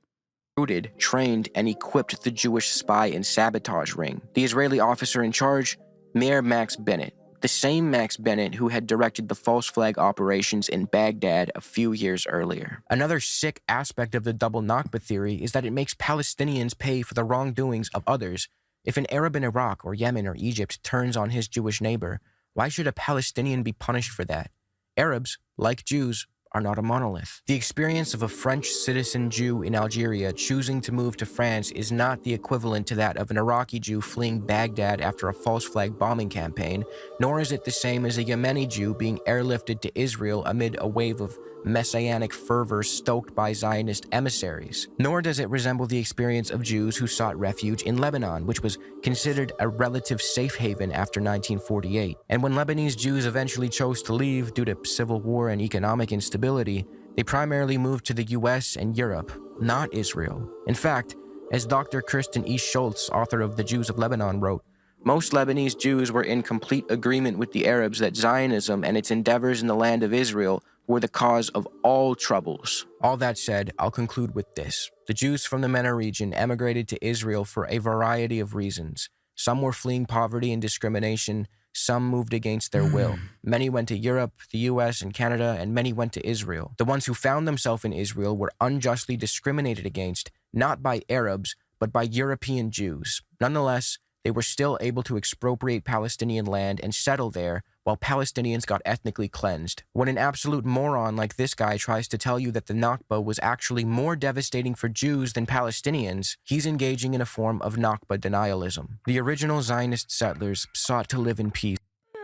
Trained, and equipped the Jewish spy and sabotage ring. The Israeli officer in charge, Mayor Max Bennett, the same Max Bennett who had directed the false flag operations in Baghdad a few years earlier. Another sick aspect of the double Nakba theory is that it makes Palestinians pay for the wrongdoings of others. If an Arab in Iraq or Yemen or Egypt turns on his Jewish neighbor, why should a Palestinian be punished for that? Arabs, like Jews, are not a monolith. The experience of a French citizen Jew in Algeria choosing to move to France is not the equivalent to that of an Iraqi Jew fleeing Baghdad after a false flag bombing campaign, nor is it the same as a Yemeni Jew being airlifted to Israel amid a wave of messianic fervor stoked by Zionist emissaries. Nor does it resemble the experience of Jews who sought refuge in Lebanon, which was considered a relative safe haven after 1948. And when Lebanese Jews eventually chose to leave due to civil war and economic instability, they primarily moved to the US and Europe, not Israel. In fact, as Dr. Kirsten E. Schultz, author of The Jews of Lebanon, wrote, most Lebanese Jews were in complete agreement with the Arabs that Zionism and its endeavors in the land of Israel were the cause of all troubles. All that said, I'll conclude with this. The Jews from the MENA region emigrated to Israel for a variety of reasons. Some were fleeing poverty and discrimination. Some moved against their will. Many went to Europe, the US, and Canada, and many went to Israel. The ones who found themselves in Israel were unjustly discriminated against, not by Arabs, but by European Jews. Nonetheless, they were still able to expropriate Palestinian land and settle there, while Palestinians got ethnically cleansed. When an absolute moron like this guy tries to tell you that the Nakba was actually more devastating for Jews than Palestinians, he's engaging in a form of Nakba denialism. The original Zionist settlers sought to live in peace.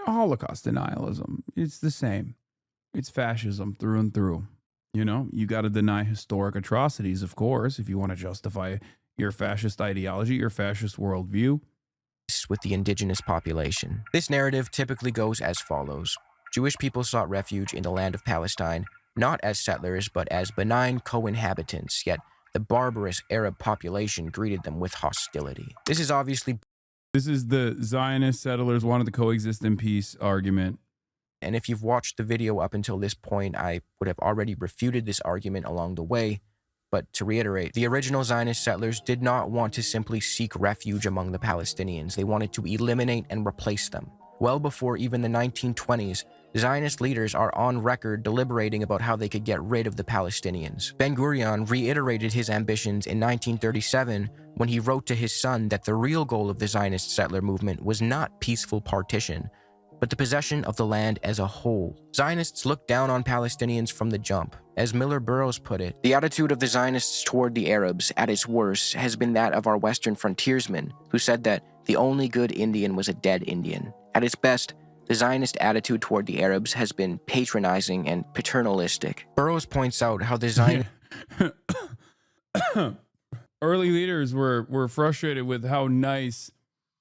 Holocaust denialism. It's the same. It's fascism through and through. You know, you got to deny historic atrocities, of course, if you want to justify your fascist ideology, your fascist worldview. With the indigenous population. This narrative typically goes as follows. Jewish people sought refuge in the land of Palestine, not as settlers, but as benign co-inhabitants, yet the barbarous Arab population greeted them with hostility. This is the Zionist settlers wanted to coexist in peace argument. And if you've watched the video up until this point, I would have already refuted this argument along the way. But to reiterate, the original Zionist settlers did not want to simply seek refuge among the Palestinians. They wanted to eliminate and replace them. Well before even the 1920s, Zionist leaders are on record deliberating about how they could get rid of the Palestinians. Ben-Gurion reiterated his ambitions in 1937 when he wrote to his son that the real goal of the Zionist settler movement was not peaceful partition, but the possession of the land as a whole. Zionists looked down on Palestinians from the jump. As Miller Burrows put it, the attitude of the Zionists toward the Arabs, at its worst, has been that of our Western frontiersmen, who said that the only good Indian was a dead Indian. At its best, the Zionist attitude toward the Arabs has been patronizing and paternalistic. Burrows points out how the Zionists... Early leaders were frustrated with how nice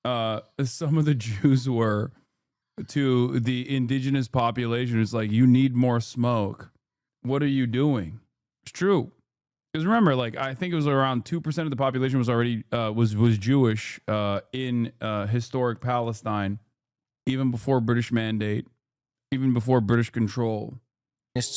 some of the Jews were to the indigenous population. It's like, you need more smoke. What are you doing? It's true. Because remember, like, I think it was around 2% of the population was already was Jewish in historic Palestine, even before British mandate, even before British control.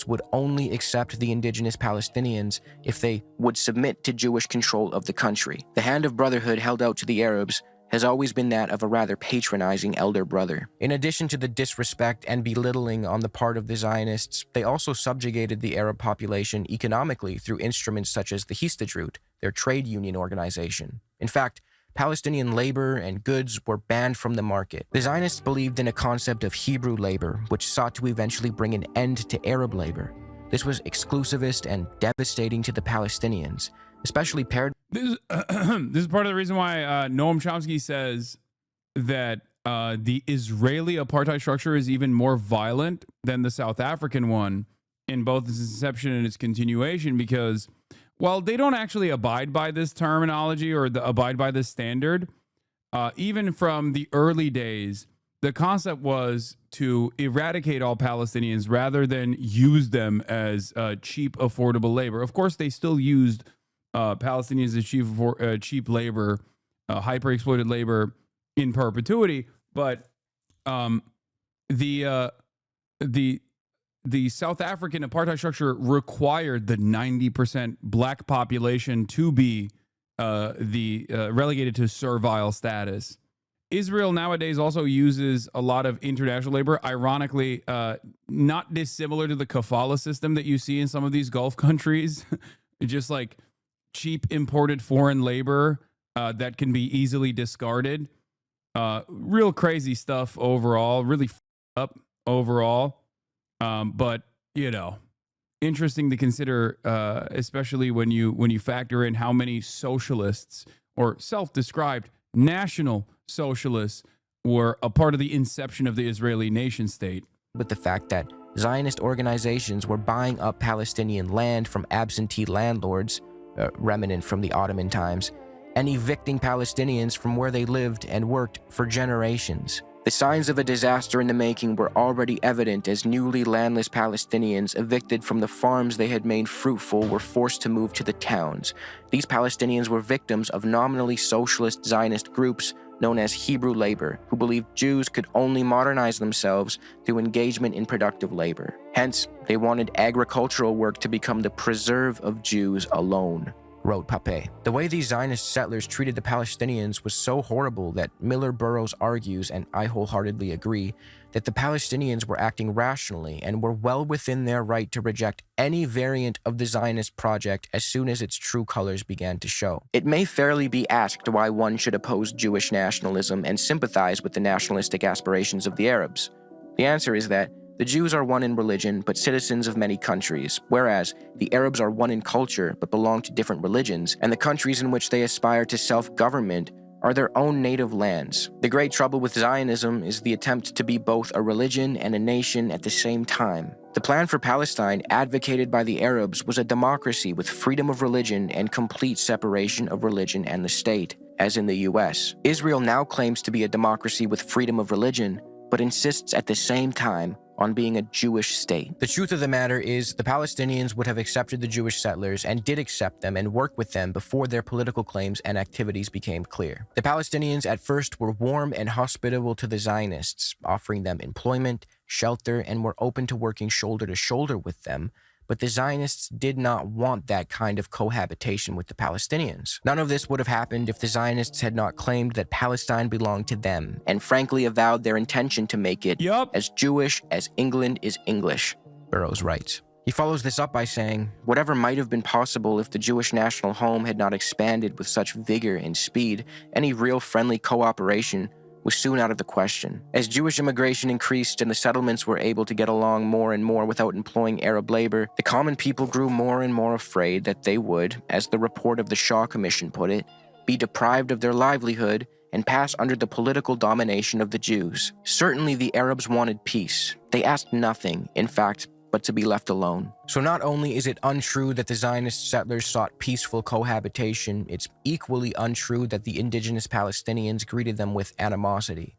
Would only accept the indigenous Palestinians if they would submit to Jewish control of the country. The hand of brotherhood held out to the Arabs has always been that of a rather patronizing elder brother. In addition to the disrespect and belittling on the part of the Zionists, they also subjugated the Arab population economically through instruments such as the Histadrut, their trade union organization. In fact, Palestinian labor and goods were banned from the market. The Zionists believed in a concept of Hebrew labor, which sought to eventually bring an end to Arab labor. This was exclusivist and devastating to the Palestinians, especially paired... This is part of the reason why Noam Chomsky says that the Israeli apartheid structure is even more violent than the South African one in both its inception and its continuation, because while they don't actually abide by this terminology or abide by this standard, even from the early days, the concept was to eradicate all Palestinians rather than use them as cheap, affordable labor. Of course, they still used Palestinians as cheap labor, hyper-exploited labor in perpetuity, but the South African apartheid structure required the 90% black population to be relegated to servile status. Israel nowadays also uses a lot of international labor, ironically, not dissimilar to the kafala system that you see in some of these Gulf countries, just like cheap imported foreign labor that can be easily discarded. Real crazy stuff overall, really up overall. But, you know, interesting to consider, especially when you factor in how many socialists or self-described national socialists were a part of the inception of the Israeli nation state. With the fact that Zionist organizations were buying up Palestinian land from absentee landlords, remnant from the Ottoman times, and evicting Palestinians from where they lived and worked for generations. The signs of a disaster in the making were already evident as newly landless Palestinians evicted from the farms they had made fruitful were forced to move to the towns. These Palestinians were victims of nominally socialist Zionist groups known as Hebrew labor, who believed Jews could only modernize themselves through engagement in productive labor. Hence, they wanted agricultural work to become the preserve of Jews alone, wrote Pape. The way these Zionist settlers treated the Palestinians was so horrible that Miller Burrows argues, and I wholeheartedly agree, that the Palestinians were acting rationally and were well within their right to reject any variant of the Zionist project as soon as its true colors began to show. It may fairly be asked why one should oppose Jewish nationalism and sympathize with the nationalistic aspirations of the Arabs. The answer is that the Jews are one in religion, but citizens of many countries, whereas the Arabs are one in culture, but belong to different religions, and the countries in which they aspire to self-government are their own native lands. The great trouble with Zionism is the attempt to be both a religion and a nation at the same time. The plan for Palestine, advocated by the Arabs, was a democracy with freedom of religion and complete separation of religion and the state, as in the US. Israel now claims to be a democracy with freedom of religion, but insists at the same time on being a Jewish state. The truth of the matter is the Palestinians would have accepted the Jewish settlers and did accept them and work with them before their political claims and activities became clear. The Palestinians at first were warm and hospitable to the Zionists, offering them employment, shelter, and were open to working shoulder to shoulder with them, but the Zionists did not want that kind of cohabitation with the Palestinians. None of this would have happened if the Zionists had not claimed that Palestine belonged to them, and frankly avowed their intention to make it as Jewish as England is English, Burrows writes. He follows this up by saying, whatever might have been possible if the Jewish national home had not expanded with such vigor and speed, any real friendly cooperation was soon out of the question. As Jewish immigration increased and the settlements were able to get along more and more without employing Arab labor, the common people grew more and more afraid that they would, as the report of the Shaw Commission put it, be deprived of their livelihood and pass under the political domination of the Jews. Certainly the Arabs wanted peace. They asked nothing, in fact, but to be left alone. So not only is it untrue that the Zionist settlers sought peaceful cohabitation, it's equally untrue that the indigenous Palestinians greeted them with animosity.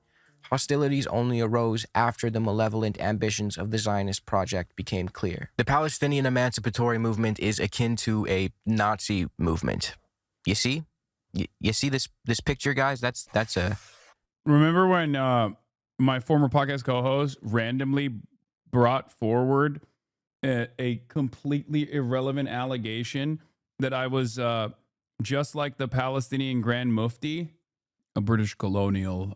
Hostilities only arose after the malevolent ambitions of the Zionist project became clear. The Palestinian emancipatory movement is akin to a Nazi movement. You see? You see this picture, guys? That's a... Remember when my former podcast co-host randomly brought forward a completely irrelevant allegation that I was just like the Palestinian Grand Mufti, a British colonial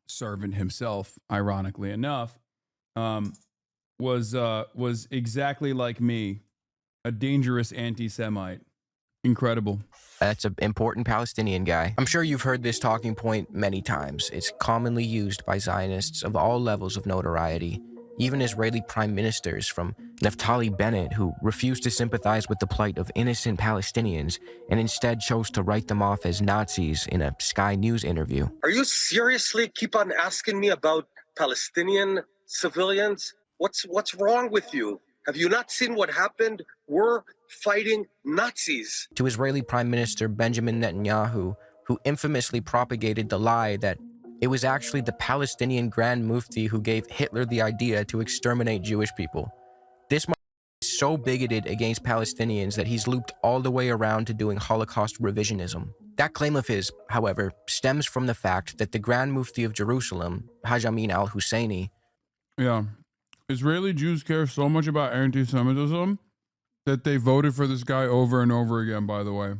servant himself, ironically enough, was exactly like me, a dangerous anti-Semite. Incredible. That's an important Palestinian guy. I'm sure you've heard this talking point many times. It's commonly used by Zionists of all levels of notoriety, even Israeli prime ministers, from Naftali Bennett, who refused to sympathize with the plight of innocent Palestinians and instead chose to write them off as Nazis in a Sky News interview. Are you seriously keep on asking me about Palestinian civilians? What's wrong with you? Have you not seen what happened? We're fighting Nazis. To Israeli Prime Minister Benjamin Netanyahu, who infamously propagated the lie that it was actually the Palestinian Grand Mufti who gave Hitler the idea to exterminate Jewish people. This is so bigoted against Palestinians that he's looped all the way around to doing Holocaust revisionism. That claim of his, however, stems from the fact that the Grand Mufti of Jerusalem, Haj Amin al-Husseini, Israeli Jews care so much about anti-Semitism that they voted for this guy over and over again, by the way.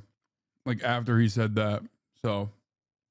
Like, after he said that. So,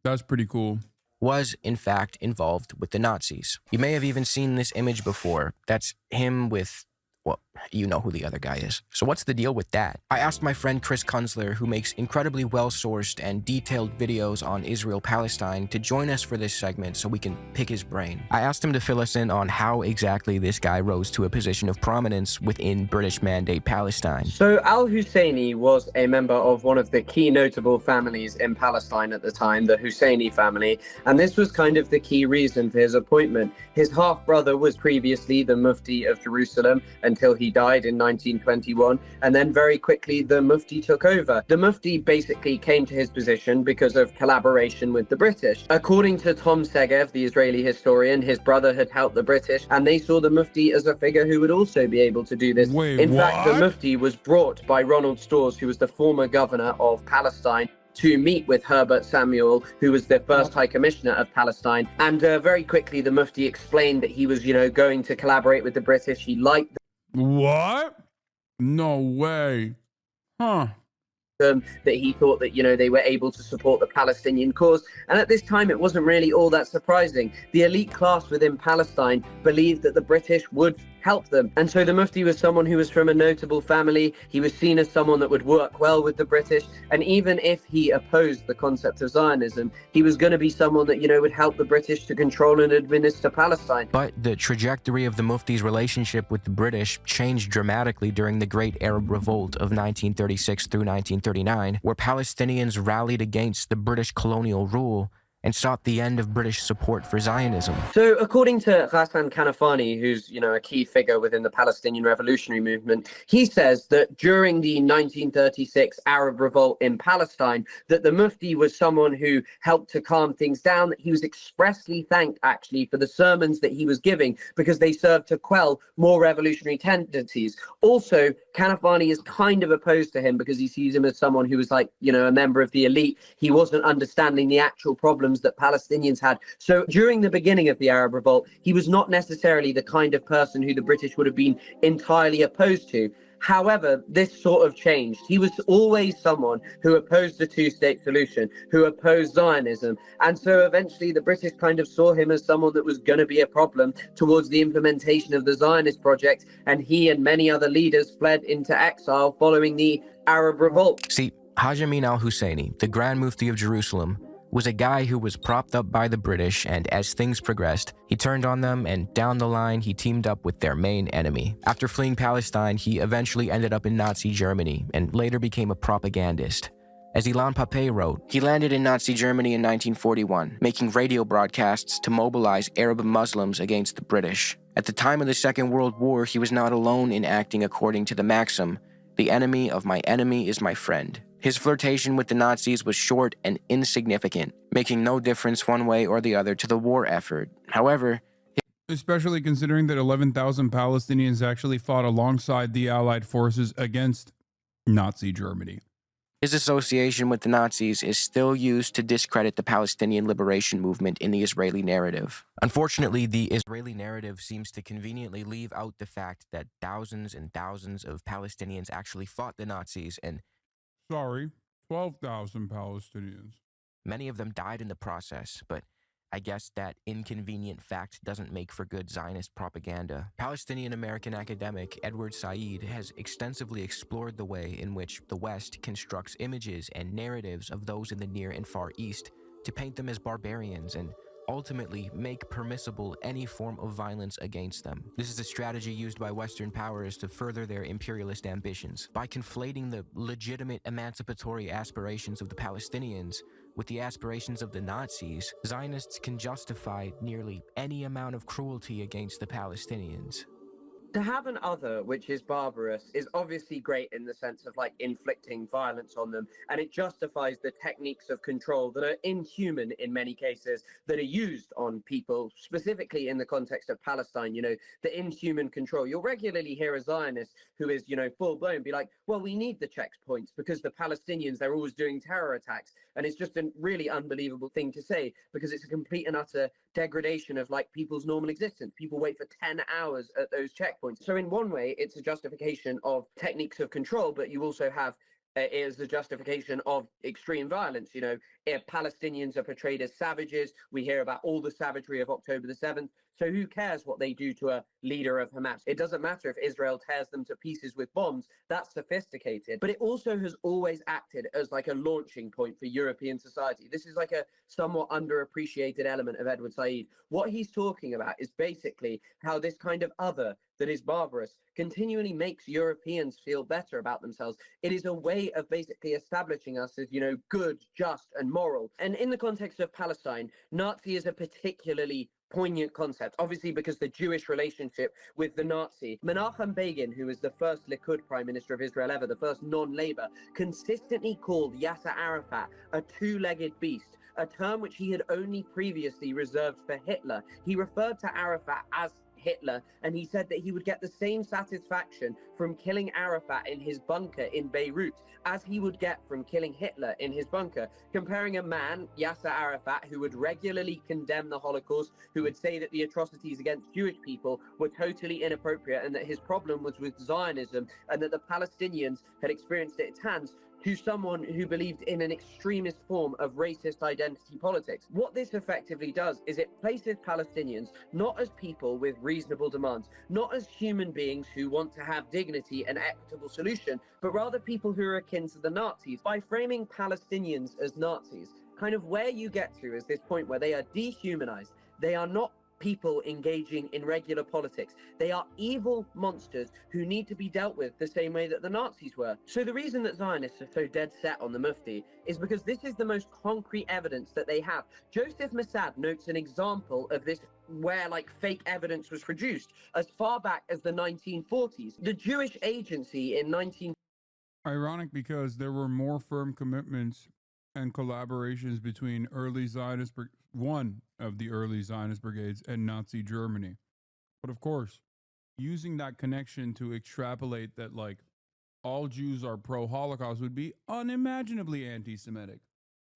that's pretty cool. Was, in fact, involved with the Nazis. You may have even seen this image before. That's him with... well, you know who the other guy is. So what's the deal with that? I asked my friend Chris Kunzler, who makes incredibly well-sourced and detailed videos on Israel-Palestine, to join us for this segment so we can pick his brain. I asked him to fill us in on how exactly this guy rose to a position of prominence within British Mandate Palestine. So al-Husseini was a member of one of the key notable families in Palestine at the time, the Husseini family, and this was kind of the key reason for his appointment. His half-brother was previously the Mufti of Jerusalem until he died in 1921, and then very quickly the Mufti took over. The Mufti basically came to his position because of collaboration with the British. According to Tom Segev, the Israeli historian, his brother had helped the British, and they saw the Mufti as a figure who would also be able to do this. In fact, the Mufti was brought by Ronald Storrs, who was the former governor of Palestine, to meet with Herbert Samuel, who was the first High Commissioner of Palestine. And very quickly, the Mufti explained that he was, going to collaborate with the British. He liked What? No way. Huh. that he thought that, they were able to support the Palestinian cause. And at this time, it wasn't really all that surprising. The elite class within Palestine believed that the British would help them. And so the Mufti was someone who was from a notable family. He was seen as someone that would work well with the British. And even if he opposed the concept of Zionism, he was going to be someone that, would help the British to control and administer Palestine. But the trajectory of the Mufti's relationship with the British changed dramatically during the Great Arab Revolt of 1936 through 1939, where Palestinians rallied against the British colonial rule and sought the end of British support for Zionism. So according to Hasan Kanafani, who's, a key figure within the Palestinian revolutionary movement, he says that during the 1936 Arab revolt in Palestine, that the Mufti was someone who helped to calm things down, that he was expressly thanked actually for the sermons that he was giving because they served to quell more revolutionary tendencies. Also, Kanafani is kind of opposed to him because he sees him as someone who was like, a member of the elite. He wasn't understanding the actual problems that Palestinians had. So during the beginning of the Arab Revolt, he was not necessarily the kind of person who the British would have been entirely opposed to. However, this sort of changed. He was always someone who opposed the two-state solution, who opposed Zionism. And so eventually the British kind of saw him as someone that was going to be a problem towards the implementation of the Zionist project. And he and many other leaders fled into exile following the Arab Revolt. See, Haj Amin al-Husseini, the Grand Mufti of Jerusalem, was a guy who was propped up by the British, and as things progressed, he turned on them, and down the line, he teamed up with their main enemy. After fleeing Palestine, he eventually ended up in Nazi Germany, and later became a propagandist. As Ilan Pape wrote, he landed in Nazi Germany in 1941, making radio broadcasts to mobilize Arab Muslims against the British. At the time of the Second World War, he was not alone in acting according to the maxim, "The enemy of my enemy is my friend." His flirtation with the Nazis was short and insignificant, making no difference one way or the other to the war effort. However, especially considering that 11,000 Palestinians actually fought alongside the Allied forces against Nazi Germany. his association with the Nazis is still used to discredit the Palestinian liberation movement in the Israeli narrative. Unfortunately, the Israeli narrative seems to conveniently leave out the fact that thousands and thousands of Palestinians actually fought the Nazis, and 12,000 Palestinians. Many of them died in the process, but I guess that inconvenient fact doesn't make for good Zionist propaganda. Palestinian-American academic Edward Said has extensively explored the way in which the West constructs images and narratives of those in the Near and Far East to paint them as barbarians and ultimately make permissible any form of violence against them. This is a strategy used by Western powers to further their imperialist ambitions. By conflating the legitimate emancipatory aspirations of the Palestinians with the aspirations of the Nazis, Zionists can justify nearly any amount of cruelty against the Palestinians. To have an other which is barbarous is obviously great in the sense of like inflicting violence on them, and it justifies the techniques of control that are inhuman in many cases that are used on people, specifically in the context of Palestine. You know, the inhuman control. You'll regularly hear a Zionist who is, you know, full blown be like, well, we need the checkpoints because the Palestinians, they're always doing terror attacks. And it's just a really unbelievable thing to say because it's a complete and utter degradation of like people's normal existence. People wait for 10 hours at those checkpoints. So in one way, it's a justification of techniques of control, but you also have is the justification of extreme violence. You know, if Palestinians are portrayed as savages, we hear about all the savagery of October the 7th. So who cares what they do to a leader of Hamas? It doesn't matter if Israel tears them to pieces with bombs. That's sophisticated. But it also has always acted as like a launching point for European society. This is like a somewhat underappreciated element of Edward Said. What he's talking about is basically how this kind of other that is barbarous continually makes Europeans feel better about themselves. It is a way of basically establishing us as, you know, good, just, and moral. And in the context of Palestine, Nazi is a particularly poignant concept, obviously because the Jewish relationship with the Nazi. Menachem Begin, who was the first Likud prime minister of Israel ever, the first non-Labour, consistently called Yasser Arafat a two-legged beast, a term which he had only previously reserved for Hitler. He referred to Arafat as Hitler, and he said that he would get the same satisfaction from killing Arafat in his bunker in Beirut as he would get from killing Hitler in his bunker, comparing a man, Yasser Arafat, who would regularly condemn the Holocaust, who would say that the atrocities against Jewish people were totally inappropriate and that his problem was with Zionism and that the Palestinians had experienced it at its hands, to someone who believed in an extremist form of racist identity politics. What this effectively does is it places Palestinians not as people with reasonable demands, not as human beings who want to have dignity and equitable solution, but rather people who are akin to the Nazis. By framing Palestinians as Nazis, kind of where you get to is this point where they are dehumanized. They are not people engaging in regular politics. They are evil monsters who need to be dealt with the same way that the Nazis were. So the reason that Zionists are so dead set on the Mufti is because this is the most concrete evidence that they have. Joseph Mossad notes an example of this where like fake evidence was produced as far back as the 1940s. The Jewish Agency in 19... Ironic because there were more firm commitments and collaborations between one of the early Zionist brigades and Nazi Germany. But of course, using that connection to extrapolate that like all Jews are pro-Holocaust would be unimaginably anti-Semitic.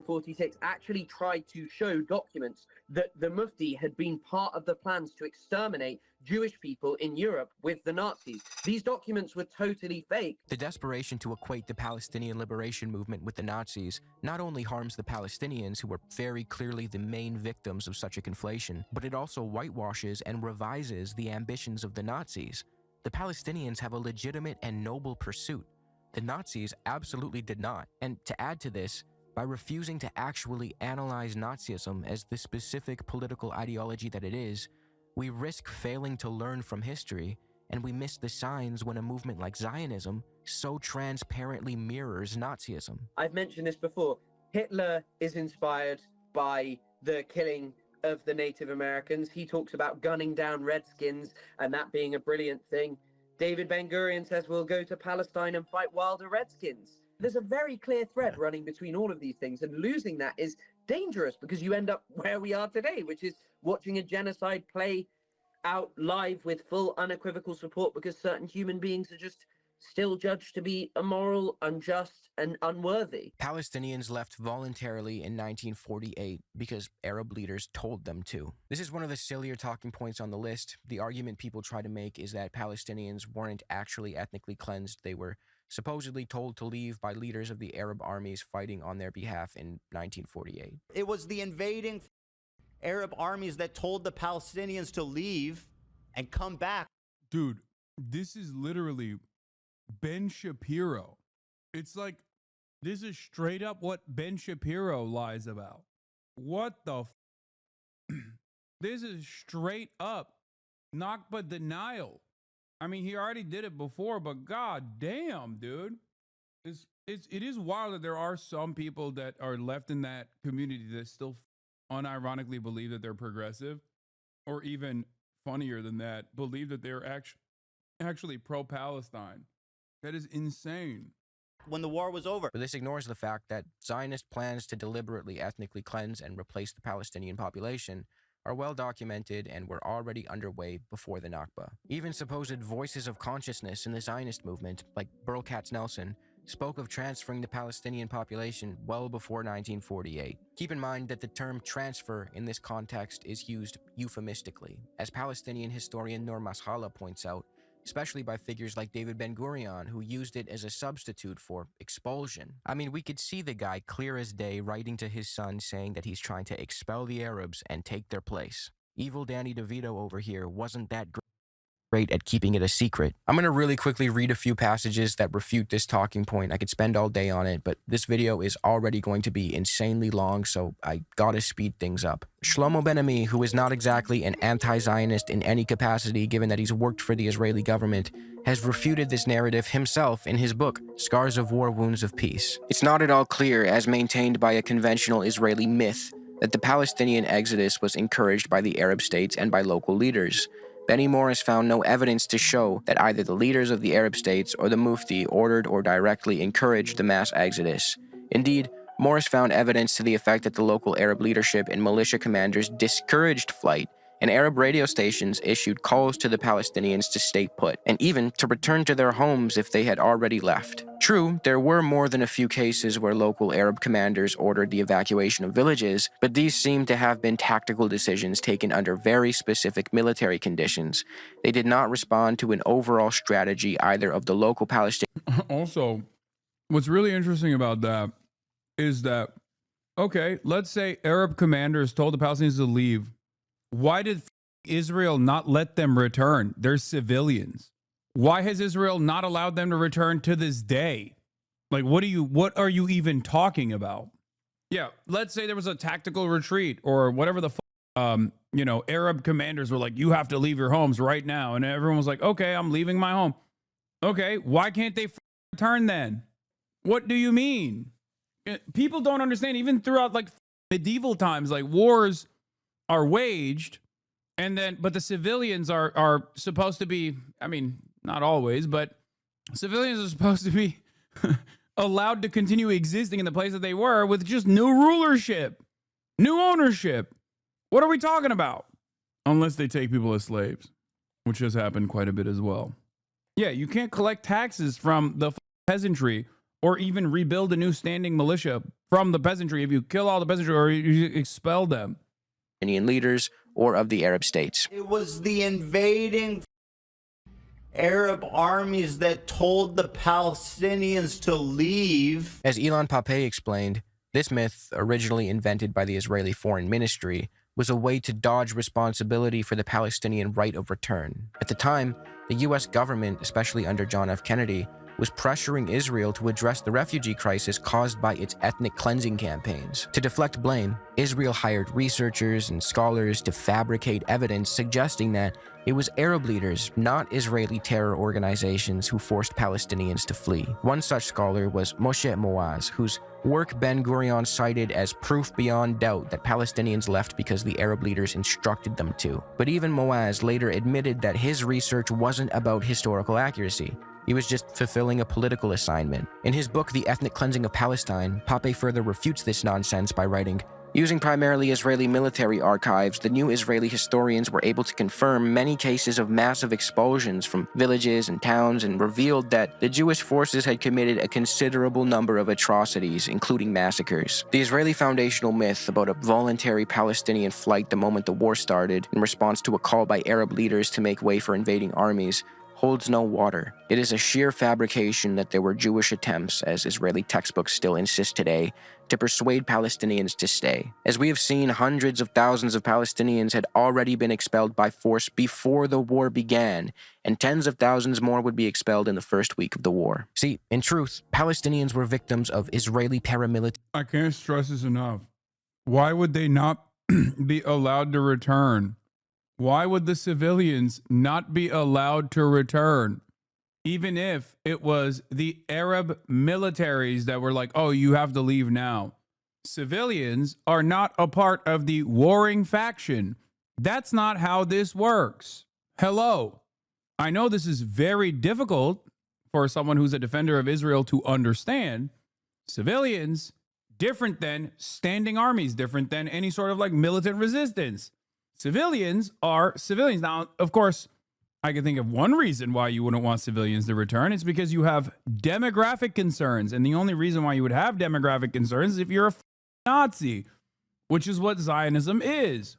46 actually tried to show documents that the Mufti had been part of the plans to exterminate Jewish people in Europe with the Nazis. These documents were totally fake. The desperation to equate the Palestinian liberation movement with the Nazis not only harms the Palestinians, who were very clearly the main victims of such a conflation, but it also whitewashes and revises the ambitions of the Nazis. The Palestinians have a legitimate and noble pursuit. The Nazis absolutely did not. And to add to this, By refusing to actually analyze Nazism as the specific political ideology that it is, we risk failing to learn from history, and we miss the signs when a movement like Zionism so transparently mirrors Nazism. I've mentioned this before. Hitler is inspired by the killing of the Native Americans. He talks about gunning down Redskins and that being a brilliant thing. David Ben-Gurion says we'll go to Palestine and fight wilder Redskins. There's a very clear thread running between all of these things, and losing that is dangerous because you end up where we are today, which is watching a genocide play out live with full unequivocal support because certain human beings are just still judged to be immoral, unjust, and unworthy. Palestinians left voluntarily in 1948 because Arab leaders told them to. This is one of the sillier talking points on the list. The argument people try to make is that Palestinians weren't actually ethnically cleansed. They were supposedly told to leave by leaders of the Arab armies fighting on their behalf in 1948. It was the invading Arab armies that told the Palestinians to leave and come back. Dude, this is literally Ben Shapiro. It's like, this is straight up what Ben Shapiro lies about. What the This is straight up Nakba denial. I mean, he already did it before, but god damn, dude. It is wild that there are some people that are left in that community that still unironically believe that they're progressive, or even funnier than that, believe that they're actually pro-Palestine. That is insane. When the war was over. But this ignores the fact that Zionist plans to deliberately ethnically cleanse and replace the Palestinian population are well documented and were already underway before the Nakba. Even supposed voices of consciousness in the Zionist movement, like Burl Katz-Nelson, spoke of transferring the Palestinian population well before 1948. Keep in mind that the term transfer in this context is used euphemistically. As Palestinian historian Noor Mashallah points out, especially by figures like David Ben-Gurion, who used it as a substitute for expulsion. I mean, we could see the guy clear as day writing to his son saying that he's trying to expel the Arabs and take their place. Evil Danny DeVito over here wasn't that great at keeping it a secret. I'm going to really quickly read a few passages that refute this talking point. I could spend all day on it, but this video is already going to be insanely long, so I gotta speed things up. Shlomo Ben-Ami, who is not exactly an anti-Zionist in any capacity given that he's worked for the Israeli government, has refuted this narrative himself in his book, Scars of War, Wounds of Peace. It's not at all clear, as maintained by a conventional Israeli myth, that the Palestinian exodus was encouraged by the Arab states and by local leaders. Benny Morris found no evidence to show that either the leaders of the Arab states or the Mufti ordered or directly encouraged the mass exodus. Indeed, Morris found evidence to the effect that the local Arab leadership and militia commanders discouraged flight, and Arab radio stations issued calls to the Palestinians to stay put, and even to return to their homes if they had already left. True, there were more than a few cases where local Arab commanders ordered the evacuation of villages, but these seem to have been tactical decisions taken under very specific military conditions. They did not respond to an overall strategy either of the local Palestinians. Also, what's really interesting about that is that, okay, let's say Arab commanders told the Palestinians to leave. Why did Israel not let them return? They're civilians. Why has Israel not allowed them to return to this day? Like, what are you even talking about? Yeah, let's say there was a tactical retreat or whatever the Arab commanders were like, you have to leave your homes right now. And everyone was like, okay, I'm leaving my home. Okay, why can't they return then? What do you mean? People don't understand, even throughout like medieval times, like wars are waged, but the civilians are supposed to be, I mean, not always, but civilians are supposed to be allowed to continue existing in the place that they were with just new rulership, new ownership. What are we talking about? Unless they take people as slaves, which has happened quite a bit as well. Yeah, you can't collect taxes from the peasantry or even rebuild a new standing militia from the peasantry if you kill all the peasantry or you expel them. Leaders or of the Arab states. It was the invading Arab armies that told the Palestinians to leave. As Ilan Pappé explained, this myth, originally invented by the Israeli Foreign Ministry, was a way to dodge responsibility for the Palestinian right of return. At the time, the U.S. government, especially under John F. Kennedy, was pressuring Israel to address the refugee crisis caused by its ethnic cleansing campaigns. To deflect blame, Israel hired researchers and scholars to fabricate evidence suggesting that it was Arab leaders, not Israeli terror organizations, who forced Palestinians to flee. One such scholar was Moshe Moaz, whose work Ben-Gurion cited as proof beyond doubt that Palestinians left because the Arab leaders instructed them to. But even Moaz later admitted that his research wasn't about historical accuracy. He was just fulfilling a political assignment. In his book, The Ethnic Cleansing of Palestine, Pape further refutes this nonsense by writing, "Using primarily Israeli military archives, the new Israeli historians were able to confirm many cases of massive expulsions from villages and towns and revealed that the Jewish forces had committed a considerable number of atrocities, including massacres. The Israeli foundational myth about a voluntary Palestinian flight the moment the war started in response to a call by Arab leaders to make way for invading armies holds no water. It is a sheer fabrication that there were Jewish attempts, as Israeli textbooks still insist today, to persuade Palestinians to stay. As we have seen, hundreds of thousands of Palestinians had already been expelled by force before the war began, and tens of thousands more would be expelled in the first week of the war." See, in truth, Palestinians were victims of Israeli paramilitary. I can't stress this enough. Why would they not be allowed to return? Why would the civilians not be allowed to return? Even if it was the Arab militaries that were like, oh, you have to leave now. Civilians are not a part of the warring faction. That's not how this works. Hello. I know this is very difficult for someone who's a defender of Israel to understand. Civilians, different than standing armies, different than any sort of like militant resistance. Civilians are civilians. Now, of course, I can think of one reason why you wouldn't want civilians to return. It's because you have demographic concerns. And the only reason why you would have demographic concerns is if you're a Nazi, which is what Zionism is.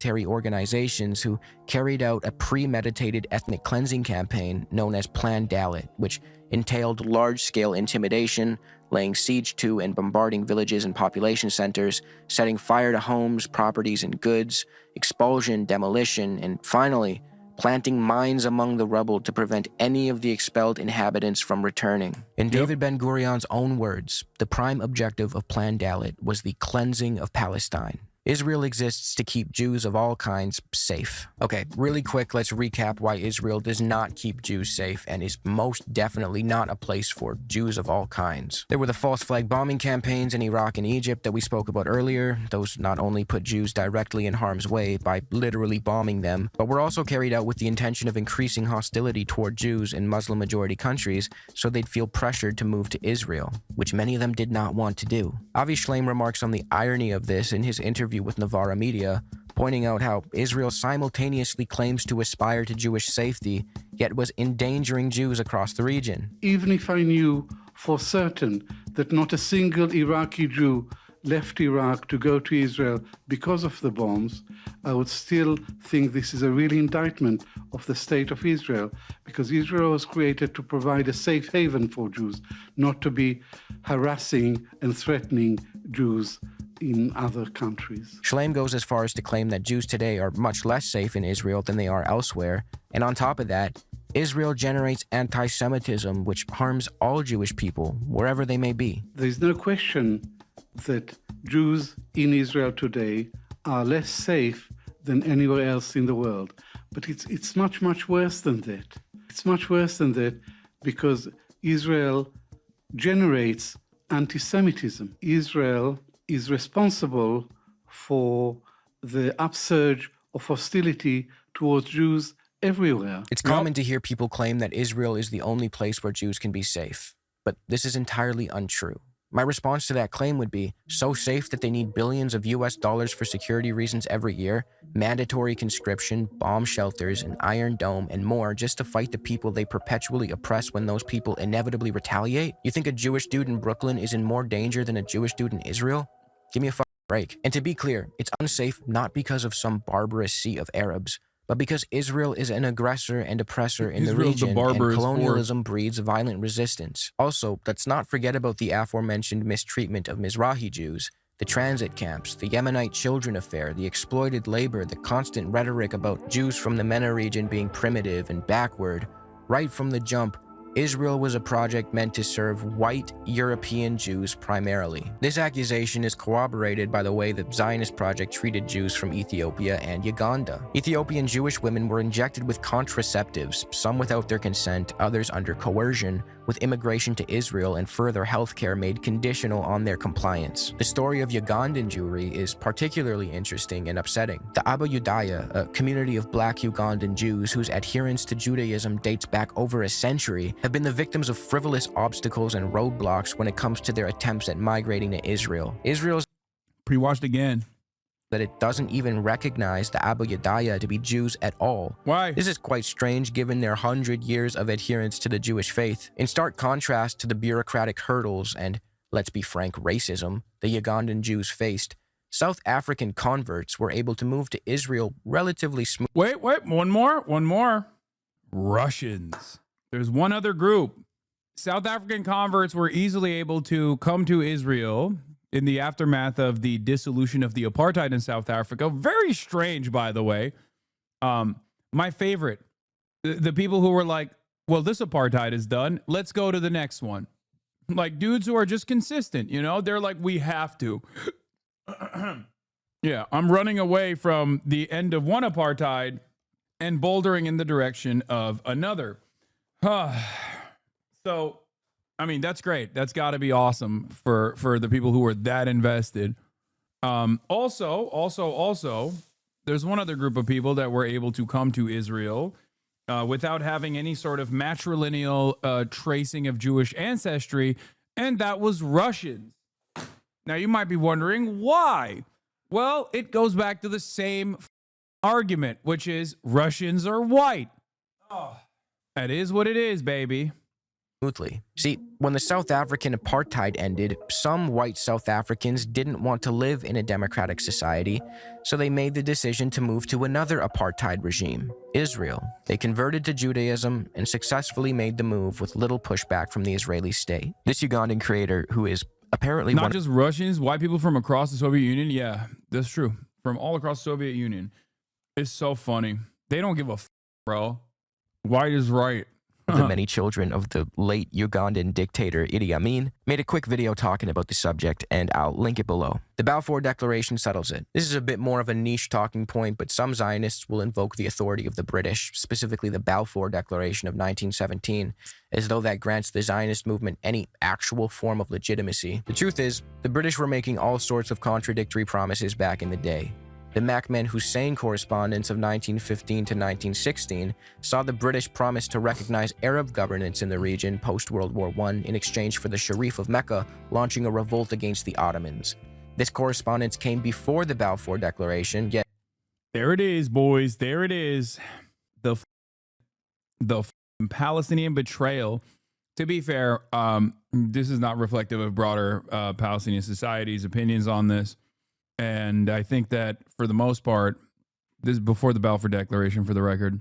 Organizations who carried out a premeditated ethnic cleansing campaign known as Plan Dalit, which entailed large-scale intimidation, laying siege to and bombarding villages and population centers, setting fire to homes, properties, and goods, expulsion, demolition, and finally, planting mines among the rubble to prevent any of the expelled inhabitants from returning. In David Ben-Gurion's own words, the prime objective of Plan Dalit was the cleansing of Palestine. Israel exists to keep Jews of all kinds safe. Okay, really quick, let's recap why Israel does not keep Jews safe and is most definitely not a place for Jews of all kinds. There were the false flag bombing campaigns in Iraq and Egypt that we spoke about earlier. Those not only put Jews directly in harm's way by literally bombing them, but were also carried out with the intention of increasing hostility toward Jews in Muslim-majority countries so they'd feel pressured to move to Israel, which many of them did not want to do. Avi Shleim remarks on the irony of this in his interview with Novara Media, pointing out how Israel simultaneously claims to aspire to Jewish safety, yet was endangering Jews across the region. Even if I knew for certain that not a single Iraqi Jew left Iraq to go to Israel because of the bombs, I would still think this is a real indictment of the state of Israel, because Israel was created to provide a safe haven for Jews, not to be harassing and threatening Jews in other countries. Shleim goes as far as to claim that Jews today are much less safe in Israel than they are elsewhere, and on top of that, Israel generates anti-Semitism, which harms all Jewish people, wherever they may be. There's no question that Jews in Israel today are less safe than anywhere else in the world. But it's much, much worse than that. It's much worse than that because Israel generates anti-Semitism. Israel is responsible for the upsurge of hostility towards Jews everywhere. It's common to hear people claim that Israel is the only place where Jews can be safe, but this is entirely untrue. My response to that claim would be, so safe that they need billions of US dollars for security reasons every year, mandatory conscription, bomb shelters, an Iron Dome, and more just to fight the people they perpetually oppress when those people inevitably retaliate? You think a Jewish dude in Brooklyn is in more danger than a Jewish dude in Israel? Give me a fucking break. And to be clear, it's unsafe not because of some barbarous sea of Arabs, but because Israel is an aggressor and oppressor in the region, and colonialism breeds violent resistance. Also, let's not forget about the aforementioned mistreatment of Mizrahi Jews, the transit camps, the Yemenite children affair, the exploited labor, the constant rhetoric about Jews from the MENA region being primitive and backward. Right from the jump, Israel was a project meant to serve white European Jews primarily. This accusation is corroborated by the way the Zionist project treated Jews from Ethiopia and Uganda. Ethiopian Jewish women were injected with contraceptives, some without their consent, others under coercion, with immigration to Israel and further healthcare made conditional on their compliance. The story of Ugandan Jewry is particularly interesting and upsetting. The Abu Yudaya, a community of black Ugandan Jews whose adherence to Judaism dates back over a century, have been the victims of frivolous obstacles and roadblocks when it comes to their attempts at migrating to Israel. Israel's pre-watched again that it doesn't even recognize the Abu Yudaya to be Jews at all. Why? This is quite strange given their 100 years of adherence to the Jewish faith. In stark contrast to the bureaucratic hurdles and, let's be frank, racism the Ugandan Jews faced, South African converts were able to move to Israel relatively smooth. Wait, one more. Russians. There's one other group. South African converts were easily able to come to Israel in the aftermath of the dissolution of the apartheid in South Africa. Very strange, by the way. My favorite, the people who were like, well, this apartheid is done, let's go to the next one. Like dudes who are just consistent, you know? They're like, we have to. Yeah, I'm running away from the end of one apartheid and bouldering in the direction of another. So, I mean, that's great. That's got to be awesome for the people who are that invested. Also, there's one other group of people that were able to come to Israel without having any sort of matrilineal tracing of Jewish ancestry, and that was Russians. Now, you might be wondering why. Well, it goes back to the same argument, which is Russians are white. Oh, that is what it is, baby. Smoothly. See, when the South African apartheid ended, some white South Africans didn't want to live in a democratic society, so they made the decision to move to another apartheid regime, Israel. They converted to Judaism and successfully made the move with little pushback from the Israeli state. This Ugandan creator, who is apparently not just Russians, white people from across the Soviet Union. Yeah, that's true. From all across the Soviet Union. It's so funny. They don't give a bro. White is right. The many children of the late Ugandan dictator Idi Amin, made a quick video talking about the subject, and I'll link it below. The Balfour Declaration settles it. This is a bit more of a niche talking point, but some Zionists will invoke the authority of the British, specifically the Balfour Declaration of 1917, as though that grants the Zionist movement any actual form of legitimacy. The truth is, the British were making all sorts of contradictory promises back in the day. The Mahmoud Hussein Correspondence of 1915 to 1916 saw the British promise to recognize Arab governance in the region post-World War I in exchange for the Sharif of Mecca launching a revolt against the Ottomans. This correspondence came before the Balfour Declaration, yet... There it is, boys. There it is. The Palestinian betrayal. To be fair, this is not reflective of broader Palestinian society's opinions on this. And I think that for the most part, this is before the Balfour Declaration for the record.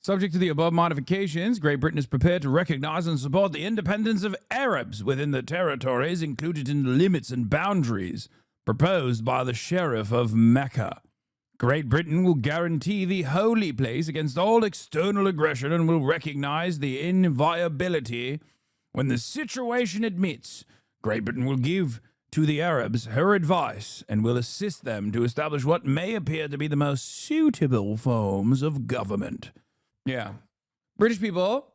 Subject to the above modifications, Great Britain is prepared to recognize and support the independence of Arabs within the territories included in the limits and boundaries proposed by the Sheriff of Mecca. Great Britain will guarantee the holy place against all external aggression and will recognize the inviolability when the situation admits. Great Britain will give to the Arabs her advice and will assist them to establish what may appear to be the most suitable forms of government. Yeah. British people,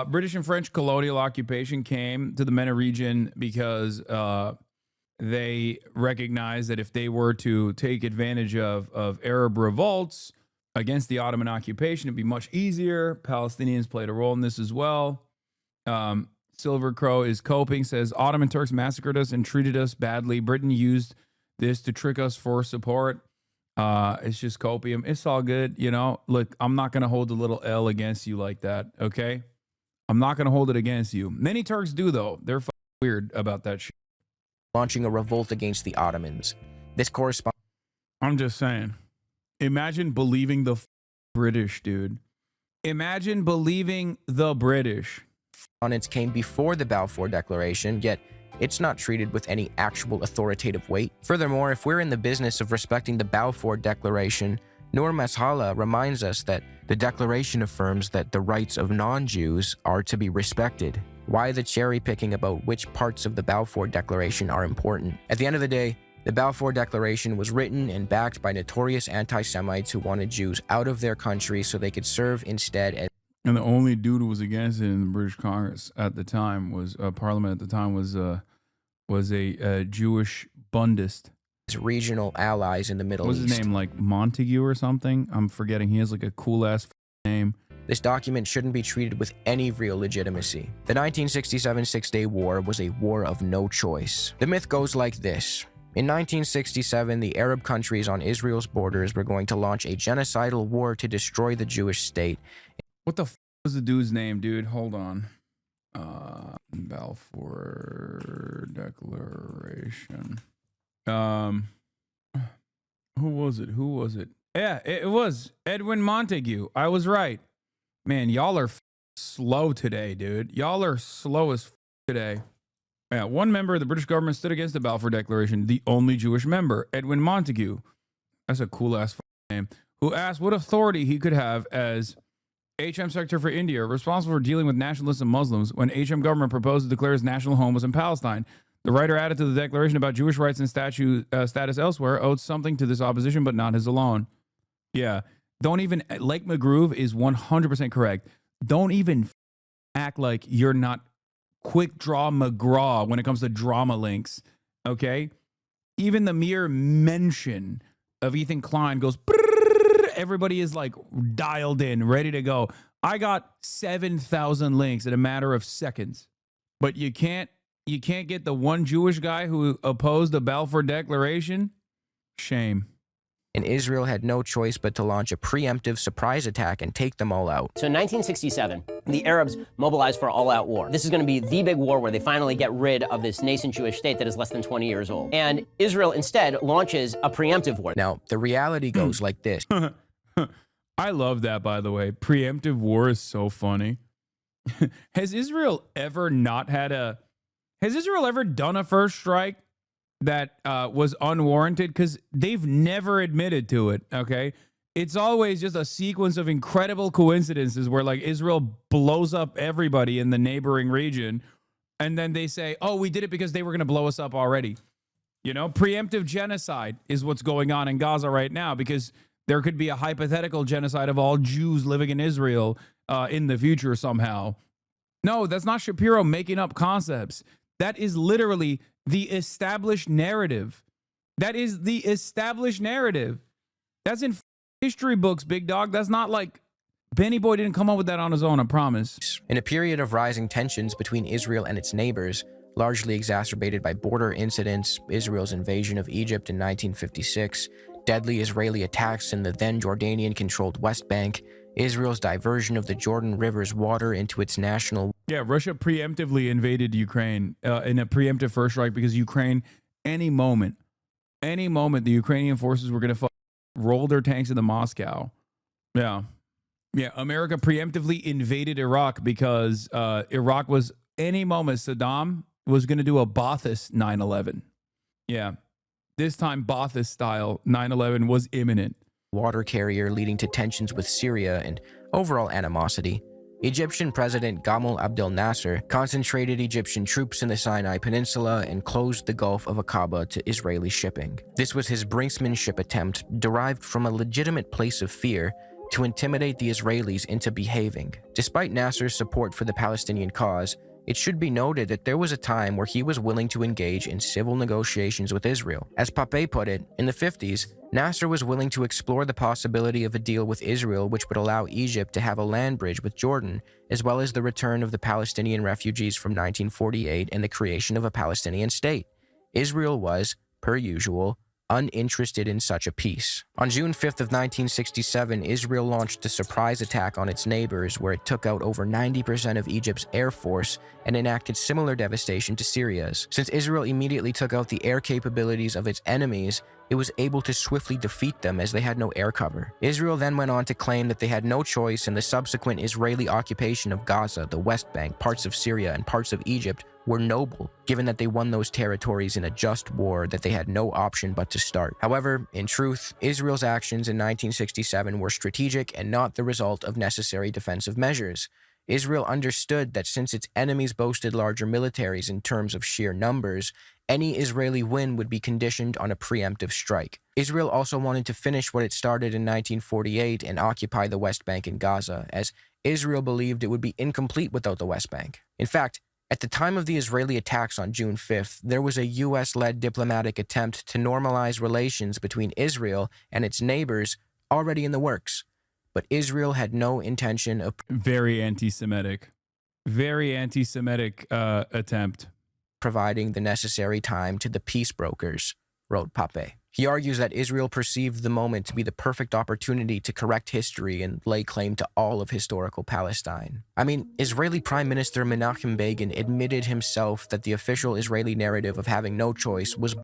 British and French colonial occupation came to the MENA region because they recognized that if they were to take advantage of Arab revolts against the Ottoman occupation, it'd be much easier. Palestinians played a role in this as well. Silver Crow is coping, says, Ottoman Turks massacred us and treated us badly. Britain used this to trick us for support. It's just copium. It's all good. You know, look, I'm not going to hold a little L against you like that. Okay. I'm not going to hold it against you. Many Turks do, though. They're weird about that shit. Launching a revolt against the Ottomans. This corresponds. I'm just saying. Imagine believing the British, dude. Imagine believing the British. It came before the Balfour Declaration, yet it's not treated with any actual authoritative weight. Furthermore, if we're in the business of respecting the Balfour Declaration, Nur Mashala reminds us that The declaration affirms that the rights of non-Jews are to be respected. Why the cherry picking about which parts of the Balfour Declaration are important? At the end of the day, the Balfour Declaration was written and backed by notorious anti-Semites who wanted Jews out of their country so they could serve instead as... And the only dude who was against it in the British Congress at the time was Parliament at the time was a Jewish Bundist. Regional allies in the Middle East. What's his name, like Montague or something? I'm forgetting. He has like a cool ass name. This document shouldn't be treated with any real legitimacy. The 1967 Six-Day War was a war of no choice. The myth goes like this. In 1967, the Arab countries on Israel's borders were going to launch a genocidal war to destroy the Jewish state. What the f was the dude's name, dude? Hold on. Balfour Declaration. Who was it? Yeah, it was Edwin Montague. I was right. Man, y'all are slow today, dude. Y'all are slow as today. Yeah, one member of the British government stood against the Balfour Declaration, the only Jewish member, Edwin Montague. That's a cool ass name. Who asked what authority he could have as HM Secretary for India, responsible for dealing with nationalists and Muslims, when HM government proposed to declare his national home was in Palestine. The writer added to the declaration about Jewish rights and status elsewhere owed something to this opposition, but not his alone. Yeah, don't even, Lake McGroove is 100% correct. Don't even act like you're not Quick Draw McGraw when it comes to drama links, okay? Even the mere mention of Ethan Klein goes, everybody is like dialed in, ready to go. I got 7,000 links in a matter of seconds, but you can't get the one Jewish guy who opposed the Balfour Declaration? Shame. And Israel had no choice but to launch a preemptive surprise attack and take them all out. So in 1967, the Arabs mobilized for all-out war. This is going to be the big war where they finally get rid of this nascent Jewish state that is less than 20 years old. And Israel instead launches a preemptive war. Now, the reality goes like this. I love that, by the way. Preemptive war is so funny. Has Israel ever done a first strike that was unwarranted? Because they've never admitted to it, okay? It's always just a sequence of incredible coincidences where, like, Israel blows up everybody in the neighboring region, and then they say, oh, we did it because they were going to blow us up already. You know, preemptive genocide is what's going on in Gaza right now, because there could be a hypothetical genocide of all Jews living in Israel in the future somehow. No, that's not Shapiro making up concepts. That is literally the established narrative. That is the established narrative. That's in history books, big dog. That's not like Benny Boy didn't come up with that on his own, I promise. In a period of rising tensions between Israel and its neighbors, largely exacerbated by border incidents, Israel's invasion of Egypt in 1956, deadly Israeli attacks in the then Jordanian-controlled West Bank, Israel's diversion of the Jordan River's water into its national... Yeah, Russia preemptively invaded Ukraine in a preemptive first strike because Ukraine, any moment, the Ukrainian forces were going to roll their tanks into Moscow. Yeah. Yeah, America preemptively invaded Iraq because Iraq was, any moment, Saddam was going to do a Ba'athist 9/11. Yeah. This time, Ba'athist style 9/11 was imminent. Water carrier leading to tensions with Syria and overall animosity. Egyptian President Gamal Abdel Nasser concentrated Egyptian troops in the Sinai Peninsula and closed the Gulf of Aqaba to Israeli shipping. This was his brinksmanship attempt, derived from a legitimate place of fear, to intimidate the Israelis into behaving. Despite Nasser's support for the Palestinian cause, it should be noted that there was a time where he was willing to engage in civil negotiations with Israel. As Pape put it, in the 50s, Nasser was willing to explore the possibility of a deal with Israel which would allow Egypt to have a land bridge with Jordan, as well as the return of the Palestinian refugees from 1948 and the creation of a Palestinian state. Israel was, per usual, uninterested in such a peace. On June 5th of 1967, Israel launched a surprise attack on its neighbors where it took out over 90% of Egypt's air force and enacted similar devastation to Syria's. Since Israel immediately took out the air capabilities of its enemies, it was able to swiftly defeat them as they had no air cover. Israel then went on to claim that they had no choice in the subsequent Israeli occupation of Gaza, the West Bank, parts of Syria, and parts of Egypt were noble, given that they won those territories in a just war that they had no option but to start. However, in truth, Israel's actions in 1967 were strategic and not the result of necessary defensive measures. Israel understood that since its enemies boasted larger militaries in terms of sheer numbers, any Israeli win would be conditioned on a preemptive strike. Israel also wanted to finish what it started in 1948 and occupy the West Bank and Gaza, as Israel believed it would be incomplete without the West Bank. In fact, at the time of the Israeli attacks on June 5th, there was a US-led diplomatic attempt to normalize relations between Israel and its neighbors already in the works. But Israel had no intention of... Very anti-Semitic attempt. ...providing the necessary time to the peace brokers, wrote Pape. He argues that Israel perceived the moment to be the perfect opportunity to correct history and lay claim to all of historical Palestine. I mean, Israeli Prime Minister Menachem Begin admitted himself that the official Israeli narrative of having no choice was...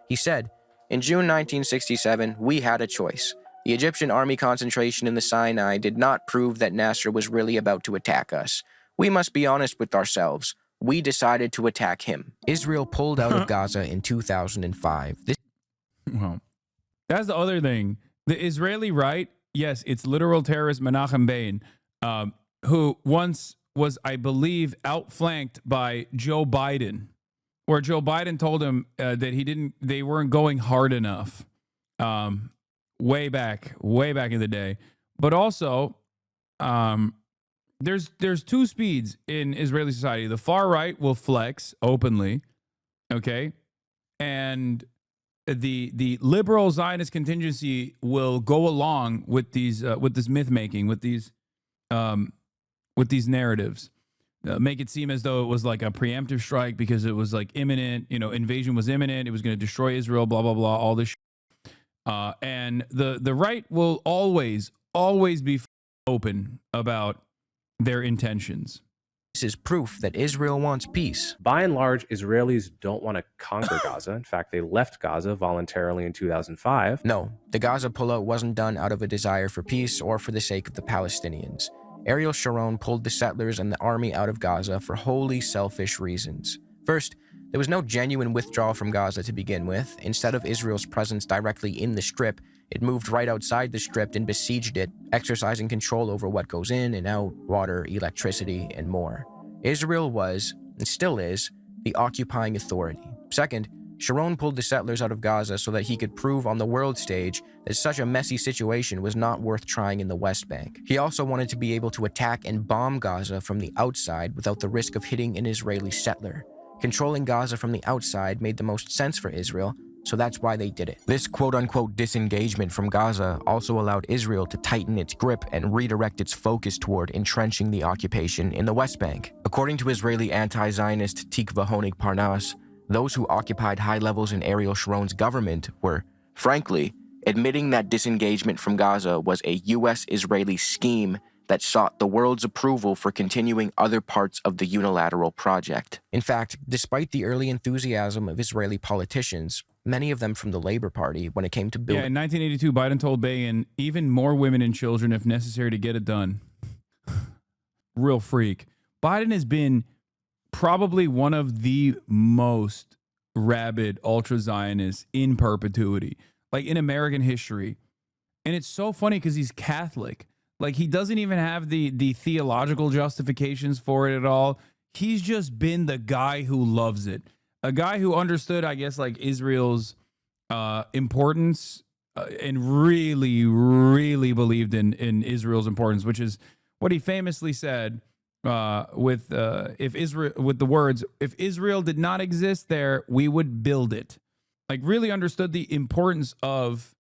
He said, "In June 1967, we had a choice. The Egyptian army concentration in the Sinai did not prove that Nasser was really about to attack us. We must be honest with ourselves. We decided to attack him." Israel pulled out of Gaza in 2005. Well, that's the other thing. The Israeli right, yes, it's literal terrorist Menachem Begin, who once was, I believe, outflanked by Joe Biden, where Joe Biden told him that they weren't going hard enough. Way back in the day. But also, there's two speeds in Israeli society. The far right will flex openly, okay, and the liberal Zionist contingency will go along with these with this myth making, with these narratives, make it seem as though it was like a preemptive strike because it was like imminent, invasion was imminent, it was going to destroy Israel, blah blah blah, all this. And the right will always be open about their intentions. This is proof that Israel wants peace. By and large, Israelis don't want to conquer Gaza. In fact, they left Gaza voluntarily in 2005. No, the Gaza pullout wasn't done out of a desire for peace or for the sake of the Palestinians. Ariel Sharon pulled the settlers and the army out of Gaza for wholly selfish reasons. First, there was no genuine withdrawal from Gaza to begin with. Instead of Israel's presence directly in the Strip, it moved right outside the Strip and besieged it, exercising control over what goes in and out, water, electricity, and more. Israel was, and still is, the occupying authority. Second, Sharon pulled the settlers out of Gaza so that he could prove on the world stage that such a messy situation was not worth trying in the West Bank. He also wanted to be able to attack and bomb Gaza from the outside without the risk of hitting an Israeli settler. Controlling Gaza from the outside made the most sense for Israel, so that's why they did it. This quote-unquote disengagement from Gaza also allowed Israel to tighten its grip and redirect its focus toward entrenching the occupation in the West Bank. According to Israeli anti-Zionist Tikva Honig Parnas, those who occupied high levels in Ariel Sharon's government were, frankly, admitting that disengagement from Gaza was a US-Israeli scheme that sought the world's approval for continuing other parts of the unilateral project. In fact, despite the early enthusiasm of Israeli politicians, many of them from the Labor Party, when it came to building... Yeah, in 1982, Biden told Begin, even more women and children if necessary to get it done. Real freak. Biden has been probably one of the most rabid ultra-Zionists in perpetuity, like in American history. And it's so funny because he's Catholic. Like, he doesn't even have the theological justifications for it at all. He's just been the guy who loves it. A guy who understood, I guess, like Israel's importance and really, really believed in Israel's importance, which is what he famously said with the words, "If Israel did not exist there, we would build it." Like, really understood the importance of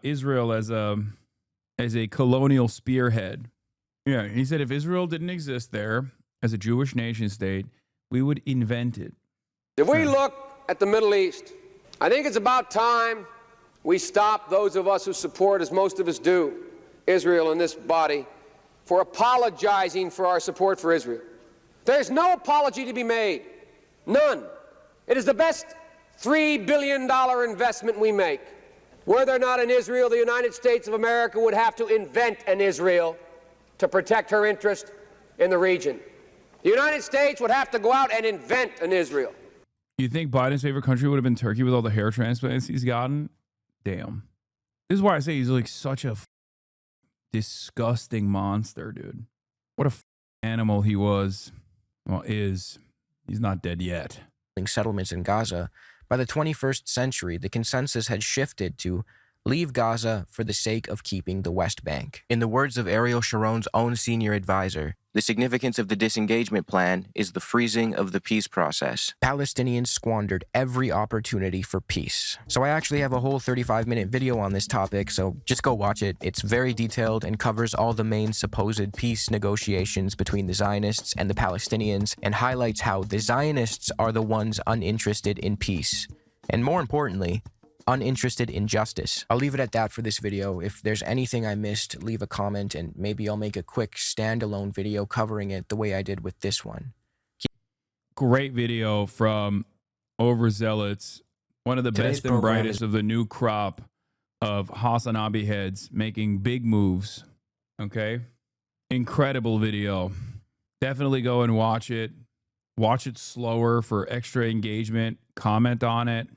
Israel as a colonial spearhead. Yeah, he said if Israel didn't exist there as a Jewish nation state, we would invent it. If we look at the Middle East, I think it's about time we stop, those of us who support, as most of us do, Israel in this body, for apologizing for our support for Israel. There's no apology to be made. None. It is the best $3 billion investment we make. Were there not an Israel, the United States of America would have to invent an Israel to protect her interest in the region. The United States would have to go out and invent an Israel. You think Biden's favorite country would have been Turkey with all the hair transplants he's gotten? Damn. This is why I say he's like such a disgusting monster, dude. What a animal he was. Well, is. He's not dead yet. Settlements in Gaza, by the 21st century, the consensus had shifted to leave Gaza for the sake of keeping the West Bank. In the words of Ariel Sharon's own senior advisor, the significance of the disengagement plan is the freezing of the peace process. Palestinians squandered every opportunity for peace. So I actually have a whole 35-minute video on this topic, so just go watch it. It's very detailed and covers all the main supposed peace negotiations between the Zionists and the Palestinians, and highlights how the Zionists are the ones uninterested in peace. And more importantly, uninterested in justice. I'll leave it at that for this video. If there's anything I missed, leave a comment and maybe I'll make a quick standalone video covering it the way I did with this one. Great video from Overzealots, one of the best and brightest of the new crop of Hasan heads making big moves. Okay? Incredible video. Definitely go and watch it. Watch it slower for extra engagement. Comment on it.